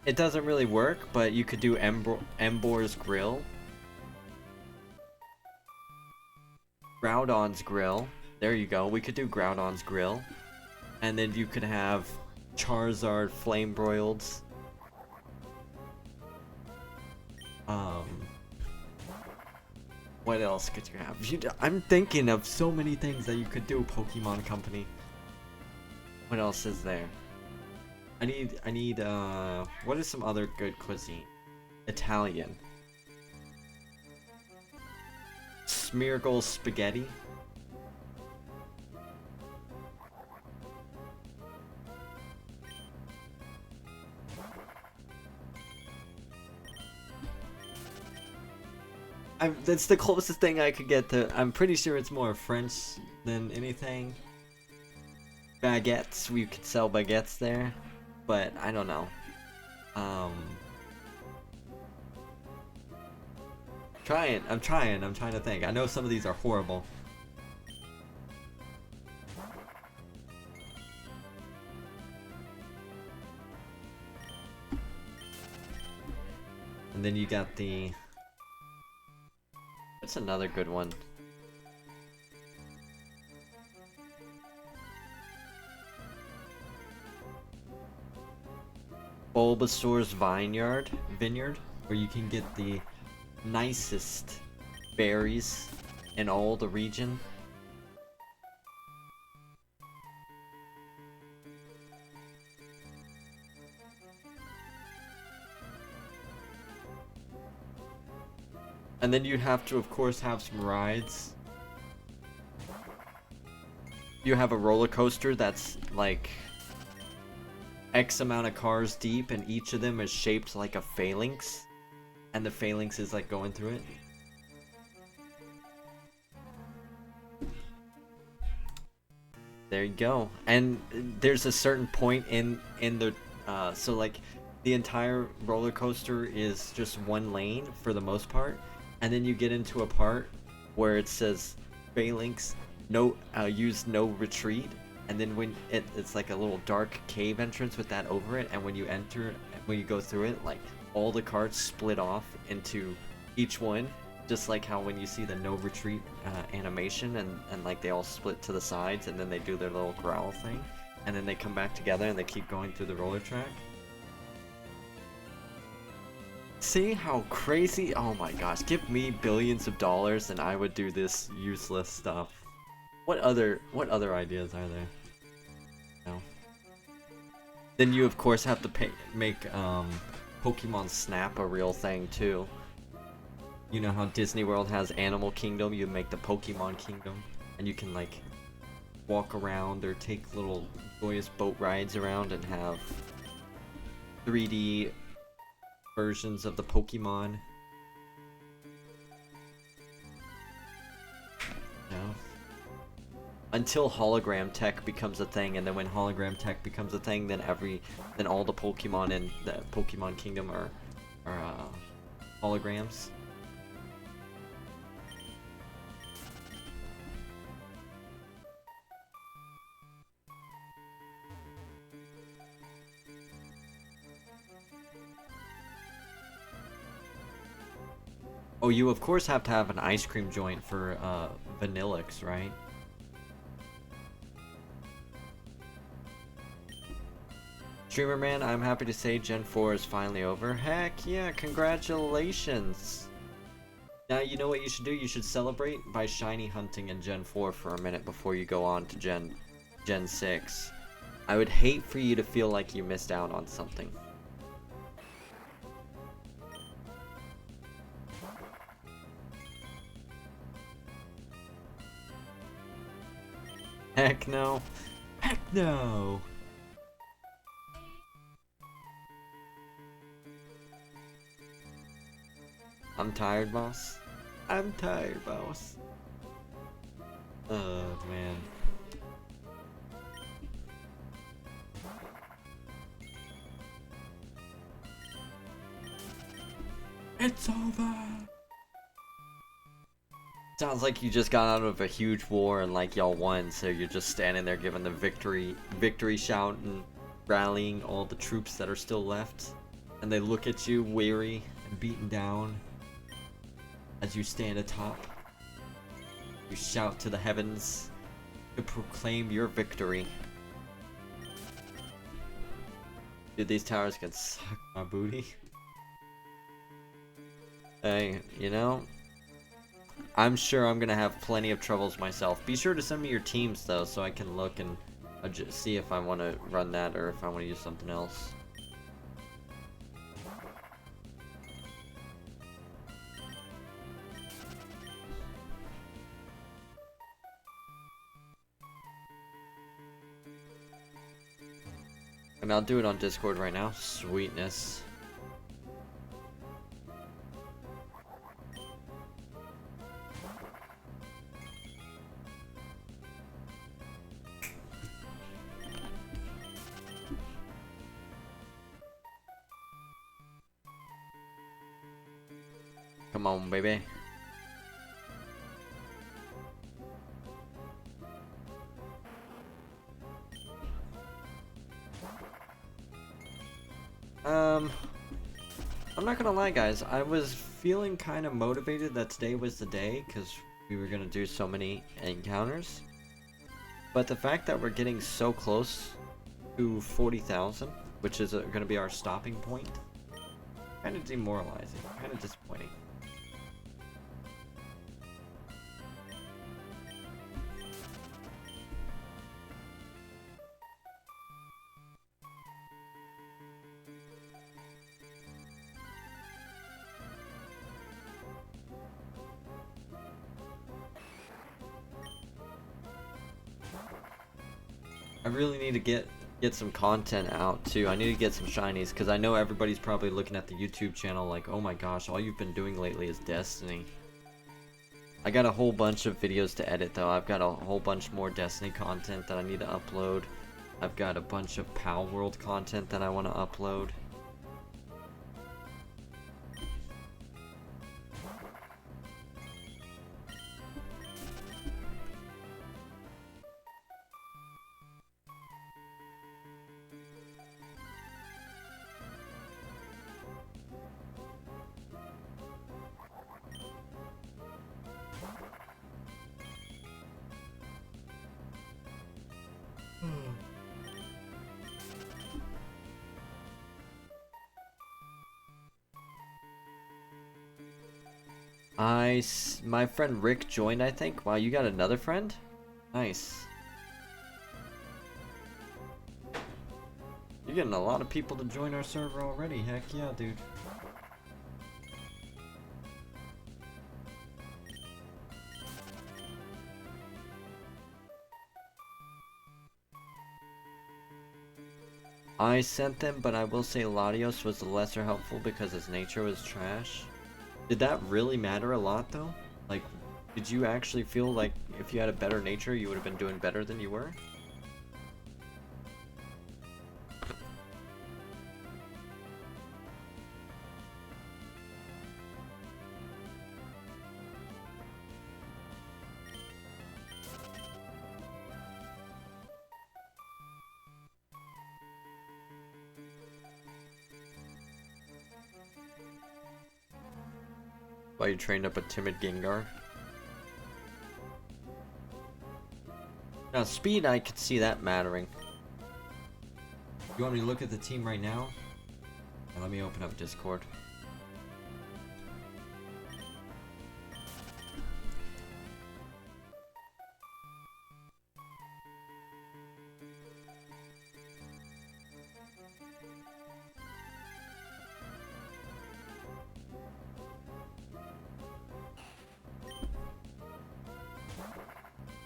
It doesn't really work, but you could do Embor's Grill. Groudon's Grill. There you go. We could do Groudon's Grill. And then you could have Charizard Flame Broiled. What else could you have? I'm thinking of so many things that you could do, Pokemon Company. What else is there? I need, what is some other good cuisine? Italian. Smeargle Spaghetti. That's the closest thing I could get to. I'm pretty sure it's more French than anything. Baguettes, we could sell baguettes there, but I don't know. I'm trying to think. I know some of these are horrible. And then you got the... What's another good one? Bulbasaur's Vineyard, where you can get the nicest berries in all the region. And then you have to, of course, have some rides. You have a roller coaster that's like X amount of cars deep, and each of them is shaped like a phalanx, and the phalanx is like going through it. There you go. And there's a certain point in the so like the entire roller coaster is just one lane for the most part. And then you get into a part where it says phalanx, use no retreat, and then when it's like a little dark cave entrance with that over it, and when you go through it, like all the carts split off into each one, just like how when you see the no retreat animation, and like they all split to the sides, and then they do their little growl thing, and then they come back together and they keep going through the roller track. See how crazy? Oh my gosh, give me billions of dollars and I would do this useless stuff. What other ideas are there? No. Then you of course have to make Pokemon Snap a real thing too. You know how Disney World has Animal Kingdom, you make the Pokemon Kingdom and you can like walk around or take little joyous boat rides around and have 3D versions of the Pokemon. No. Until hologram tech becomes a thing, and then when hologram tech becomes a thing, then all the Pokemon in the Pokemon Kingdom are holograms. Oh, you of course have to have an ice cream joint for Vanillix, right? Streamer Man, I'm happy to say Gen 4 is finally over. Heck yeah, congratulations! Now you know what you should do? You should celebrate by shiny hunting in Gen 4 for a minute before you go on to Gen 6. I would hate for you to feel like you missed out on something. Heck no. Heck no! I'm tired, boss. I'm tired, boss. Oh, man. It's over! Sounds like you just got out of a huge war and like y'all won, so you're just standing there giving the victory shout and rallying all the troops that are still left. And they look at you weary and beaten down as you stand atop. You shout to the heavens to proclaim your victory. Dude, these towers can suck my booty. Hey, you know, I'm sure I'm gonna have plenty of troubles myself. Be sure to send me your teams though, so I can look and see if I want to run that or if I want to use something else. And I'll do it on Discord right now. Sweetness. Come on, baby. I'm not gonna lie, guys. I was feeling kind of motivated that today was the day because we were gonna do so many encounters. But the fact that we're getting so close to 40,000, which is gonna be our stopping point, kind of demoralizing, kind of disappointing. I really need to get some content out too. I need to get some shinies because I know everybody's probably looking at the YouTube channel like, oh my gosh, all you've been doing lately is Destiny. I got a whole bunch of videos to edit though. I've got a whole bunch more Destiny content that I need to upload. I've got a bunch of Pal World content that I want to upload. My friend Rick joined, I think. Wow, you got another friend? Nice. You're getting a lot of people to join our server already. Heck yeah, dude. I sent them, but I will say Latios was the lesser helpful because his nature was trash. Did that really matter a lot, though? Like, did you actually feel like if you had a better nature, you would have been doing better than you were? Why you trained up a timid Gengar? Now, speed, I could see that mattering. You want me to look at the team right now? Yeah, let me open up Discord.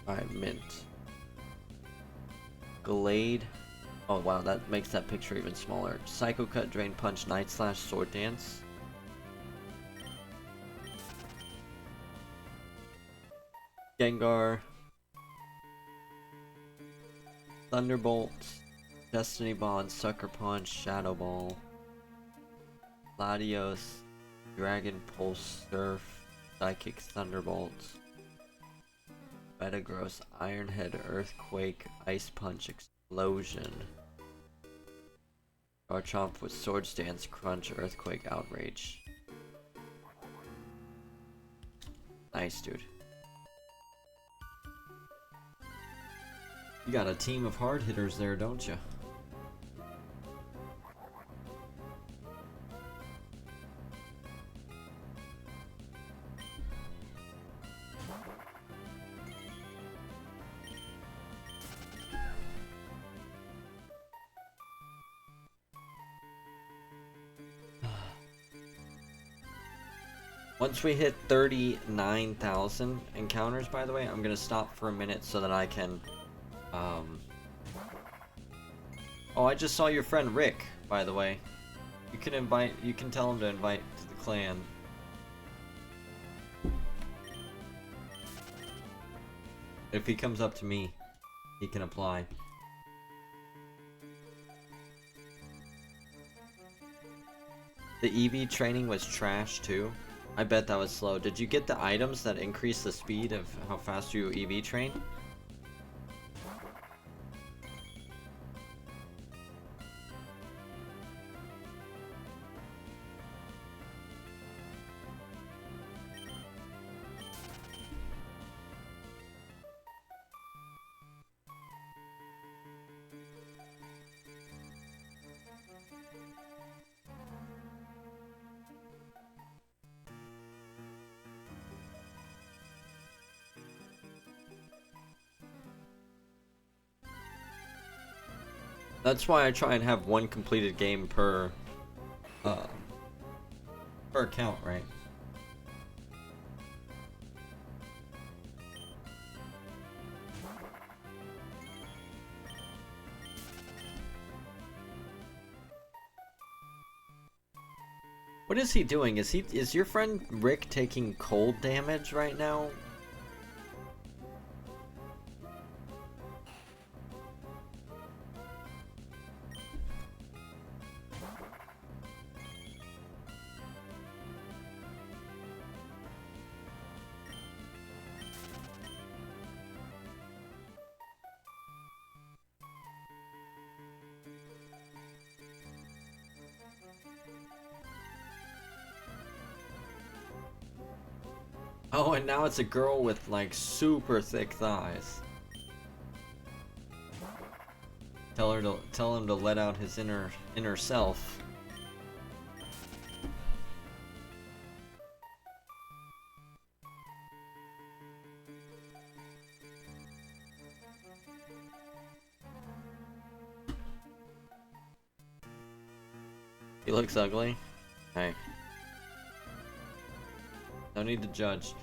Alright, mint. Glade. Oh wow, that makes that picture even smaller. Psycho Cut, Drain Punch, Night Slash, Sword Dance. Gengar. Thunderbolt. Destiny Bond, Sucker Punch, Shadow Ball. Latios. Dragon Pulse, Surf. Psychic Thunderbolt. Metagross, Iron Head, Earthquake, Ice Punch, Explosion. Garchomp with Sword Stance, Crunch, Earthquake, Outrage. Nice, dude. You got a team of hard hitters there, don't you? Once we hit 39,000 encounters, by the way, I'm gonna stop for a minute so that I can, Oh, I just saw your friend Rick, by the way. You can tell him to invite to the clan. If he comes up to me, he can apply. The EV training was trash too. I bet that was slow. Did you get the items that increase the speed of how fast you EV train? That's why I try and have one completed game per account, right? What is he doing? Is your friend Rick taking cold damage right now? Oh, and now it's a girl with like super thick thighs. Tell him to let out his inner self. He looks ugly. Hey. No need to judge.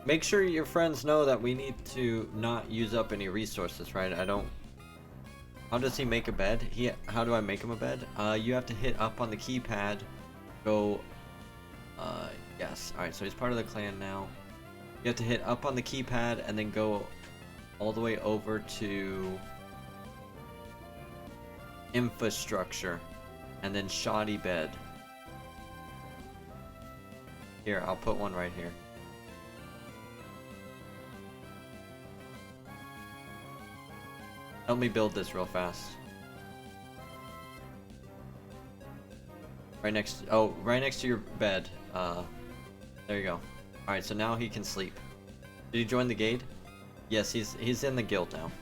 Make sure your friends know that we need to not use up any resources, right? I don't... How does he make a bed? How do I make him a bed? You have to hit up on the keypad. Go... yes. Alright, so he's part of the clan now. You have to hit up on the keypad and then go all the way over to... infrastructure. And then shoddy bed. Here, I'll put one right here. Help me build this real fast. Right next to your bed. There you go. Alright, so now he can sleep. Did he join the guild? Yes, he's in the guild now.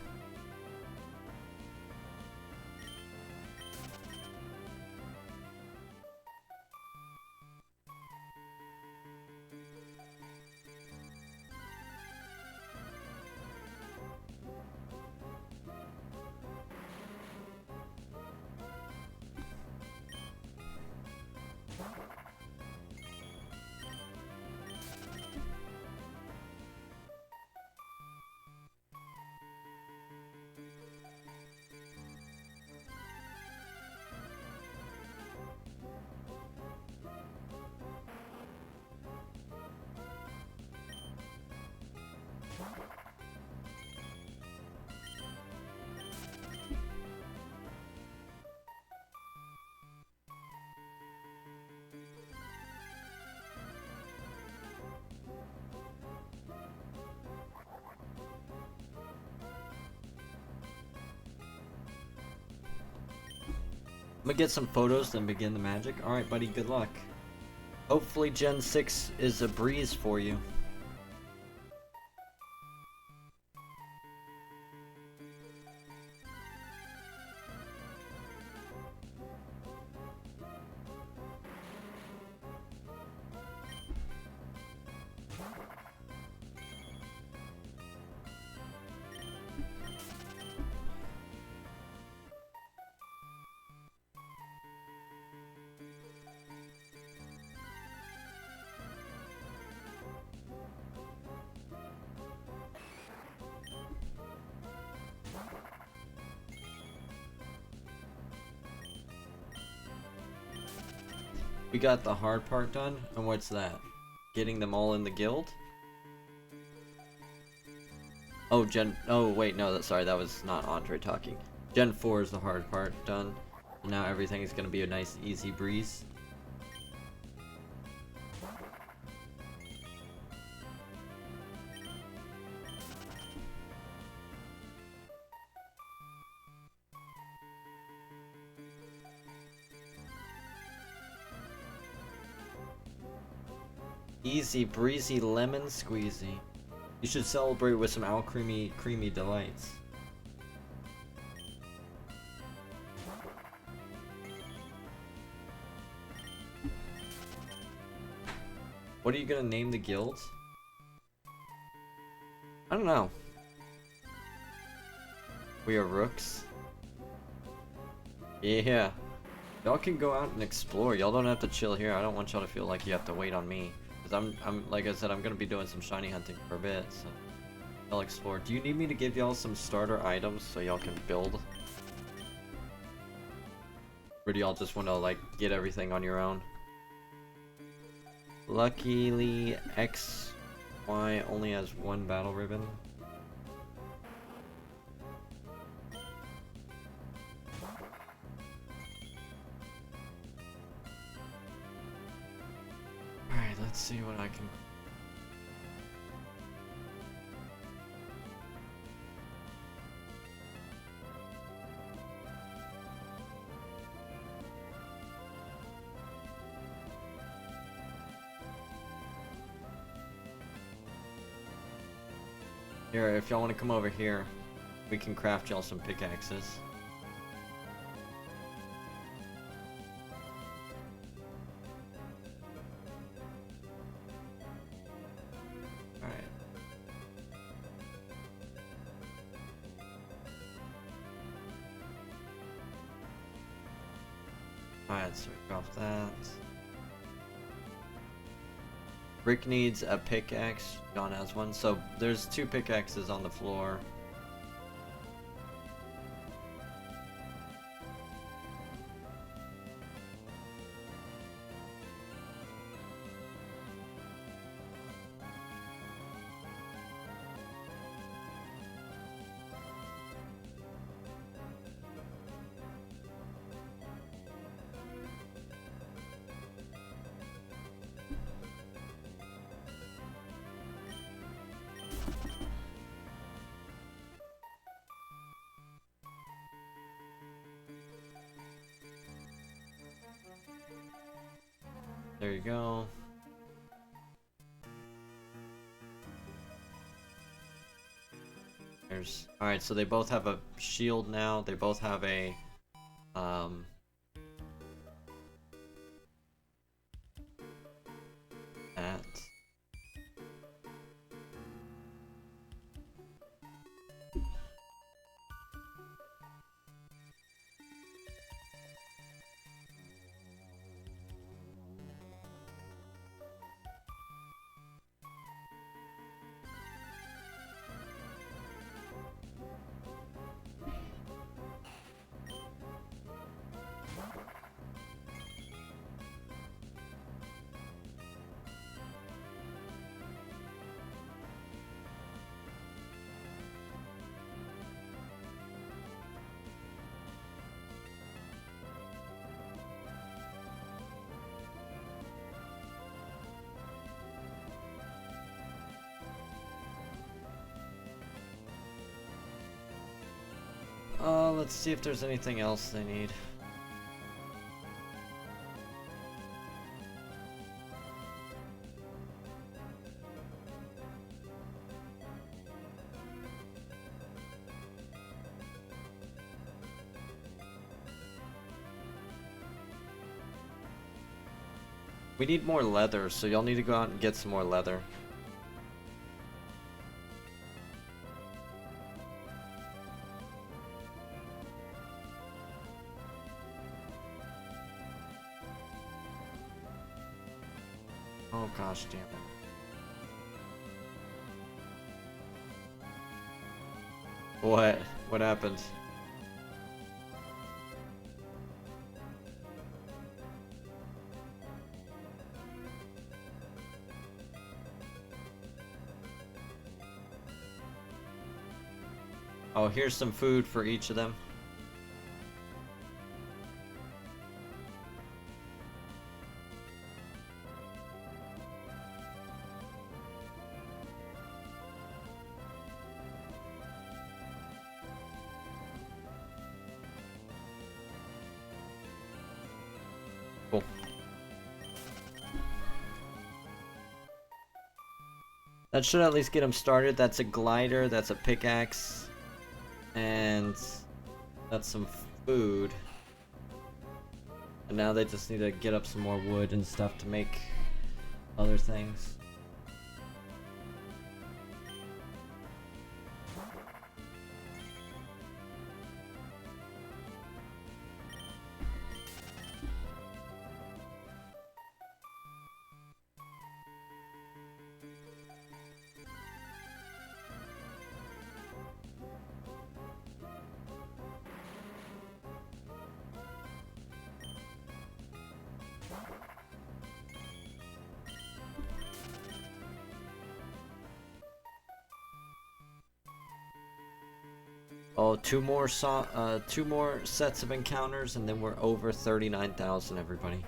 I'm gonna get some photos, then begin the magic. Alright, buddy, good luck. Hopefully Gen 6 is a breeze for you. We got the hard part done, and what's that? Getting them all in the guild? Oh, wait, no, sorry, that was not Andre talking. Gen 4 is the hard part done. Now everything is gonna be a nice, easy breeze. Easy breezy lemon squeezy. You should celebrate with some Al Creamy delights. What are you gonna name the guild? I don't know. We are rooks. Yeah. Y'all can go out and explore. Y'all don't have to chill here. I don't want y'all to feel like you have to wait on me. Cause I'm like I said, I'm gonna be doing some shiny hunting for a bit, so I'll explore. Do you need me to give y'all some starter items so y'all can build? Or do y'all just wanna like get everything on your own? Luckily, XY only has one battle ribbon. Alright, let's see what I can... Here, if y'all want to come over here, we can craft y'all some pickaxes. Alright. Alright, so we off that. Rick needs a pickaxe. John has one. So there's 2 pickaxes on the floor. There you go. There's alright, so they both have a shield now. They both have a that. Let's see if there's anything else they need. We need more leather, so y'all need to go out and get some more leather. Oh gosh, damn it. What? What happened? Oh, here's some food for each of them. Cool. That should at least get them started. That's a glider, that's a pickaxe, and that's some food. And now they just need to get up some more wood and stuff to make other things. Oh, two more sets of encounters, and then we're over 39,000, everybody.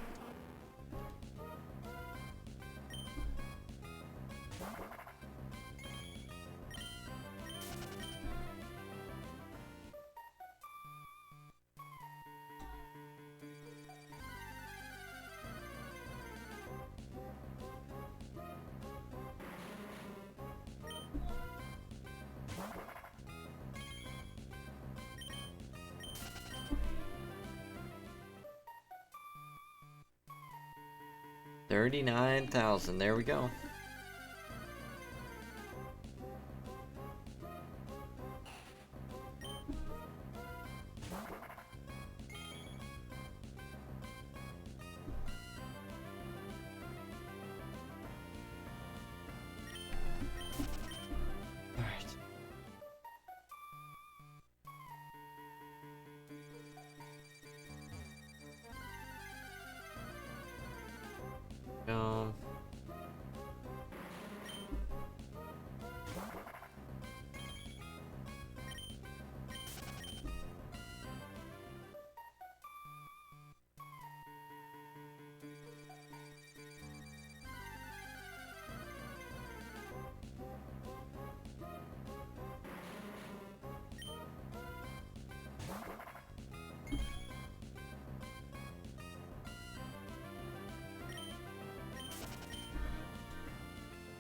$39,000. There we go.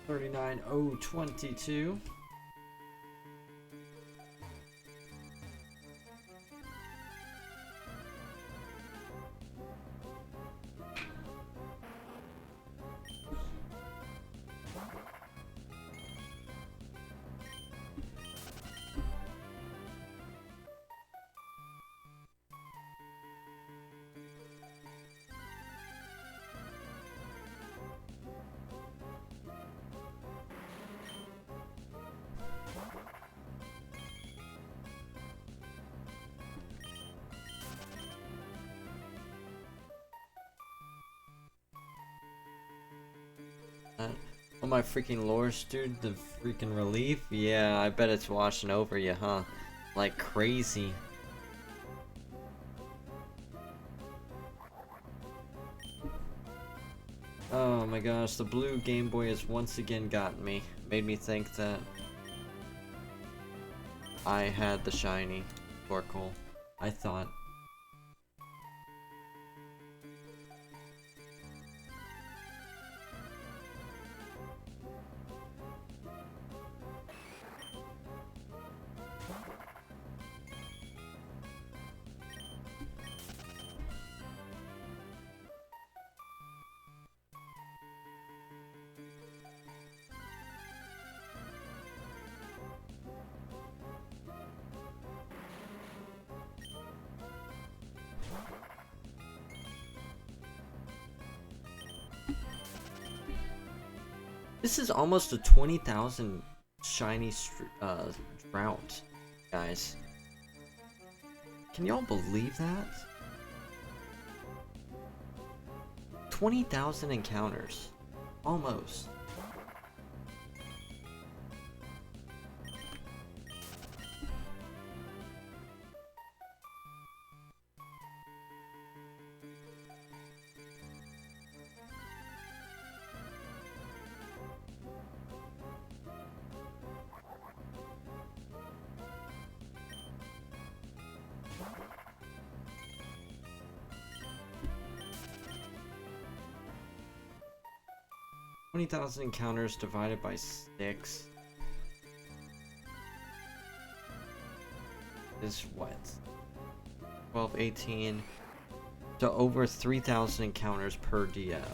39022. Oh my freaking lures, dude, the freaking relief? Yeah, I bet it's washing over you, huh? Like crazy. Oh my gosh, the blue Game Boy has once again gotten me. Made me think that I had the shiny Torkoal. I thought. This is almost a 20,000 shiny drought, guys. Can y'all believe that? 20,000 encounters. Almost. Twenty thousand encounters divided by 6 is what? 12, 18. So over 3,000 encounters per DS.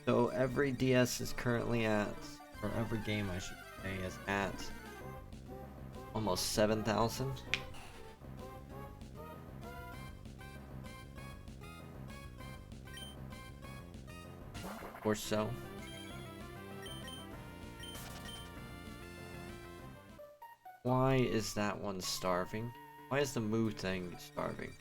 So every DS is currently at, or every game I should say, is at almost 7,000. Or so. Why is that one starving? Why is the moo thing starving?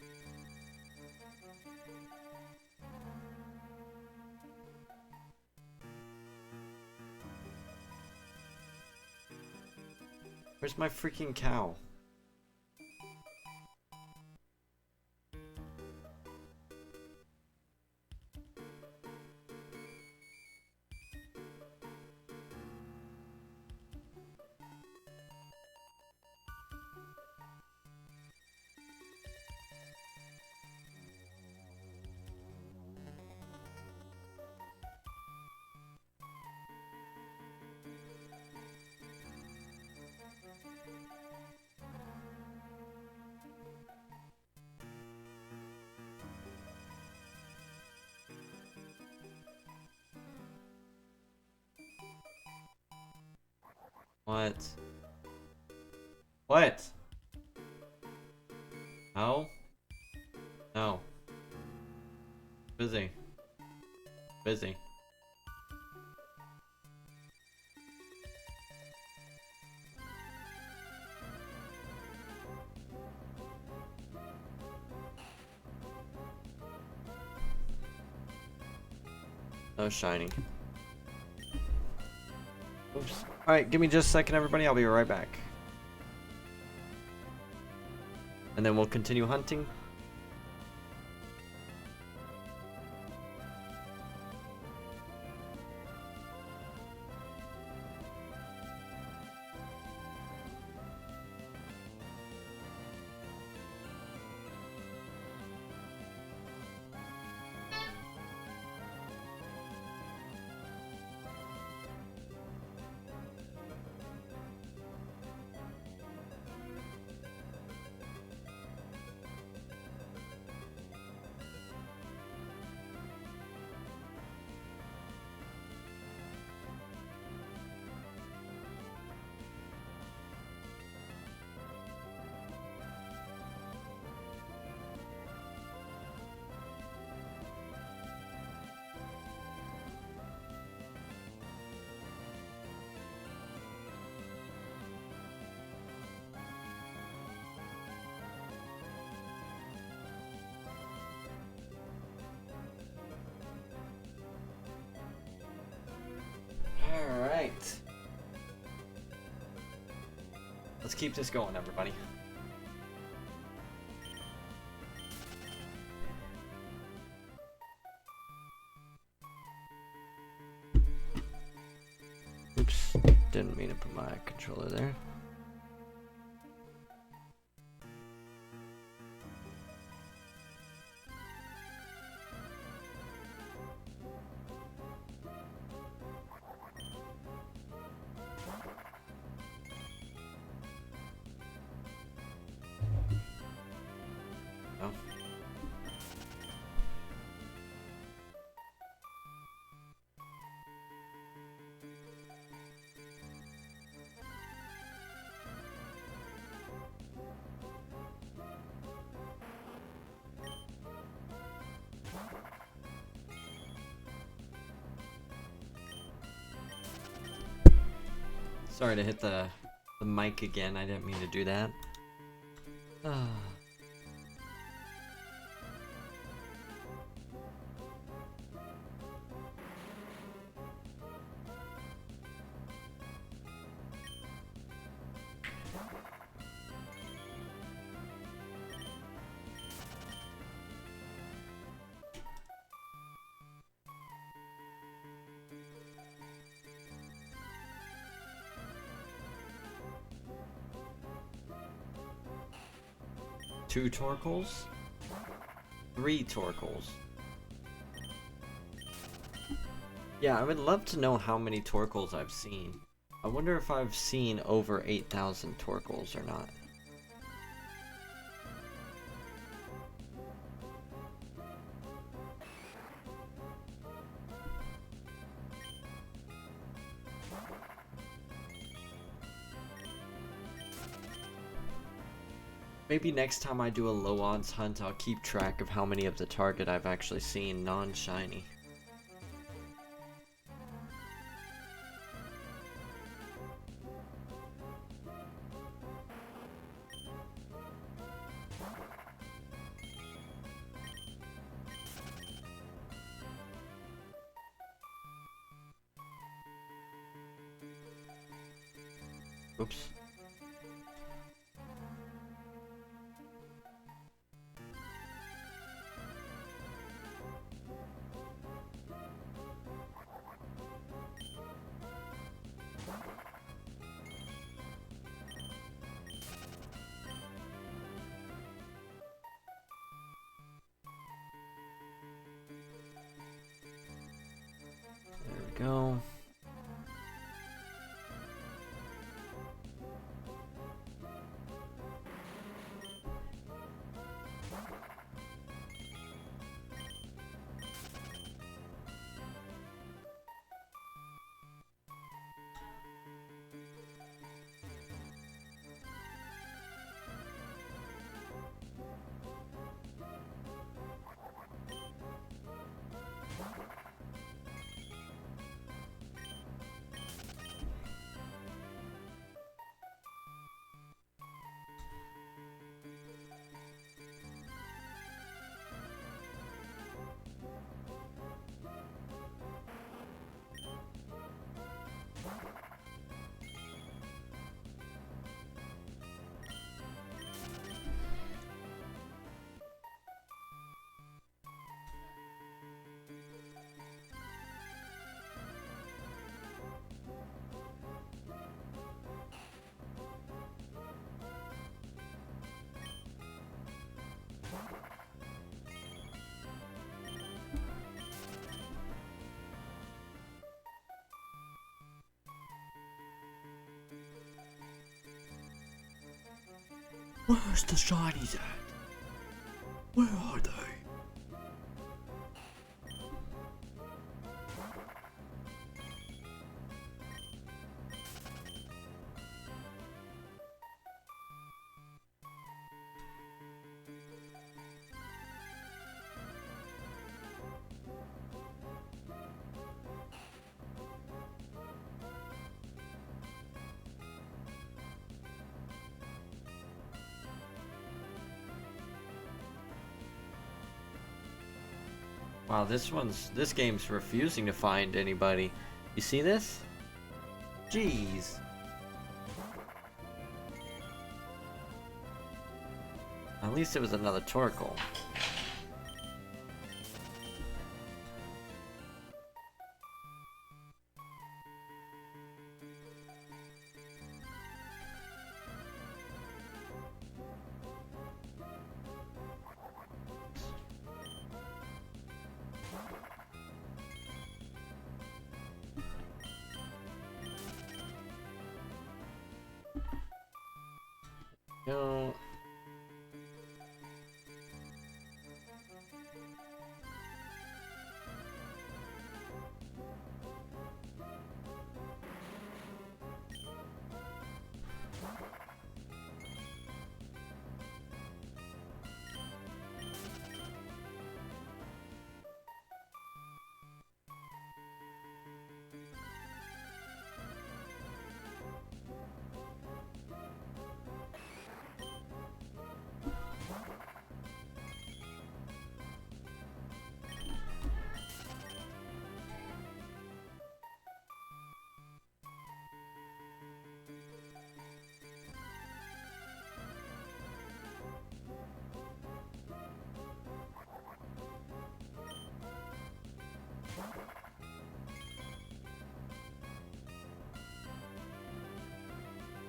Where's my freaking cow? What? What? No? No. Busy. Busy. No shining. Oops. Alright, give me just a second, everybody. I'll be right back. And then we'll continue hunting. Let's keep this going, everybody. Oops, didn't mean to put my controller there. Oh. Sorry to hit the mic again. I didn't mean to do that. Ah. 2 Torkoals? 3 Torkoals. Yeah, I would love to know how many Torkoals I've seen. I wonder if I've seen over 8,000 Torkoals or not. Maybe next time I do a low odds hunt, I'll keep track of how many of the target I've actually seen non-shiny. Oops. There we go. Where's the shinies at? Where are they? Wow, this game's refusing to find anybody. You see this? Jeez. At least it was another Torkoal. No.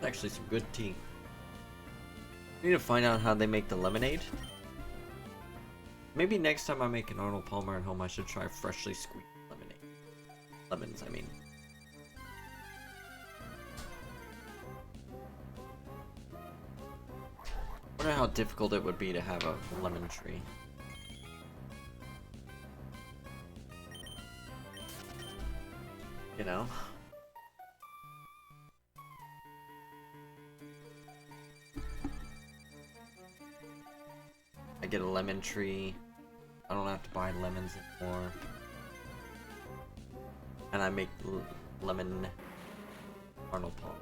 Actually, some good tea. I need to find out how they make the lemonade. Maybe next time I make an Arnold Palmer at home, I should try freshly squeezed lemonade. Lemons, I mean. I wonder how difficult it would be to have a lemon tree. You know? I get a lemon tree. I don't have to buy lemons anymore. And I make lemon Arnold Palmer.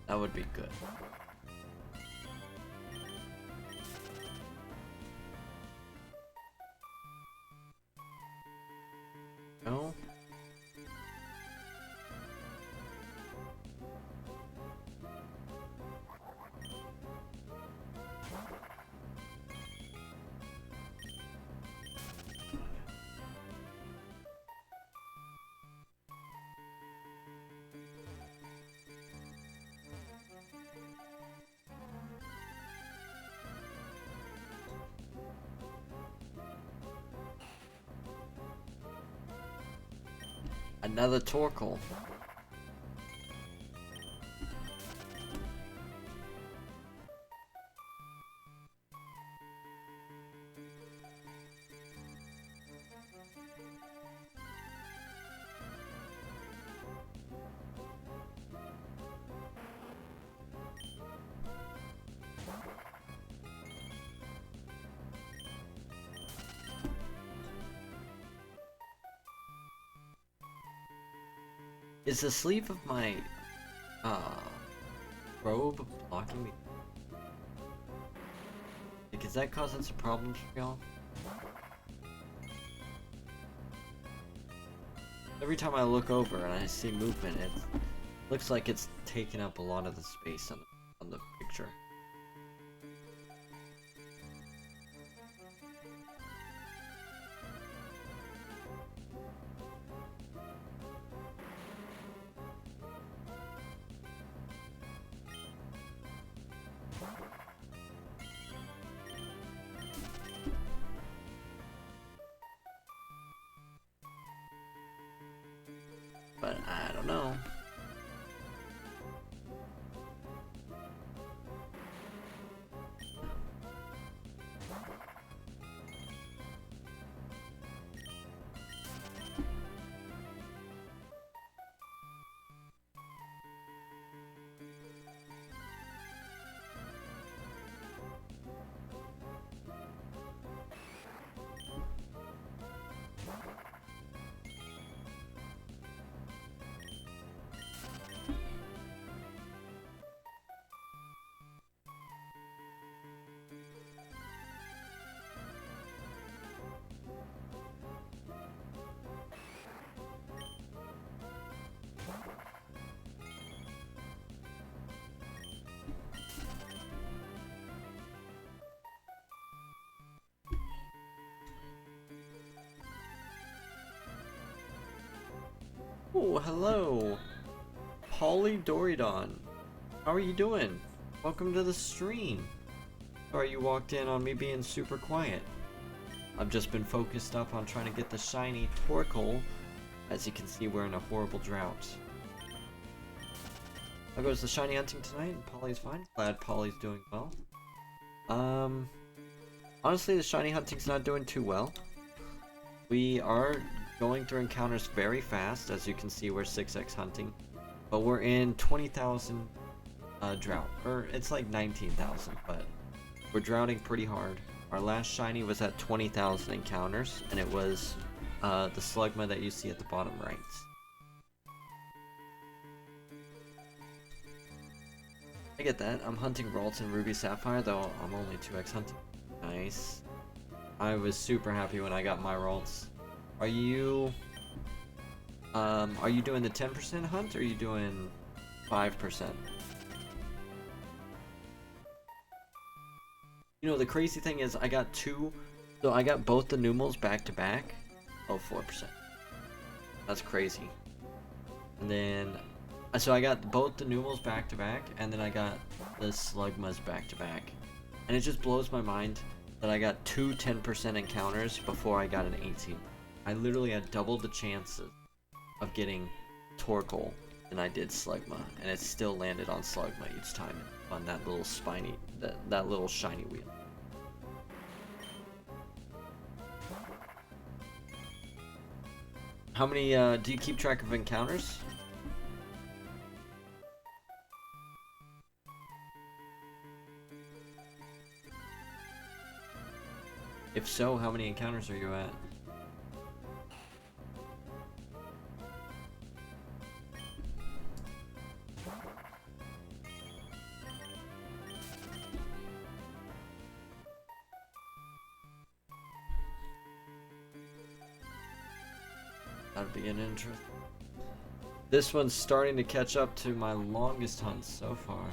That would be good. No? Another Torkoal. Is the sleeve of my robe blocking me? Like, is that causing some problems for y'all? Every time I look over and I see movement, it looks like it's taking up a lot of the space on the picture. But I don't know. Oh, hello. Polydoridon. How are you doing? Welcome to the stream. Sorry you walked in on me being super quiet. I've just been focused up on trying to get the shiny Torkoal. As you can see, we're in a horrible drought. How goes the shiny hunting tonight? Polly's fine. Glad Polly's doing well. Honestly, the shiny hunting's not doing too well. We are going through encounters very fast. As you can see, we're 6x hunting. But we're in 20,000 drought. Or it's like 19,000, but we're droughting pretty hard. Our last shiny was at 20,000 encounters, and it was the Slugma that you see at the bottom right. I get that. I'm hunting Ralts and Ruby Sapphire, though I'm only 2x hunting. Nice. I was super happy when I got my Ralts. Are you doing the 10% hunt, or are you doing 5%? You know, the crazy thing is I got I got both the Numels back to back. Oh, 4%. That's crazy. And then, so I got both the Numels back to back, and then I got the Slugmas back to back. And it just blows my mind that I got two 10% encounters before I got an 18. I literally had double the chances of getting Torkoal than I did Slugma, and it still landed on Slugma each time on that little spiny, that little shiny wheel. How many, do you keep track of encounters? If so, how many encounters are you at? That'd be an interest. This one's starting to catch up to my longest hunt so far,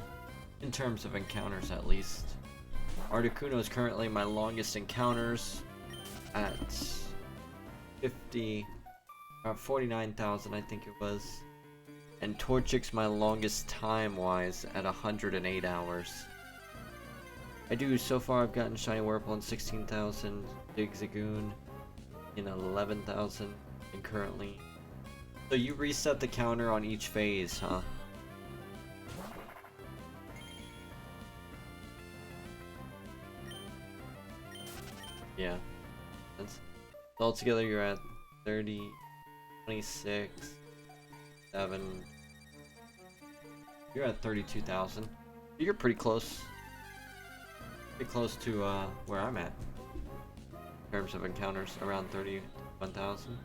in terms of encounters at least. Articuno is currently my longest encounters at 49,000, I think it was. And Torchic's my longest time-wise at 108 hours. So far I've gotten Shiny Wurple in 16,000, Big Zagoon in 11,000, and currently. So you reset the counter on each phase, huh? Yeah. Altogether you're at 30, 26, 7. You're at 32,000. You're pretty close. Pretty close to where I'm at. In terms of encounters, around 31,000.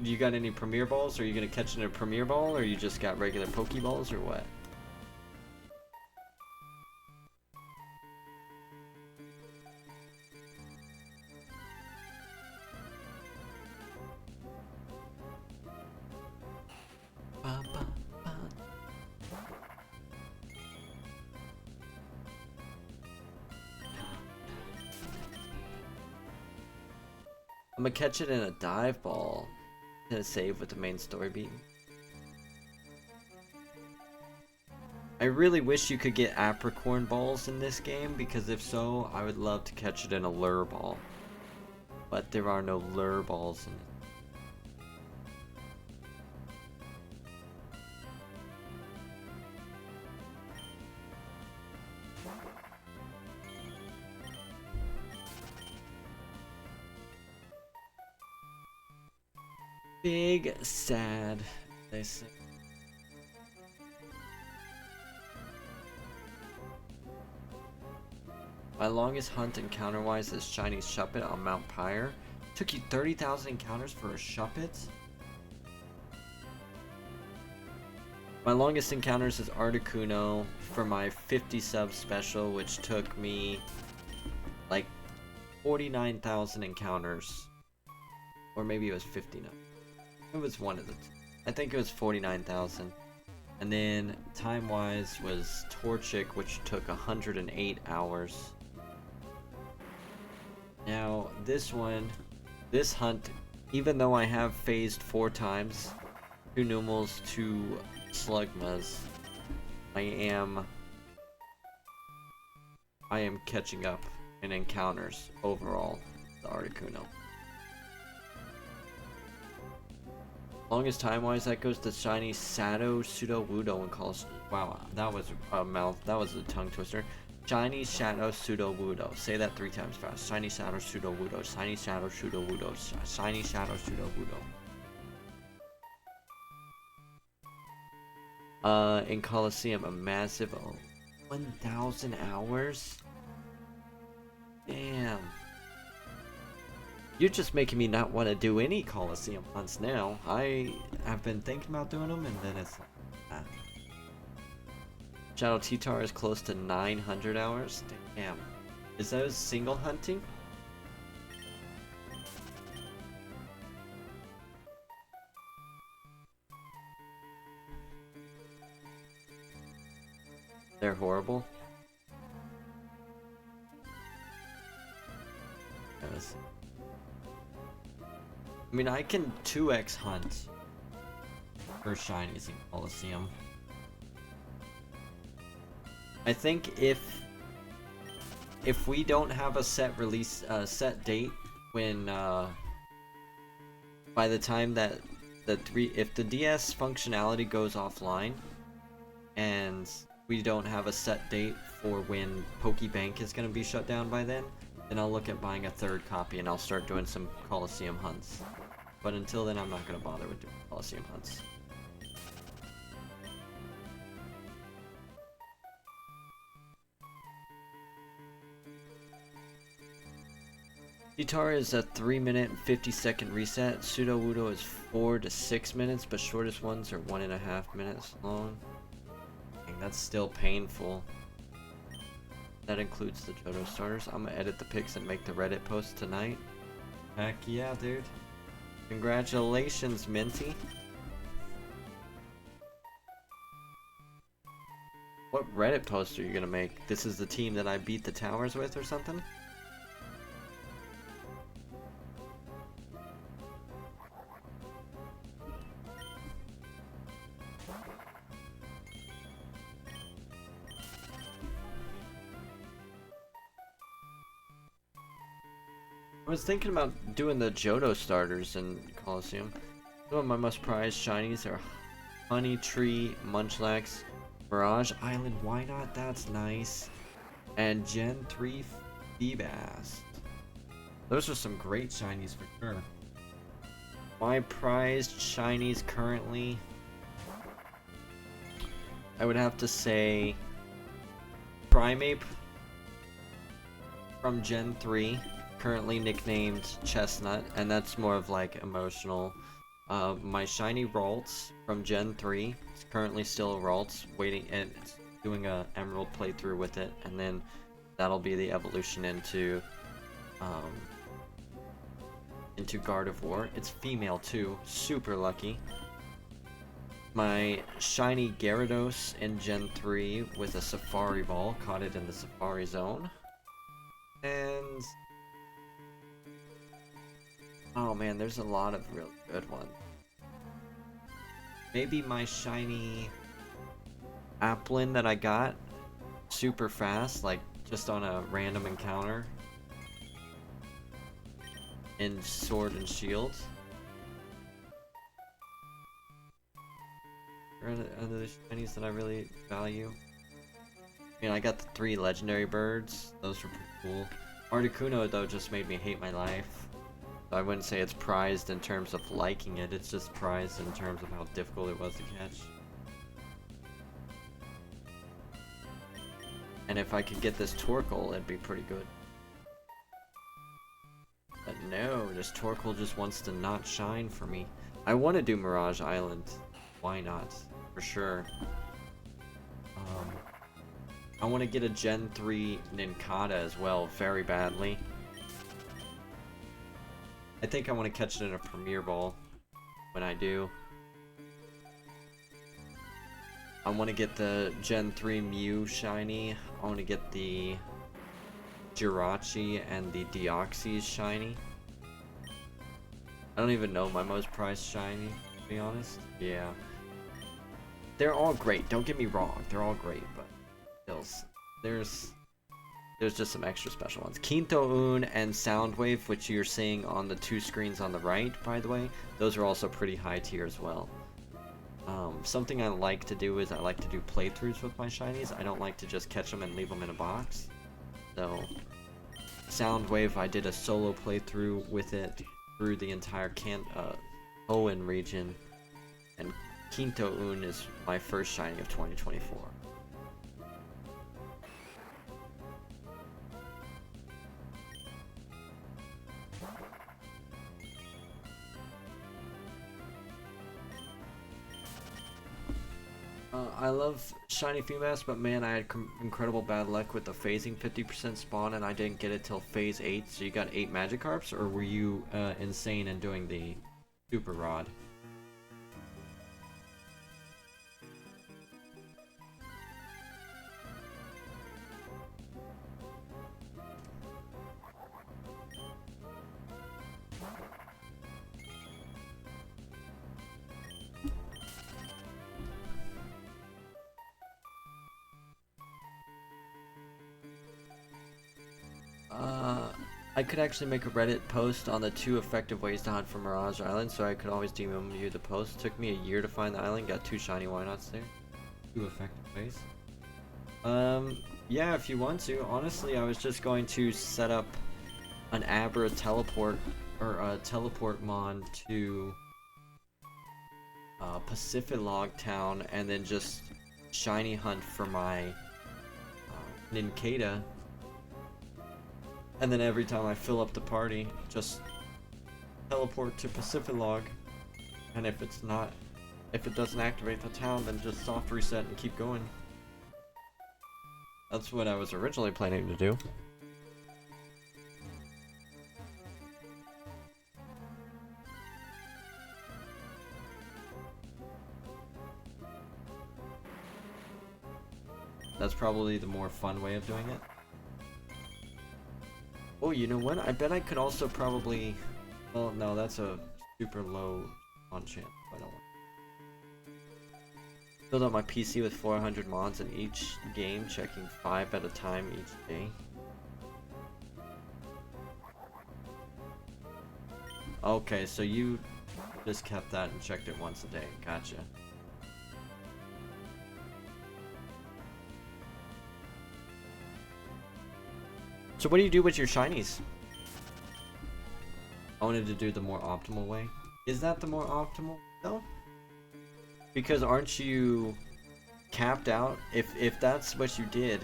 Do you got any Premier Balls? Are you gonna catch in a Premier Ball, or you just got regular Pokeballs, or what? I'm gonna catch it in a dive ball. Gonna save with the main story beat. I really wish you could get apricorn balls in this game, because if so, I would love to catch it in a lure ball. But there are no lure balls in it. Big sad, they say. My longest hunt encounter-wise is Shiny Shuppet on Mount Pyre. Took you 30,000 encounters for a Shuppet? My longest encounters is Articuno for my 50 sub special, which took me like 49,000 encounters. Or maybe it was 59. It was one of the two. I think it was 49,000. And then time-wise was Torchic, which took 108 hours. Now this hunt, even though I have phased 4 times, 2 Numels, 2 Slugmas, I am catching up in encounters overall, the Articuno. Longest time-wise, that goes to shiny Shadow Sudowoodo and calls. Wow, that was a mouth. That was a tongue twister. Shiny Shadow Sudowoodo. Say that 3 times fast. Shiny Shadow Sudowoodo. Shiny Shadow Sudowoodo. Shiny Shadow Sudowoodo. In Coliseum, a massive 1,000 hours. Damn. You're just making me not want to do any Coliseum hunts now. I have been thinking about doing them, and then it's like, Shadow T-Tar is close to 900 hours. Damn. Is those single hunting? They're horrible. Yes. I mean, I can 2x hunt for shinies in Coliseum. I think if we don't have a set release, set date when, by the time that if the DS functionality goes offline, and we don't have a set date for when Pokebank is going to be shut down by then I'll look at buying a 3rd copy and I'll start doing some Coliseum hunts. But until then, I'm not going to bother with doing Coliseum hunts. Guitar is a 3-minute and 50-second reset. Sudowoodo is 4 to 6 minutes, but shortest ones are 1.5 minutes long. Dang, that's still painful. That includes the Johto starters. I'm gonna edit the pics and make the Reddit post tonight. Heck yeah, dude. Congratulations, Minty. What Reddit post are you gonna make? This is the team that I beat the towers with or something? I was thinking about doing the Johto starters in Coliseum. Some of my most prized shinies are Honey Tree, Munchlax, Mirage Island, why not? That's nice. And Gen 3 Feebas. Those are some great shinies for sure. My prized shinies currently, I would have to say Primeape from Gen 3. Currently nicknamed Chestnut, and that's more of like emotional. My shiny Ralts from Gen 3, it's currently still a Ralts, waiting and doing a Emerald playthrough with it, and then that'll be the evolution into Gardevoir. It's female too, super lucky. My shiny Gyarados in Gen 3 with a Safari Ball, caught it in the Safari Zone. And oh man, there's a lot of really good ones. Maybe my shiny Applin that I got super fast, like just on a random encounter in Sword and Shield. Are the shinies that I really value? I mean, I got the 3 legendary birds. Those were pretty cool. Articuno though just made me hate my life. I wouldn't say it's prized in terms of liking it, it's just prized in terms of how difficult it was to catch. And if I could get this Torkoal, it'd be pretty good. But no, this Torkoal just wants to not shine for me. I want to do Mirage Island. Why not? For sure. I want to get a Gen 3 Nincada as well, very badly. I think I want to catch it in a Premier Ball when I do. I want to get the Gen 3 Mew shiny. I want to get the Jirachi and the Deoxys shiny. I don't even know my most prized shiny, to be honest. Yeah. They're all great, don't get me wrong. They're all great, but there's just some extra special ones. Quinto Un and Soundwave, which you're seeing on the 2 screens on the right, by the way, those are also pretty high tier as well. Something I like to do is I like to do playthroughs with my shinies. I don't like to just catch them and leave them in a box. So, Soundwave, I did a solo playthrough with it through the entire Hoenn region, and Quinto Un is my first shiny of 2024. I love shiny Femas, but man, I had incredible bad luck with the phasing 50% spawn, and I didn't get it till phase 8. So you got 8 Magikarps, or were you insane in doing the Super Rod? I could actually make a Reddit post on the 2 effective ways to hunt for Mirage Island, so I could always DM you the post. Took me a year to find the island, got 2 shiny Wynots there. 2 effective ways. Yeah, if you want to. Honestly, I was just going to set up an Abra teleport, or a teleport mon to Pacificlog Town, and then just shiny hunt for my Nincada. And then every time I fill up the party, just teleport to Pacificlog. And if it doesn't activate the town, then just soft reset and keep going. That's what I was originally planning to do. That's probably the more fun way of doing it. Oh, you know what? I bet I could also probably... Well, no, that's a super low on chance. I don't want to build up my PC with 400 mods in each game, checking 5 at a time each day. Okay, so you just kept that and checked it once a day. Gotcha. So what do you do with your shinies? I wanted to do the more optimal way. Is that the more optimal though? Because aren't you capped out? If that's what you did,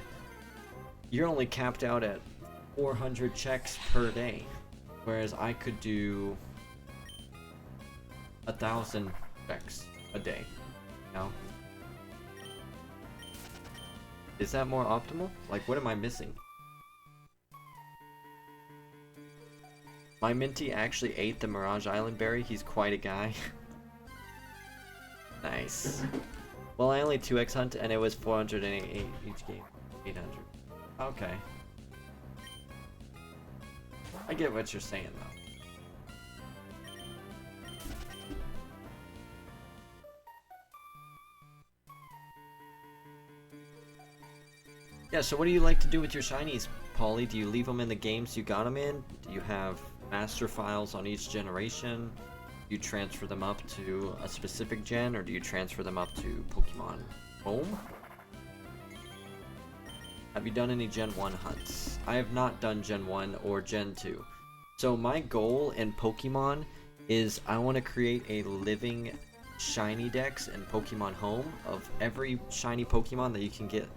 you're only capped out at 400 checks per day. Whereas I could do 1,000 checks a day. No? Is that more optimal? Like, what am I missing? My Minty actually ate the Mirage Island berry. He's quite a guy. Nice. Well, I only 2x hunt and it was 408 each game. 800. Okay. I get what you're saying though. Yeah, so what do you like to do with your shinies, Paulie? Do you leave them in the games you got them in? Do you have master files on each generation? Do you transfer them up to a specific gen, or do you transfer them up to Pokemon Home? Have you done any Gen 1 hunts? I have not done Gen 1 or Gen 2. So my goal in Pokemon is I want to create a living shiny dex in Pokemon Home of every shiny Pokemon that you can get,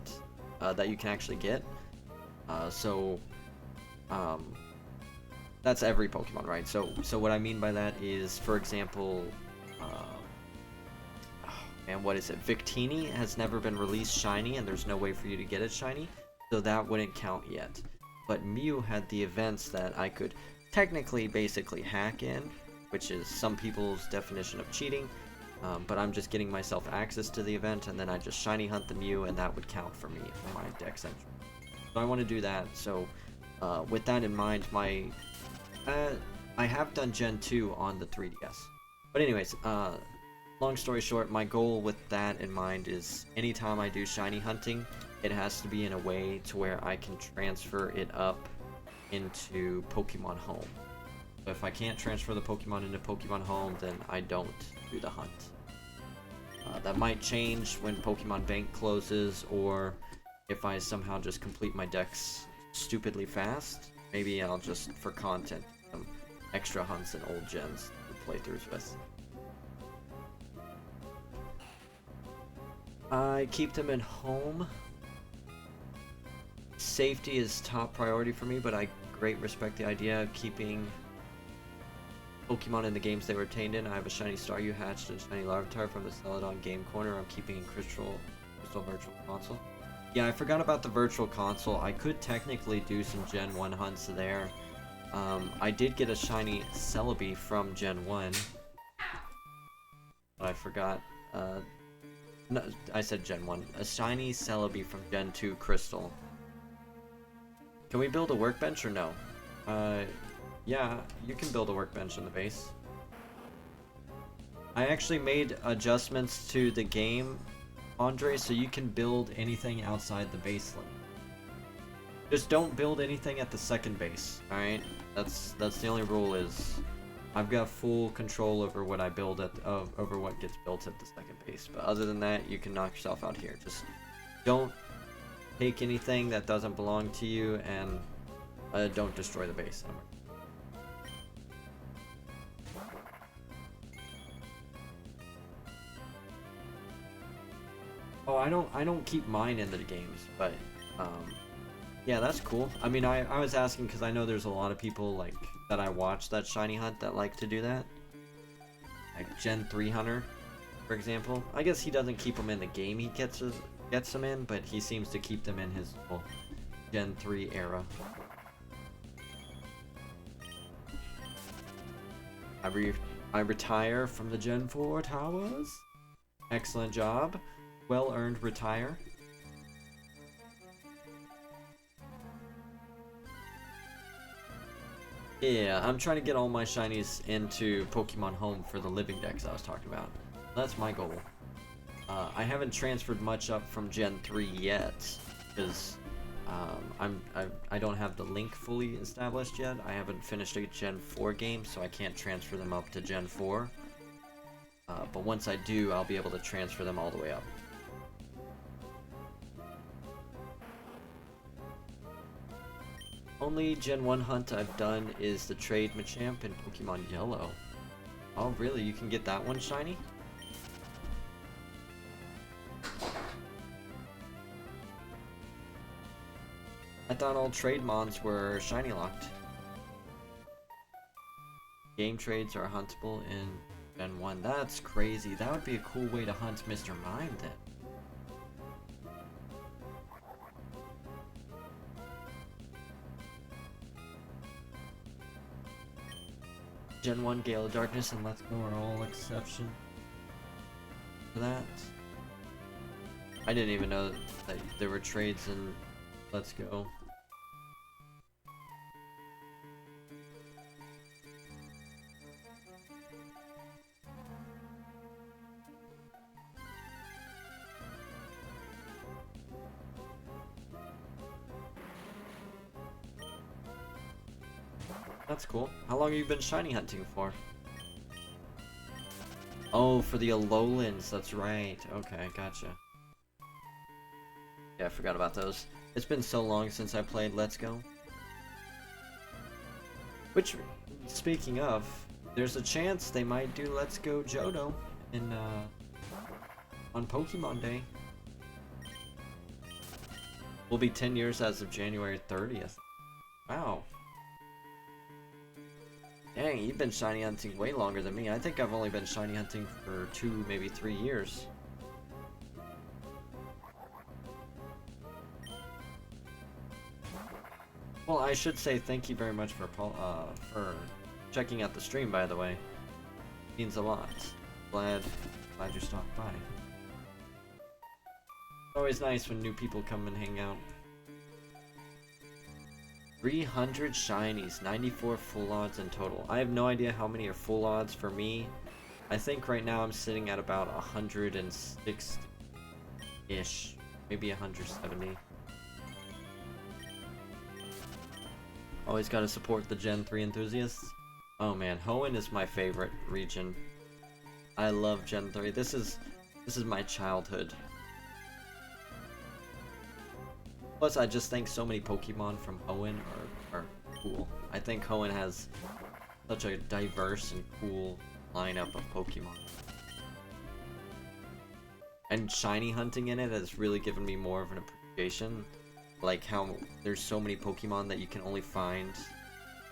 that you can actually get. That's every Pokemon, right? So what I mean by that is, for example, what is it? Victini has never been released shiny, and there's no way for you to get it shiny, so that wouldn't count yet. But Mew had the events that I could technically basically hack in, which is some people's definition of cheating, but I'm just getting myself access to the event, and then I just shiny hunt the Mew, and that would count for me for my dex entry. So I want to do that, so with that in mind, I have done Gen 2 on the 3DS. But anyways, long story short, my goal with that in mind is anytime I do shiny hunting, it has to be in a way to where I can transfer it up into Pokemon Home. So if I can't transfer the Pokemon into Pokemon Home, then I don't do the hunt. That might change when Pokemon Bank closes, or if I somehow just complete my decks stupidly fast, maybe I'll just, for content, some extra hunts and old gens to playthroughs with. I keep them in home. Safety is top priority for me, but I greatly respect the idea of keeping Pokemon in the games they were retained in. I have a shiny Staryu hatched and shiny Larvitar from the Celadon Game Corner. I'm keeping in Crystal Virtual Console. Yeah, I forgot about the Virtual Console. I could technically do some Gen 1 hunts there. I did get a shiny Celebi from Gen 1. But I forgot. No, I said Gen 1. A shiny Celebi from Gen 2 Crystal. Can we build a workbench or no? Yeah, you can build a workbench in the base. I actually made adjustments to the game, Andre, so you can build anything outside the base limit. Just don't build anything at the second base, alright? That's the only rule. Is I've got full control over what I build at over what gets built at the second base. But other than that, you can knock yourself out here. Just don't take anything that doesn't belong to you, and don't destroy the base. Oh, I don't keep mine in the games, but yeah, that's cool. I mean, I was asking because I know there's a lot of people like that I watch that shiny hunt that like to do that. Like Gen 3 Hunter, for example. I guess he doesn't keep them in the game he gets them in, but he seems to keep them in his Gen 3 era. I retire from the Gen 4 towers. Excellent job. Well earned retire. Yeah, I'm trying to get all my shinies into Pokemon Home for the living decks I was talking about. That's my goal. I haven't transferred much up from Gen 3 yet, because I don't have the link fully established yet. I haven't finished a Gen 4 game, so I can't transfer them up to Gen 4. But once I do, I'll be able to transfer them all the way up. Only Gen 1 hunt I've done is the Trade Machamp in Pokemon Yellow. Oh really? You can get that one shiny? I thought all trade mons were shiny locked. Game trades are huntable in Gen 1. That's crazy. That would be a cool way to hunt Mr. Mime then. Gen 1 Gale of Darkness and Let's Go are all exception to that. I didn't even know that there were trades in Let's Go. That's cool. How long have you been shiny hunting for? Oh, for the Alolans, that's right. Okay, gotcha. Yeah, I forgot about those. It's been so long since I played Let's Go. Which, speaking of, there's a chance they might do Let's Go Johto in, on Pokemon Day. Will be 10 years as of January 30th. Wow. Dang, you've been shiny hunting way longer than me. I think I've only been shiny hunting for 2, maybe 3 years. Well, I should say thank you very much for checking out the stream, by the way. It means a lot. Glad you stopped by. It's always nice when new people come and hang out. 300 shinies, 94 full odds in total. I have no idea how many are full odds for me. I think right now I'm sitting at about 160-ish, maybe 170. Always gotta support the Gen 3 enthusiasts. Oh man, Hoenn is my favorite region. I love Gen 3. This is my childhood. Plus, I just think so many Pokemon from Hoenn are cool. I think Hoenn has such a diverse and cool lineup of Pokemon. And shiny hunting in it has really given me more of an appreciation. Like how there's so many Pokemon that you can only find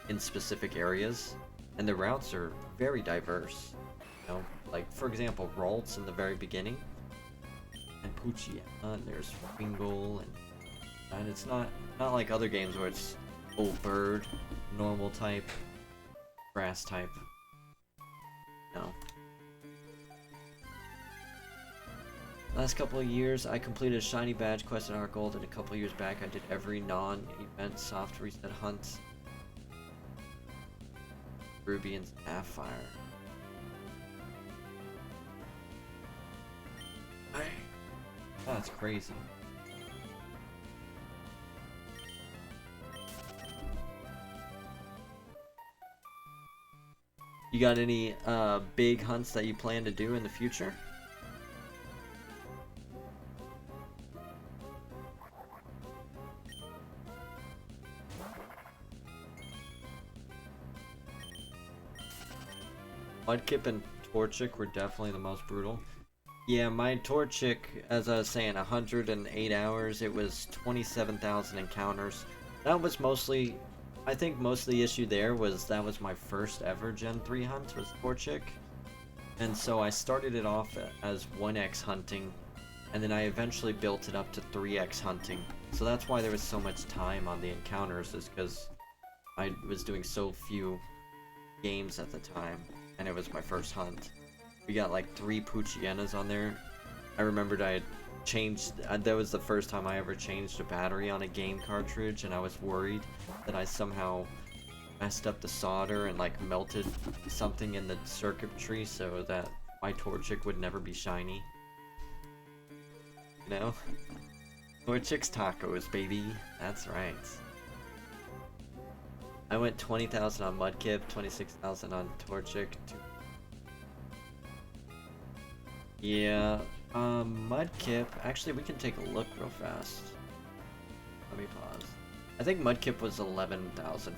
in specific areas. And the routes are very diverse. You know, like for example, Ralts in the very beginning. And Poochyena, and there's Wingull, and it's not like other games where it's bird, normal type, grass type. No. Last couple of years, I completed a shiny badge quest in Art Gold, and a couple of years back, I did every non-event soft reset hunt. Ruby and Sapphire. That's crazy. You got any big hunts that you plan to do in the future? Mudkip and Torchic were definitely the most brutal. Yeah, my Torchic, as I was saying, 108 hours, it was 27,000 encounters. That was mostly, I think most of the issue there was that was my first ever Gen 3 hunt, was Torchic. And so I started it off as 1x hunting, and then I eventually built it up to 3x hunting. So that's why there was so much time on the encounters, is because I was doing so few games at the time, and it was my first hunt. We got like 3 Poochyenas on there. I remembered I had changed, that was the first time I ever changed a battery on a game cartridge, and I was worried that I somehow messed up the solder and like melted something in the circuitry so that my Torchic would never be shiny. You know? Torchic's tacos, baby. That's right. I went 20,000 on Mudkip, 26,000 on Torchic. Yeah, Mudkip, actually we can take a look real fast. Let me pause. I think Mudkip was 11,000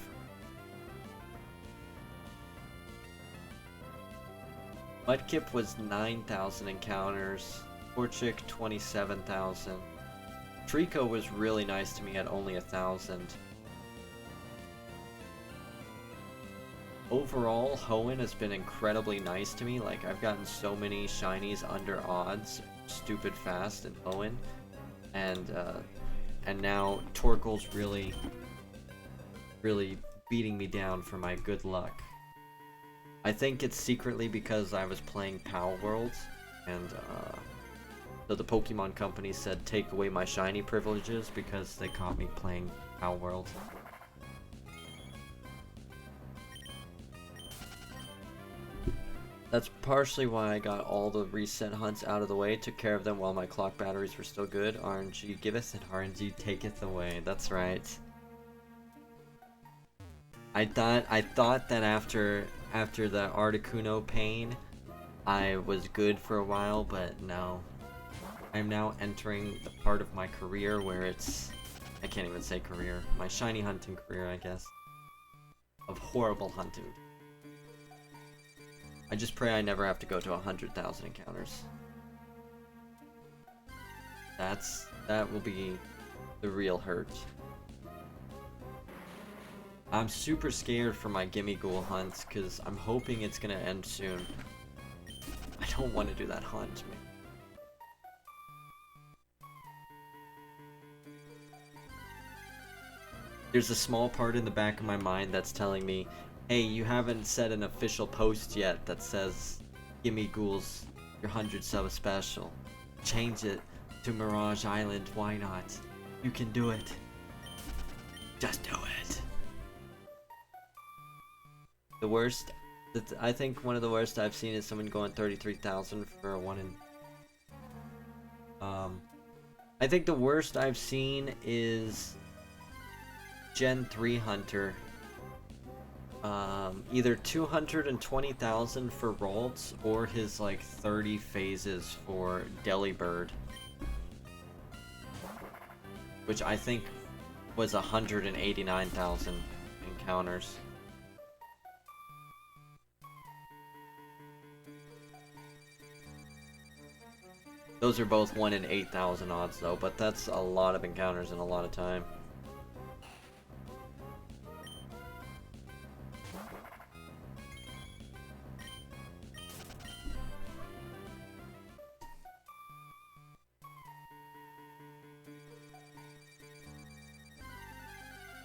for Mudkip was 9,000 encounters, Torchic 27,000. Trico was really nice to me at only 1,000. Overall, Hoenn has been incredibly nice to me. Like, I've gotten so many shinies under odds, stupid fast in Hoenn, and now Torkoal's really beating me down for my good luck. I think it's secretly because I was playing Pal Worlds, and so the Pokemon company said take away my shiny privileges because they caught me playing Pal Worlds. That's partially why I got all the reset hunts out of the way, took care of them while my clock batteries were still good. RNG giveth and RNG taketh away. That's right. I thought that after the Articuno pain, I was good for a while, but no. I'm now entering the part of my career where it's, I can't even say career, my shiny hunting career, I guess, of horrible hunting. I just pray I never have to go to 100,000 encounters. That will be the real hurt. I'm super scared for my Gimme Ghoul hunts because I'm hoping it's gonna end soon. I don't want to do that hunt, man. There's a small part in the back of my mind that's telling me, hey, you haven't said an official post yet that says, Gimme Ghouls, your 100 sub special. Change it to Mirage Island, why not? You can do it. Just do it. The worst, I think one of the worst I've seen is someone going 33,000 for a 1 in. I think the worst I've seen is Gen 3 Hunter. Either 220,000 for Ralts or his like 30 phases for Delibird, which I think was 189,000 encounters. Those are both 1 in 8,000 odds though, but that's a lot of encounters in a lot of time.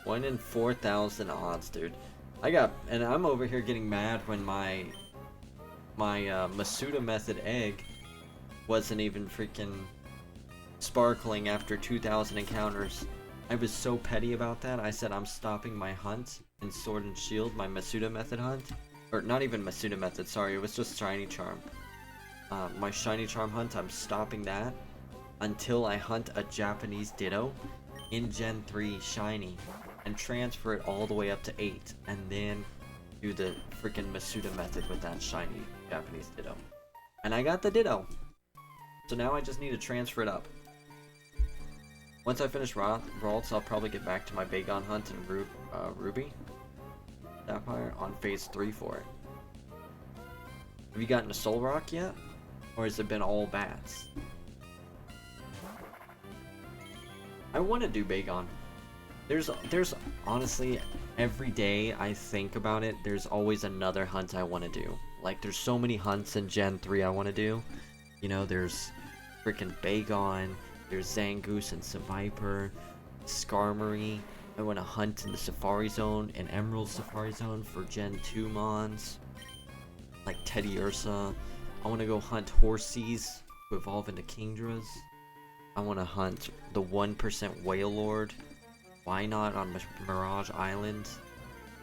One in 4,000 odds, dude. And I'm over here getting mad when my Masuda method egg wasn't even freaking sparkling after 2,000 encounters. I was so petty about that. I said I'm stopping my hunt in Sword and Shield, my Masuda method hunt. Or not even Masuda method, sorry, it was just Shiny Charm. My Shiny Charm hunt, I'm stopping that until I hunt a Japanese Ditto in Gen 3 Shiny and transfer it all the way up to 8 and then do the freaking Masuda method with that Shiny Japanese Ditto. And I got the Ditto. So now I just need to transfer it up. Once I finish Ralts, I'll probably get back to my Bagon hunt and Ruby Sapphire on phase 3 for it. Have you gotten a Soul Rock yet? Or has it been all bats? I want to do Bagon. There's honestly, every day I think about it, there's always another hunt I want to do. Like, there's so many hunts in Gen 3 I want to do. You know, there's freaking Bagon, there's Zangoose and Seviper, Skarmory. I want to hunt in the Safari Zone, in Emerald Safari Zone for Gen 2 Mons. Like Teddy Ursa. I want to go hunt Horseys to evolve into Kingdras. I want to hunt the 1% Wailord. Why not on Mirage Island?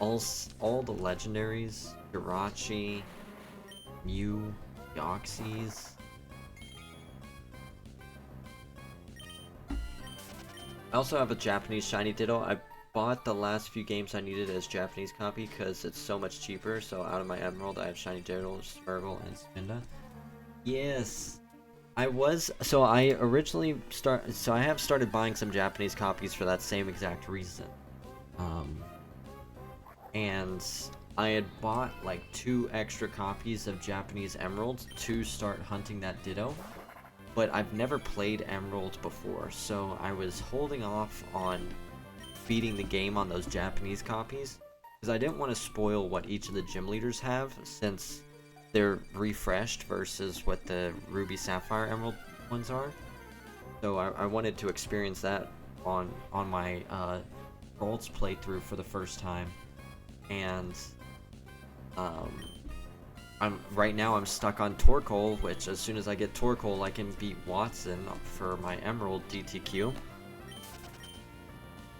All the legendaries. Jirachi, Mew, Deoxys. I also have a Japanese Shiny Ditto. I bought the last few games I needed as Japanese copy because it's so much cheaper. So out of my Emerald, I have Shiny Ditto, Smeargle, and Spinda. Yes! I have started buying some Japanese copies for that same exact reason. And I had bought like 2 extra copies of Japanese Emeralds to start hunting that Ditto. But I've never played Emerald before, so I was holding off on beating the game on those Japanese copies, because I didn't want to spoil what each of the gym leaders have, since they're refreshed versus what the Ruby Sapphire Emerald ones are. So I wanted to experience that on my Ralts playthrough for the first time. And right now I'm stuck on Torkoal, which as soon as I get Torkoal I can beat Watson for my Emerald DTQ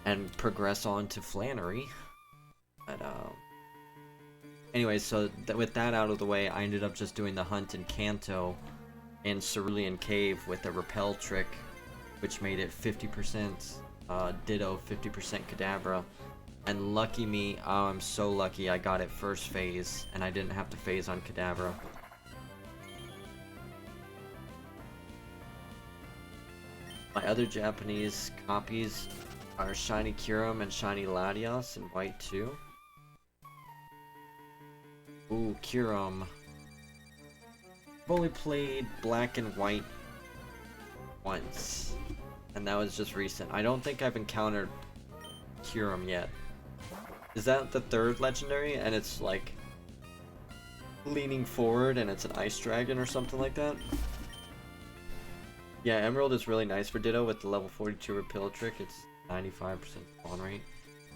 and progress on to Flannery. But anyway, so with that out of the way, I ended up just doing the hunt in Kanto in Cerulean Cave with a repel trick, which made it 50% Ditto, 50% Kadabra. And lucky me, oh, I'm so lucky, I got it first phase, and I didn't have to phase on Kadabra. My other Japanese copies are Shiny Kyurem and Shiny Latios in White 2. Ooh, Kyurem. I've only played Black and White once, and that was just recent. I don't think I've encountered Kyurem yet. Is that the 3rd legendary, and it's like leaning forward and it's an ice dragon or something like that? Yeah, Emerald is really nice for Ditto with the level 42 repel trick. It's 95% spawn rate.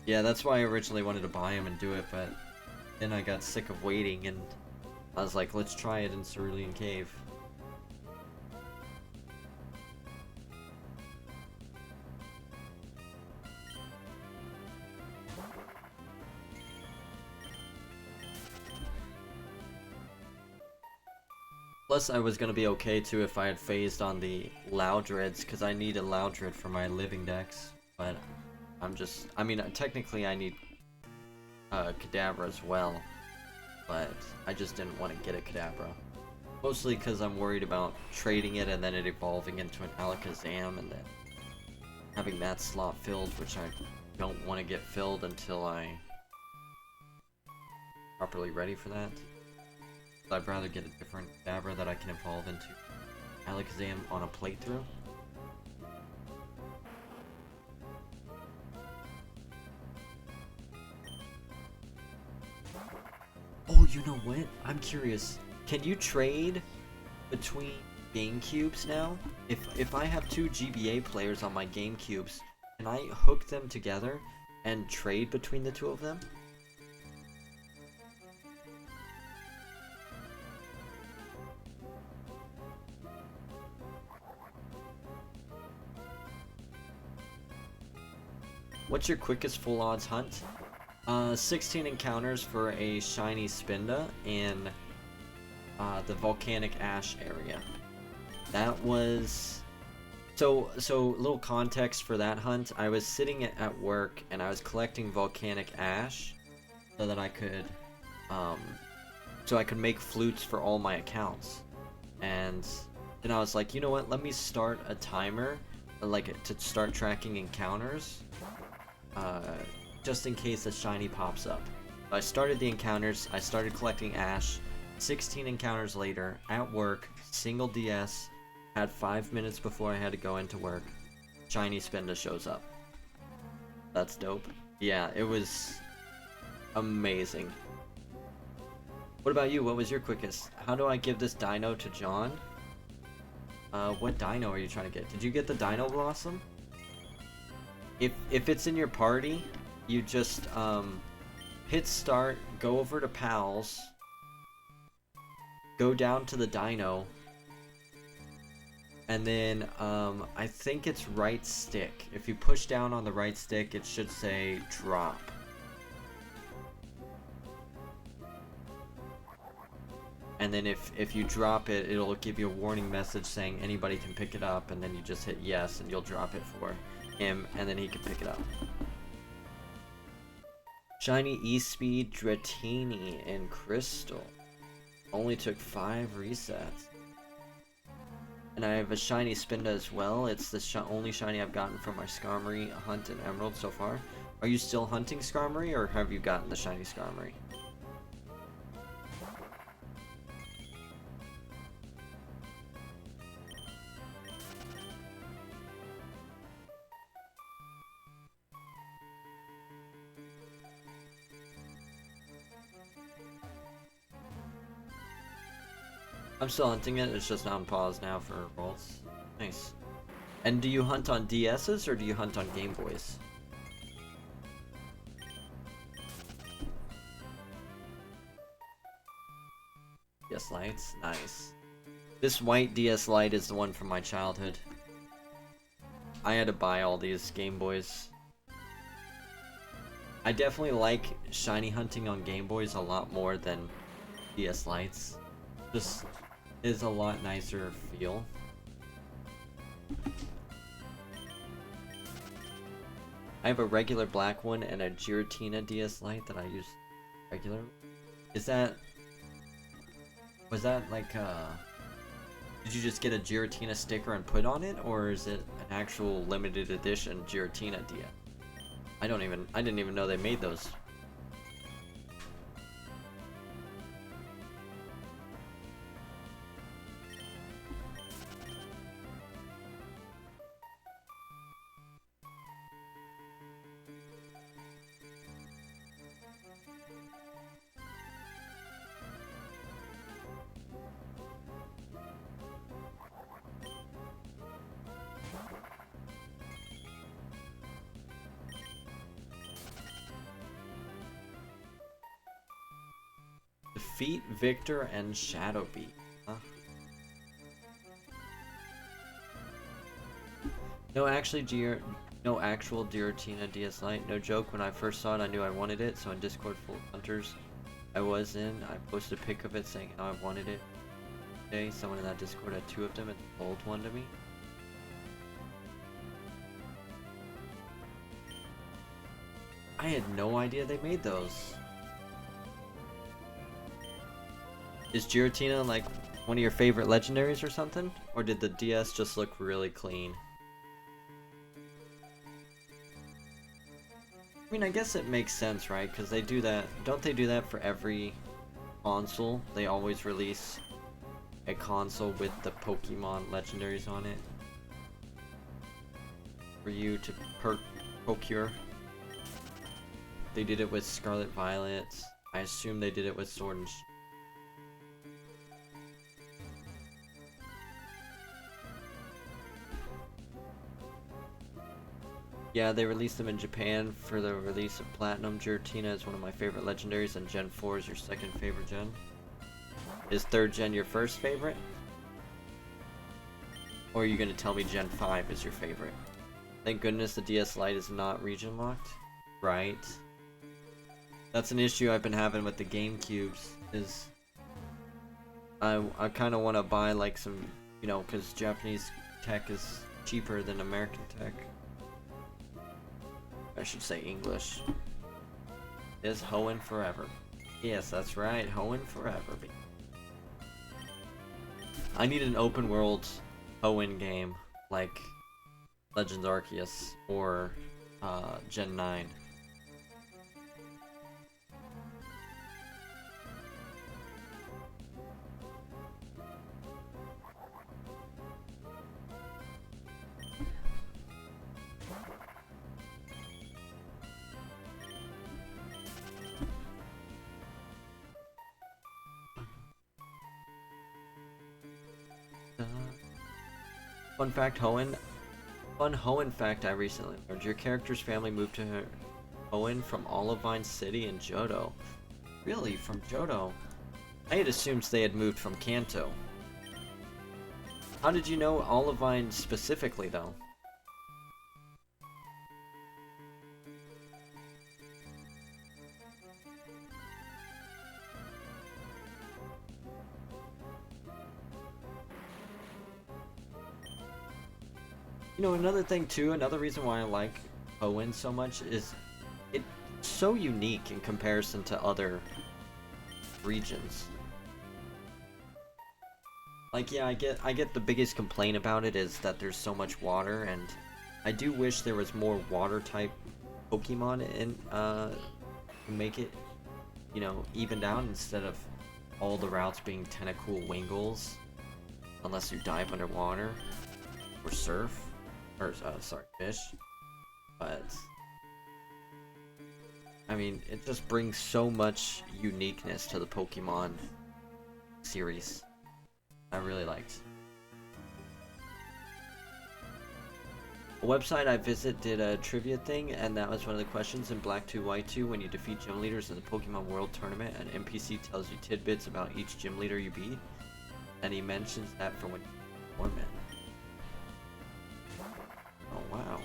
Yeah, that's why I originally wanted to buy him and do it, but then I got sick of waiting and I was like, let's try it in Cerulean Cave. Plus, I was gonna be okay too if I had phased on the Loudreds, because I need a Loudred for my living decks. But I mean, technically I need Kadabra as well, but I just didn't want to get a Kadabra. Mostly because I'm worried about trading it and then it evolving into an Alakazam and then having that slot filled, which I don't want to get filled until I'm properly ready for that. I'd rather get a different Kadabra that I can evolve into Alakazam on a playthrough. Oh, you know what? I'm curious. Can you trade between GameCubes now? If I have two GBA players on my GameCubes, can I hook them together and trade between the two of them? What's your quickest full odds hunt? 16 encounters for a shiny Spinda in the volcanic ash area. That was so little context for that hunt. I was sitting at work and I was collecting volcanic ash so that I could make flutes for all my accounts. And then I was like, you know what, let me start a timer like to start tracking encounters just in case a shiny pops up. So I started the encounters, I started collecting ash. 16 encounters later, at work, single DS, had 5 minutes before I had to go into work, shiny Spinda shows up. That's dope. Yeah, it was amazing. What about you? What was your quickest? How do I give this dino to John? What dino are you trying to get? Did you get the Dino Blossom? If it's in your party, you just hit start, go over to pals, go down to the dino, and then I think it's right stick. If you push down on the right stick, it should say drop. And then if you drop it, it'll give you a warning message saying anybody can pick it up, and then you just hit yes and you'll drop it for him, and then he can pick it up. Shiny E-Speed Dratini in Crystal. Only took 5 resets. And I have a shiny Spinda as well. It's the only shiny I've gotten from my Skarmory hunt in Emerald so far. Are you still hunting Skarmory, or have you gotten the shiny Skarmory? I'm still hunting it, it's just on pause now for rolls. Nice. And do you hunt on DS's or do you hunt on Game Boys? DS Lights? Nice. This white DS Lite is the one from my childhood. I had to buy all these Game Boys. I definitely like shiny hunting on Game Boys a lot more than DS Lights. Just is a lot nicer feel. I have a regular black one and a Giratina DS Lite that I use regularly. Was that like did you just get a Giratina sticker and put on it, or is it an actual limited edition Giratina DS? I didn't even know they made those. Defeat Victor and Shadow Beat. Huh? No actual Giratina DS Lite. No joke, when I first saw it I knew I wanted it, so in Discord full of hunters I was in, I posted a pic of it saying how I wanted it. Day, someone in that Discord had 2 of them and sold one to me. I had no idea they made those. Is Giratina like one of your favorite legendaries or something? Or did the DS just look really clean? I mean, I guess it makes sense, right? Because they do that. Don't they do that for every console? They always release a console with the Pokemon legendaries on it for you to procure. They did it with Scarlet Violet. I assume they did it with Sword and Yeah, they released them in Japan for the release of Platinum. Giratina is one of my favorite legendaries, and Gen 4 is your second favorite gen. Is 3rd gen your first favorite? Or are you gonna tell me Gen 5 is your favorite? Thank goodness the DS Lite is not region locked. Right. That's an issue I've been having with the GameCubes, is I kind of want to buy like some, you know, because Japanese tech is cheaper than American tech. I should say English. Is Hoenn forever? Yes, that's right, Hoenn forever. I need an open world Hoenn game like Legends Arceus or Gen 9. Fun fact, Hoenn. Fun Hoenn fact I recently learned. Your character's family moved to Hoenn from Olivine City in Johto. Really? From Johto? I had assumed they had moved from Kanto. How did you know Olivine specifically, though? You know, another thing too, another reason why I like Hoenn so much is it's so unique in comparison to other regions. Like, yeah, I get the biggest complaint about it is that there's so much water, and I do wish there was more water type Pokemon in to make it, you know, evened out instead of all the routes being Tentacool Wingles, unless you dive underwater or surf. Or, sorry, fish. But I mean, it just brings so much uniqueness to the Pokemon series. I really liked. A website I visit did a trivia thing, and that was one of the questions in Black 2 White 2. When you defeat gym leaders in the Pokemon World Tournament, an NPC tells you tidbits about each gym leader you beat, and he mentions that for when you tournament. Oh, wow.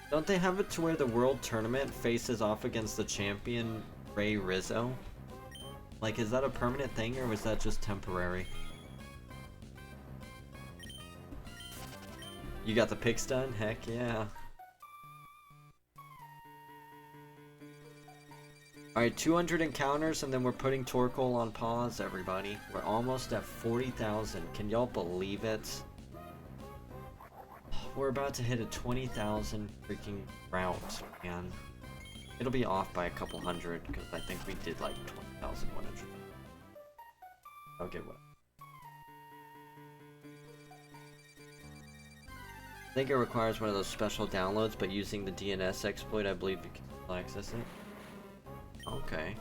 Don't they have it to where the World Tournament faces off against the champion, Ray Rizzo? Like, is that a permanent thing, or was that just temporary? You got the picks done? Heck yeah. Alright, 200 encounters, and then we're putting Torkoal on pause, everybody. We're almost at 40,000. Can y'all believe it? We're about to hit a 20,000 freaking route, man. It'll be off by a couple hundred, because I think we did like 20,100. Okay, what? I think it requires one of those special downloads, but using the DNS exploit, I believe you can still access it. Okay.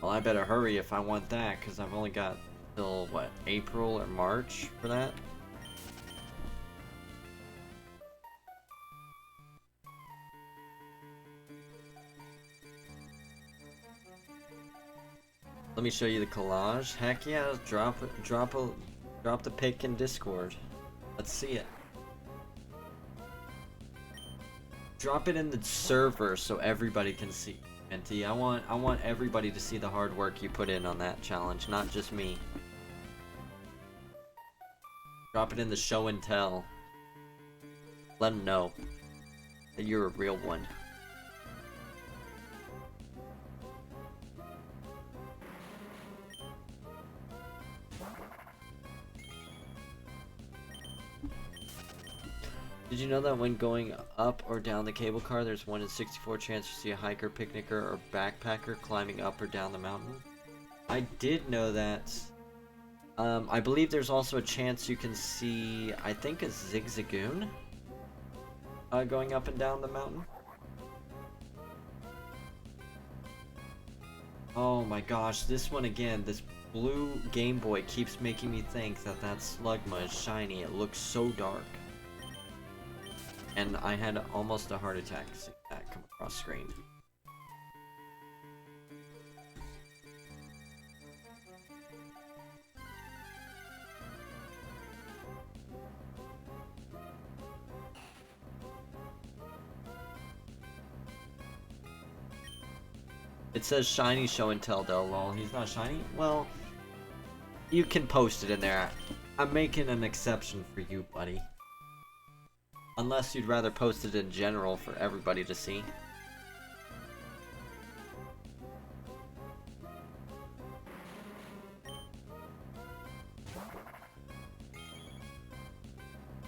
Well, I better hurry if I want that, because I've only got till, what, April or March for that? Let me show you the collage. Heck yeah, drop the pic in Discord. Let's see it. Drop it in the server so everybody can see. Minty, I want everybody to see the hard work you put in on that challenge, not just me. Drop it in the show and tell. Let them know that you're a real one. Did you know that when going up or down the cable car, there's 1 in 64 chance to see a hiker, picnicker, or backpacker climbing up or down the mountain? I did know that. I believe there's also a chance you can see, I think, a zigzagoon going up and down the mountain. Oh my gosh, this one again, this blue Game Boy keeps making me think that that Slugma is shiny. It looks so dark. And I had almost a heart attack seeing that come across screen. It says shiny show and tell though, lol. He's not shiny? Well, you can post it in there. I'm making an exception for you, buddy. Unless you'd rather post it in general for everybody to see.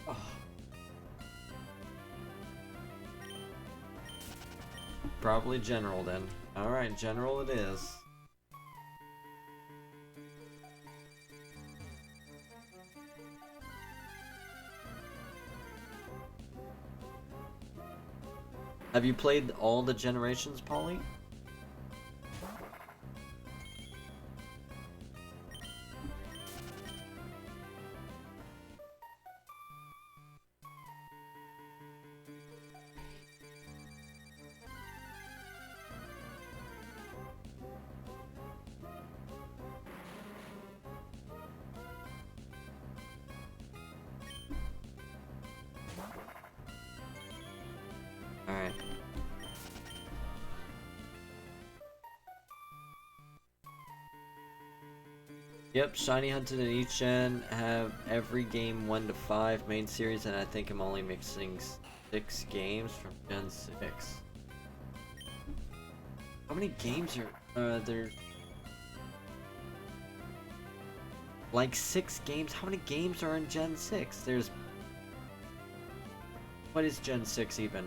Oh. Probably general then. Alright, general it is. Have you played all the generations, Polly? Alright. Yep, shiny hunted in each gen, have every game 1 to 5 main series, and I think I'm only mixing 6 games from Gen 6. How many games are there? Like 6 games? How many games are in Gen 6? There's... What is Gen 6 even?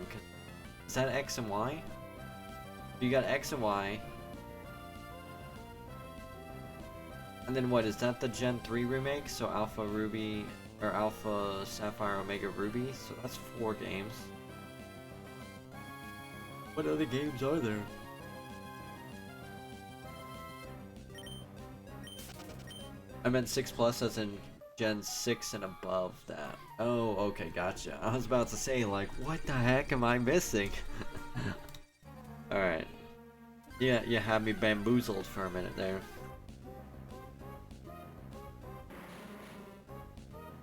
Is that X and Y? You got X and Y. And then what, is that the Gen 3 remake? So Alpha Ruby, or Alpha Sapphire Omega Ruby? So that's 4 games. What other games are there? I meant 6 plus as in Gen 6 and above that. Oh, okay, gotcha. I was about to say, like, what the heck am I missing? Alright. Yeah, you had me bamboozled for a minute there.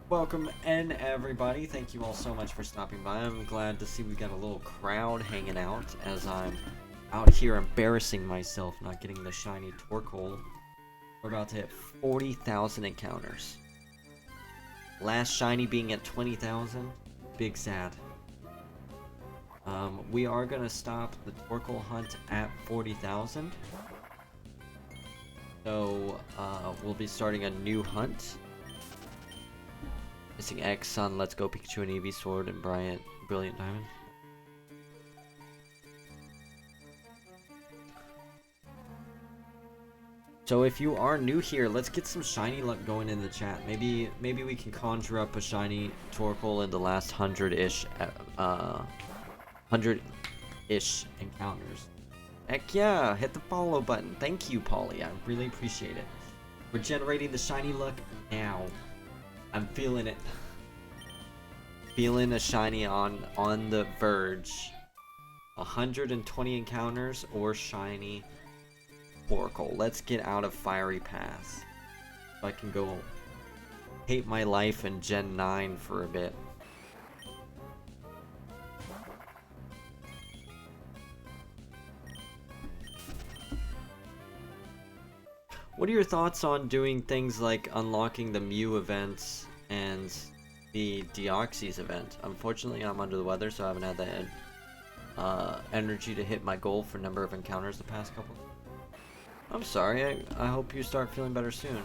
Welcome in, everybody. Thank you all so much for stopping by. I'm glad to see we got a little crowd hanging out as I'm out here embarrassing myself not getting the shiny Torkoal. We're about to hit 40,000 encounters. Last shiny being at 20,000. Big sad. We are gonna stop the Torkoal hunt at 40,000. So, we'll be starting a new hunt. Missing X, Sun, Let's Go, Pikachu, and Eevee, Sword, and Brilliant Diamond. So if you are new here, let's get some shiny luck going in the chat. Maybe we can conjure up a shiny Torkoal in the last 100-ish, 100-ish encounters. Heck yeah, hit the follow button. Thank you, Polly. I really appreciate it. We're generating the shiny luck now. I'm feeling it. Feeling a shiny on the verge. 120 encounters or shiny Torkoal. Let's get out of Fiery Pass. So I can go hate my life in Gen 9 for a bit. What are your thoughts on doing things like unlocking the Mew events and the Deoxys event? Unfortunately, I'm under the weather, so I haven't had that energy to hit my goal for number of encounters the past couple. I'm sorry, I hope you start feeling better soon.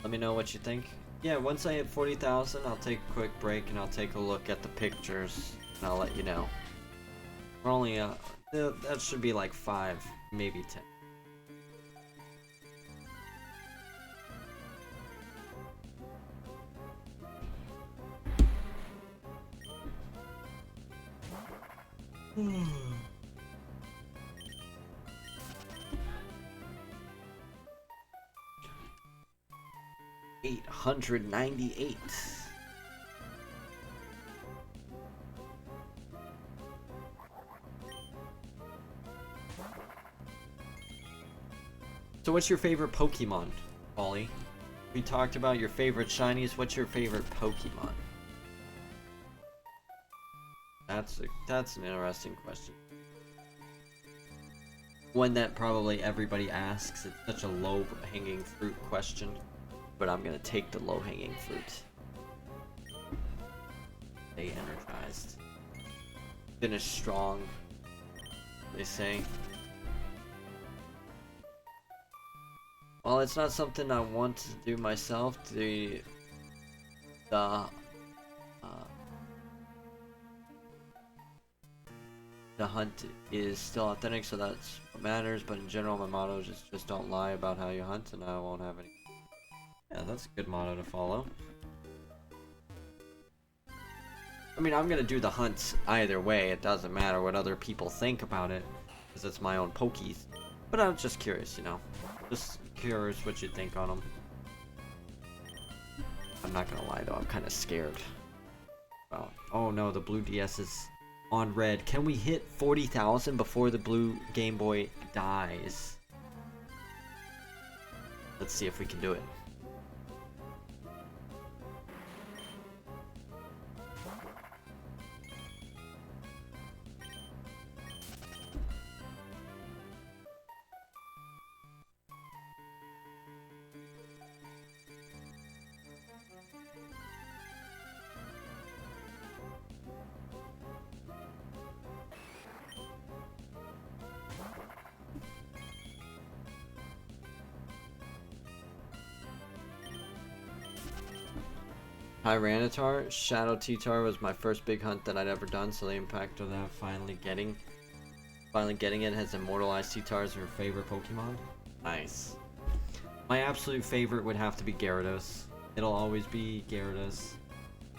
Let me know what you think. Yeah, once I hit 40,000, I'll take a quick break and I'll take a look at the pictures and I'll let you know. We're only, that should be like 5, maybe 10. Hmm. 898. So what's your favorite Pokemon, Ollie? We talked about your favorite shinies. What's your favorite Pokemon? That's an interesting question. One that probably everybody asks. It's such a low-hanging fruit question. But I'm gonna take the low-hanging fruit. Stay energized. Finish strong, they say. Well, it's not something I want to do myself. The hunt is still authentic, so that's what matters. But in general, my motto is just don't lie about how you hunt, and I won't have any. Yeah, that's a good motto to follow. I mean, I'm gonna do the hunts either way. It doesn't matter what other people think about it, because it's my own Pokies. But I was just curious, you know. Just curious what you think on them. I'm not gonna lie though, I'm kind of scared. Oh no, the blue DS is on red. Can we hit 40,000 before the blue Game Boy dies? Let's see if we can do it. Tyranitar, Shadow T-Tar was my first big hunt that I'd ever done, so the impact of that finally getting it has immortalized T-Tar as her favorite Pokemon. Nice. My absolute favorite would have to be Gyarados. It'll always be Gyarados.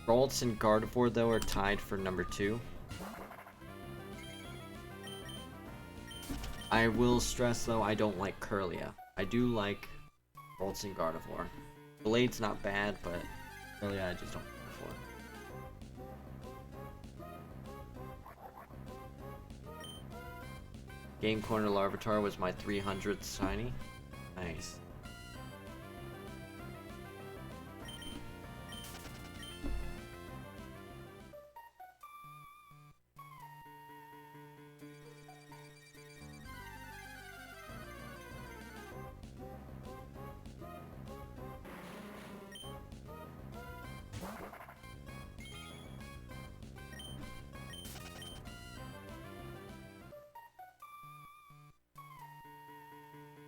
Ralts and Gardevoir though are tied for number 2. I will stress though, I don't like Kirlia. I do like Ralts and Gardevoir. Blade's not bad, but Kirlia I just don't care for. Game Corner Larvitar was my 300th shiny. Nice.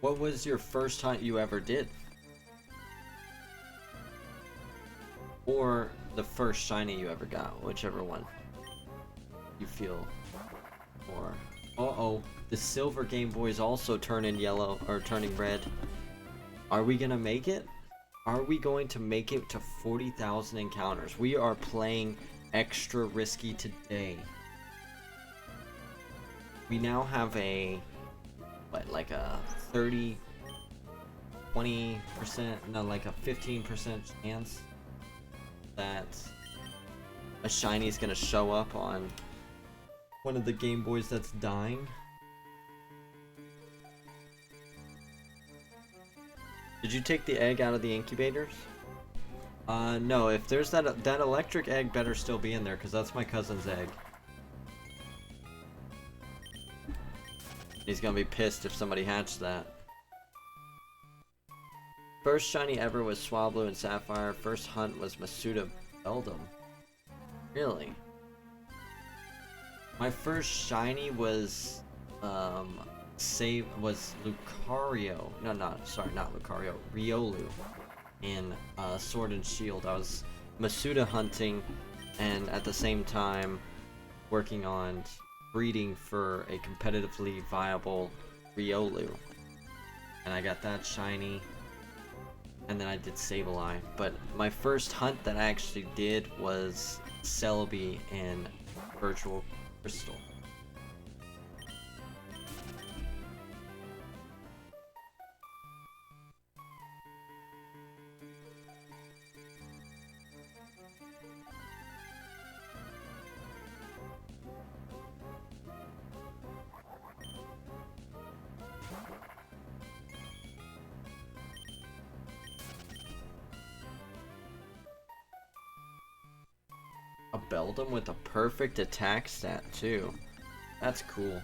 What was your first hunt you ever did? Or the first shiny you ever got, whichever one you feel more. Uh-oh, the silver Game Boys also turning yellow, or turning red. Are we gonna make it? Are we going to make it to 40,000 encounters? We are playing extra risky today. We now have a, what, like a 30, 20%, no, like a 15% chance that a shiny is gonna show up on one of the Game Boys that's dying. Did you take the egg out of the incubators? No, if there's that electric egg better still be in there, because that's my cousin's egg. He's gonna be pissed if somebody hatched that. First shiny ever was Swablu and Sapphire. First hunt was Masuda Beldum. Really? My first shiny was Lucario. No, not Lucario. Riolu in Sword and Shield. I was Masuda hunting and at the same time working on breeding for a competitively viable Riolu. And I got that shiny. And then I did Sableye. But my first hunt that I actually did was Celebi and Virtual Crystal. A Beldum with a perfect attack stat too. That's cool.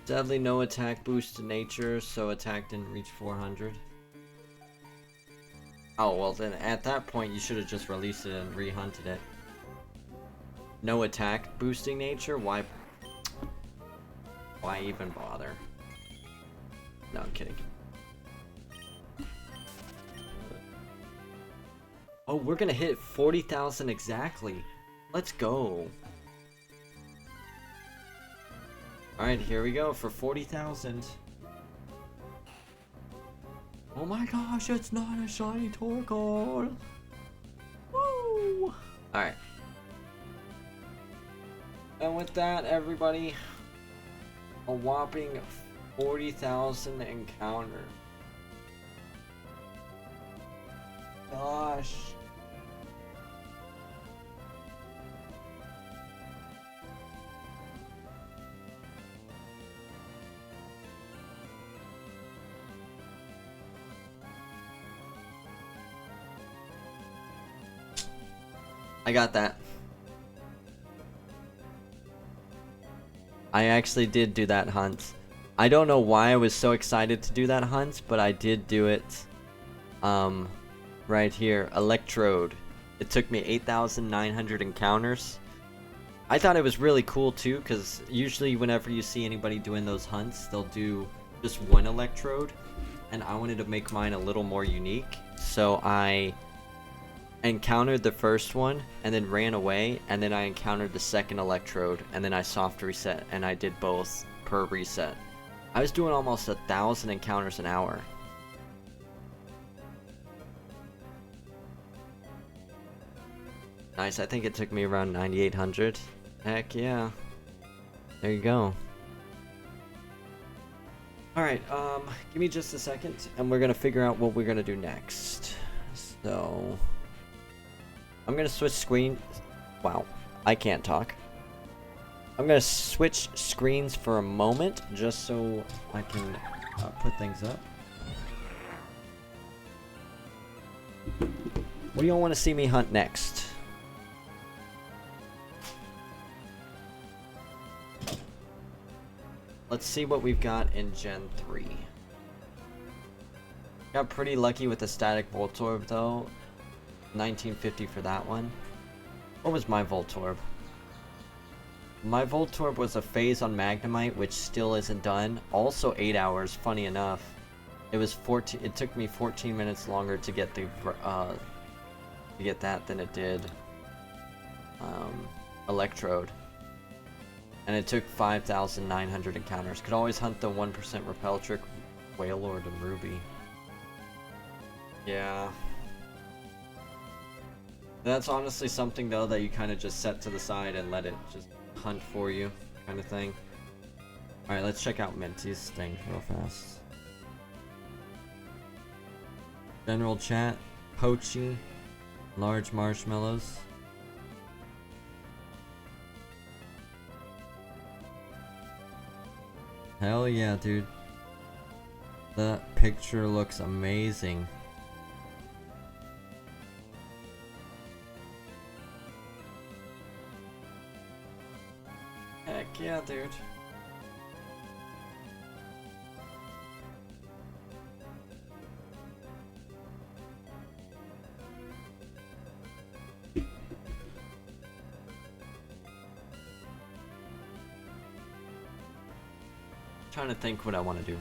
Sadly, no attack boost to nature, so attack didn't reach 400. Oh, well then at that point you should have just released it and re-hunted it. No attack boosting nature? Why even bother? No, I'm kidding. Oh, we're gonna hit 40,000 exactly. Let's go. Alright, here we go for 40,000. Oh my gosh, it's not a shiny Torkoal. Woo! Alright. And with that, everybody, a whopping 40,000 encounter. Gosh. I got that. I actually did do that hunt. I don't know why I was so excited to do that hunt, but I did do it. Right here, Electrode. It took me 8,900 encounters. I thought it was really cool too, because usually whenever you see anybody doing those hunts, they'll do just one Electrode, and I wanted to make mine a little more unique, so I encountered the first one and then ran away, and then I encountered the second Electrode, and then I soft reset, and I did both per reset. I was doing almost 1,000 encounters an hour. Nice, I think it took me around 9,800. Heck yeah. There you go. Alright, give me just a second, and we're gonna figure out what we're gonna do next. So I'm gonna switch screen. Wow, I can't talk. I'm gonna switch screens for a moment, just so I can put things up. What do y'all want to see me hunt next? Let's see what we've got in Gen 3. Got pretty lucky with the static Voltorb though. 1950 for that one. What was my Voltorb? My Voltorb was a phase on Magnemite, which still isn't done. Also 8 hours, funny enough. It was 14. It took me 14 minutes longer to get the that than it did Electrode. And it took 5,900 encounters. Could always hunt the 1% Repel Trick, Wailord, and Ruby. Yeah. That's honestly something though that you kind of just set to the side and let it just hunt for you, kind of thing. Alright, let's check out Minty's thing real fast. General chat, Poachy, large marshmallows. Hell yeah, dude. That picture looks amazing. Heck yeah, dude. Trying to think what I want to do.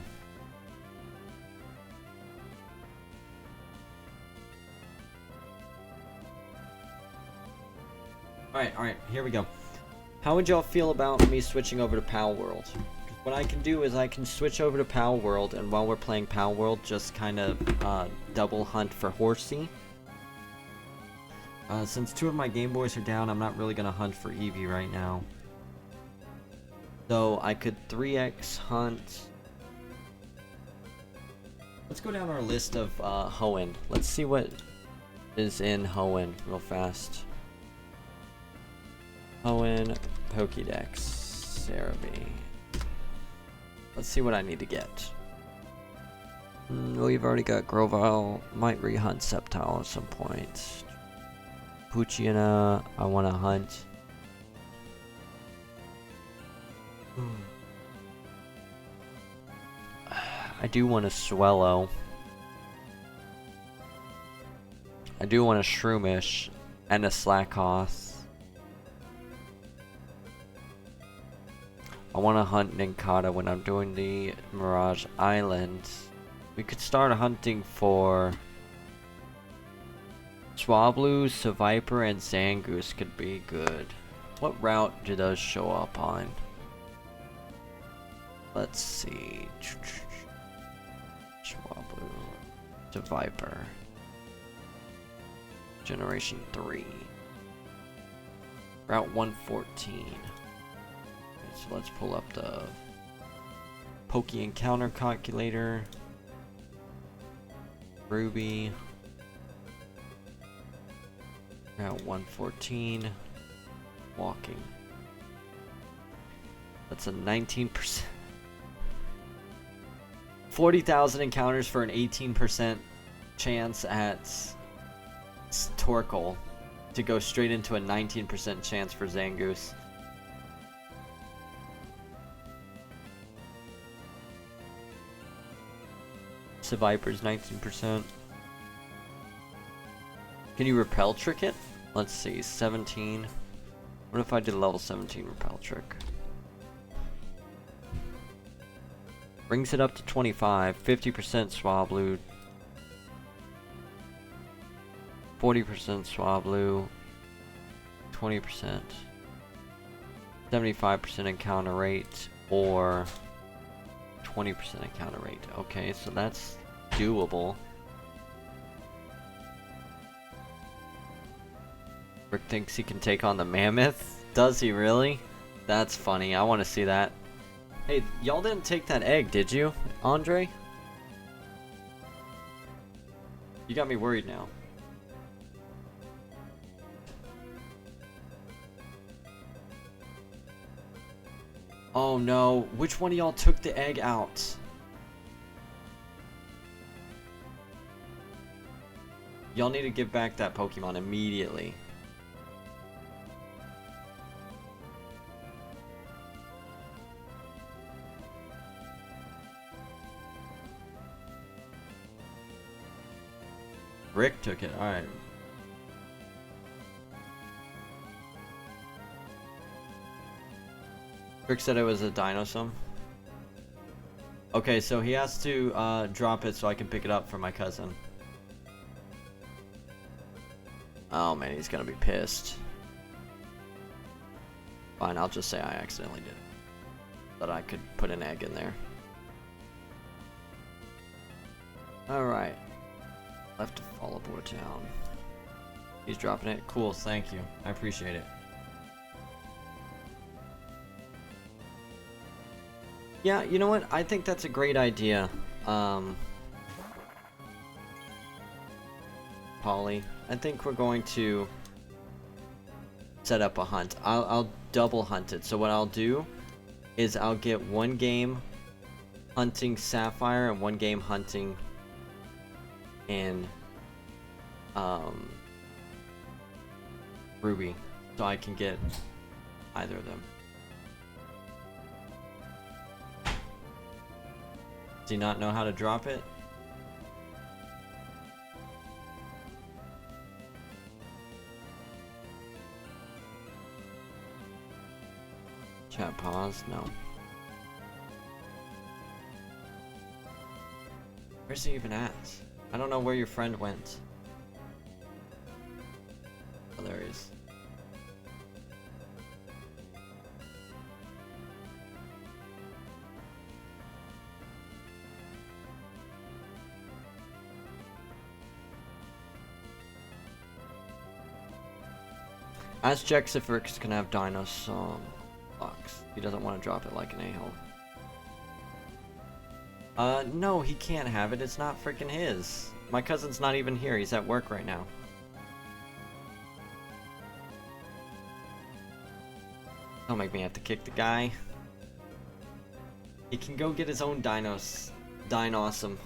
Alright, here we go. How would y'all feel about me switching over to Pal World? What I can do is I can switch over to Pal World, and while we're playing Pal World, just kind of double hunt for Horsey. Since 2 of my Game Boys are down, I'm not really going to hunt for Eevee right now. So I could 3x hunt. Let's go down our list of Hoenn. Let's see what is in Hoenn real fast. Hoenn, Pokédex, Cerebi. Let's see what I need to get. We've already got Grovyle. Might rehunt Sceptile at some point. Poochyena, I want to hunt. I do want a Swellow. I do want a Shroomish and a Slakoth. I want to hunt Nincada when I'm doing the Mirage Island. We could start hunting for Swablu, Seviper, and Zangoose could be good. What route do those show up on? Let's see. Swablu, Seviper. Generation 3. Route 114. So let's pull up the Poke Encounter Calculator. Ruby. Route 114. Walking. That's a 19%. 40,000 encounters for an 18% chance at Torkoal to go straight into a 19% chance for Zangoose. Viper's 19%. Can you repel trick it? Let's see, 17. What if I did a level 17 repel trick? Brings it up to 25, 50% Swablu, 40% Swablu, 20%, 75% encounter rate, or 20% encounter rate. Okay, so that's doable. Rick thinks he can take on the mammoth. Does he really? That's funny. I want to see that. Hey, y'all didn't take that egg, did you, Andre? You got me worried now. Oh no, which one of y'all took the egg out? Y'all need to give back that Pokemon immediately. Rick took it, alright. Rick said it was a Dinosaur. Okay, so he has to drop it so I can pick it up for my cousin. Oh man, he's gonna be pissed. Fine, I'll just say I accidentally did it. But I could put an egg in there. Alright. Left to follow board town. He's dropping it. Cool, thank you. I appreciate it. Yeah, you know what? I think that's a great idea. Polly, I think we're going to set up a hunt. I'll double hunt it. So what I'll do is I'll get one game hunting Sapphire and one game hunting in Ruby, so I can get either of them. Do you not know how to drop it? Chat pause? No. Where's he even at? I don't know where your friend went. Oh, there he is. Ask Jex if Rick's gonna have Dinos box. He doesn't want to drop it like an a-hole. No, he can't have it. It's not freaking his. My cousin's not even here. He's at work right now. Don't make me have to kick the guy. He can go get his own dinos. Dinosome.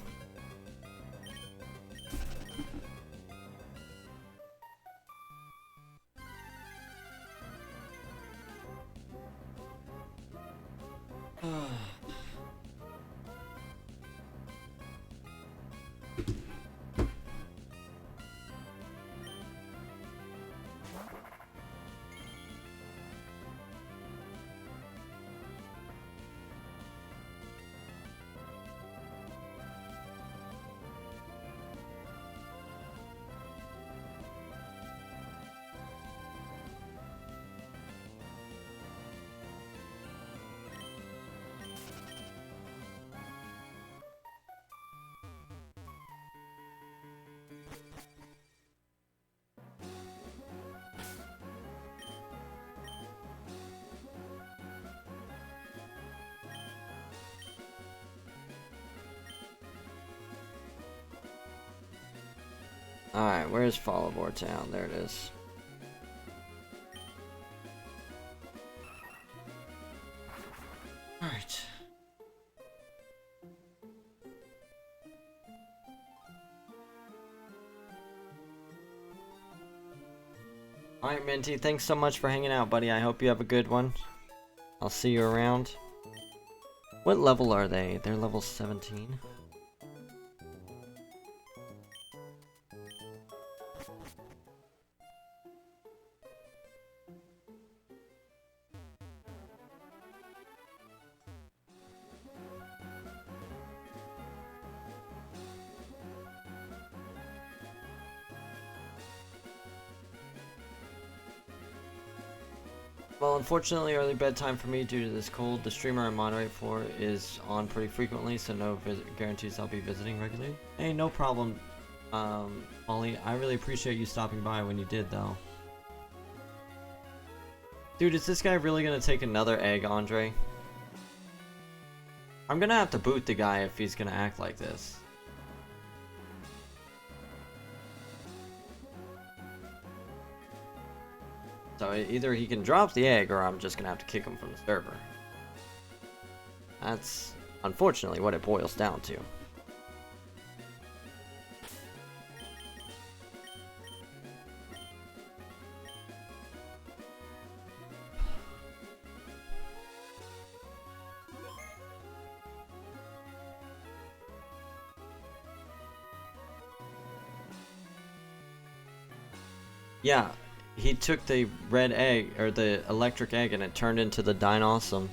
Alright, where's Followboard Town? There it is. Alright. Alright, Minty, thanks so much for hanging out, buddy. I hope you have a good one. I'll see you around. What level are they? They're level 17? Well, unfortunately, early bedtime for me due to this cold. The streamer I moderate for is on pretty frequently, so no guarantees I'll be visiting regularly. Hey, no problem, Ollie. I really appreciate you stopping by when you did, though. Dude, is this guy really gonna take another egg, Andre? I'm gonna have to boot the guy if he's gonna act like this. So either he can drop the egg, or I'm just gonna have to kick him from the server. That's unfortunately what it boils down to. Yeah. He took the red egg, or the electric egg, and it turned into the Dinosome.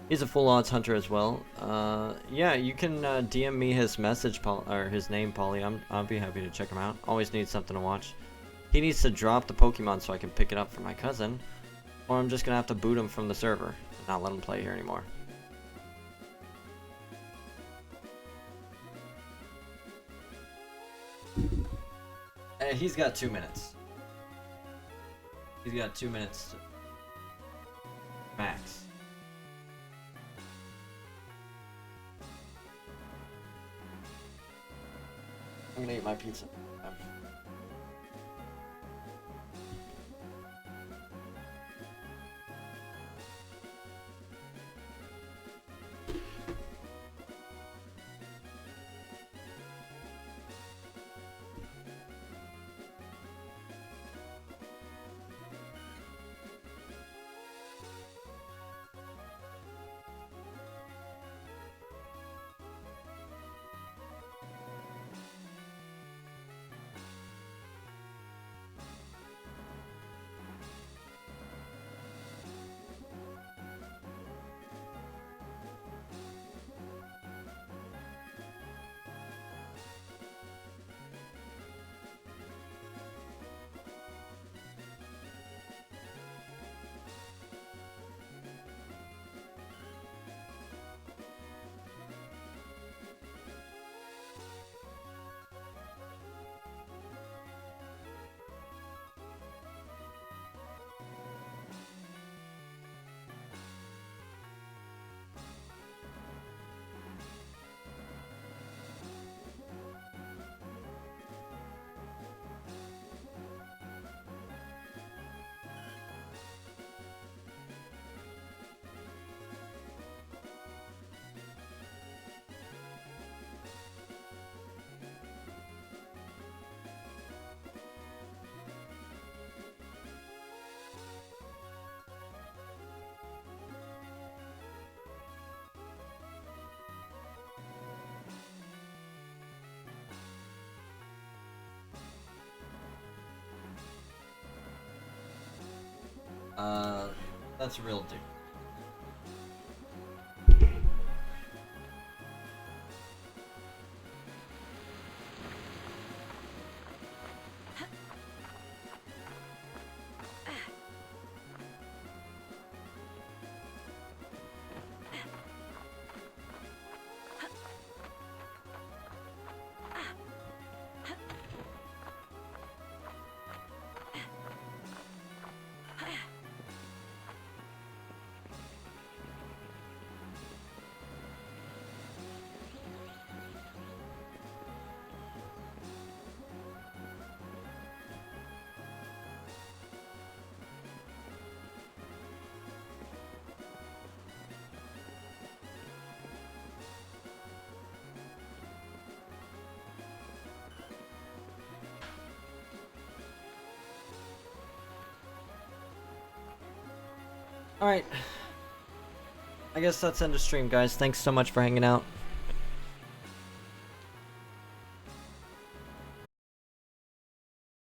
He's a full odds hunter as well. Yeah, you can DM me his message, or his name, Polly. I'll be happy to check him out. Always need something to watch. He needs to drop the Pokemon so I can pick it up for my cousin, or I'm just gonna have to boot him from the server and not let him play here anymore. He's got 2 minutes. He's got 2 minutes max. I'm gonna eat my pizza. That's real dude. Alright. I guess that's end of stream, guys. Thanks so much for hanging out.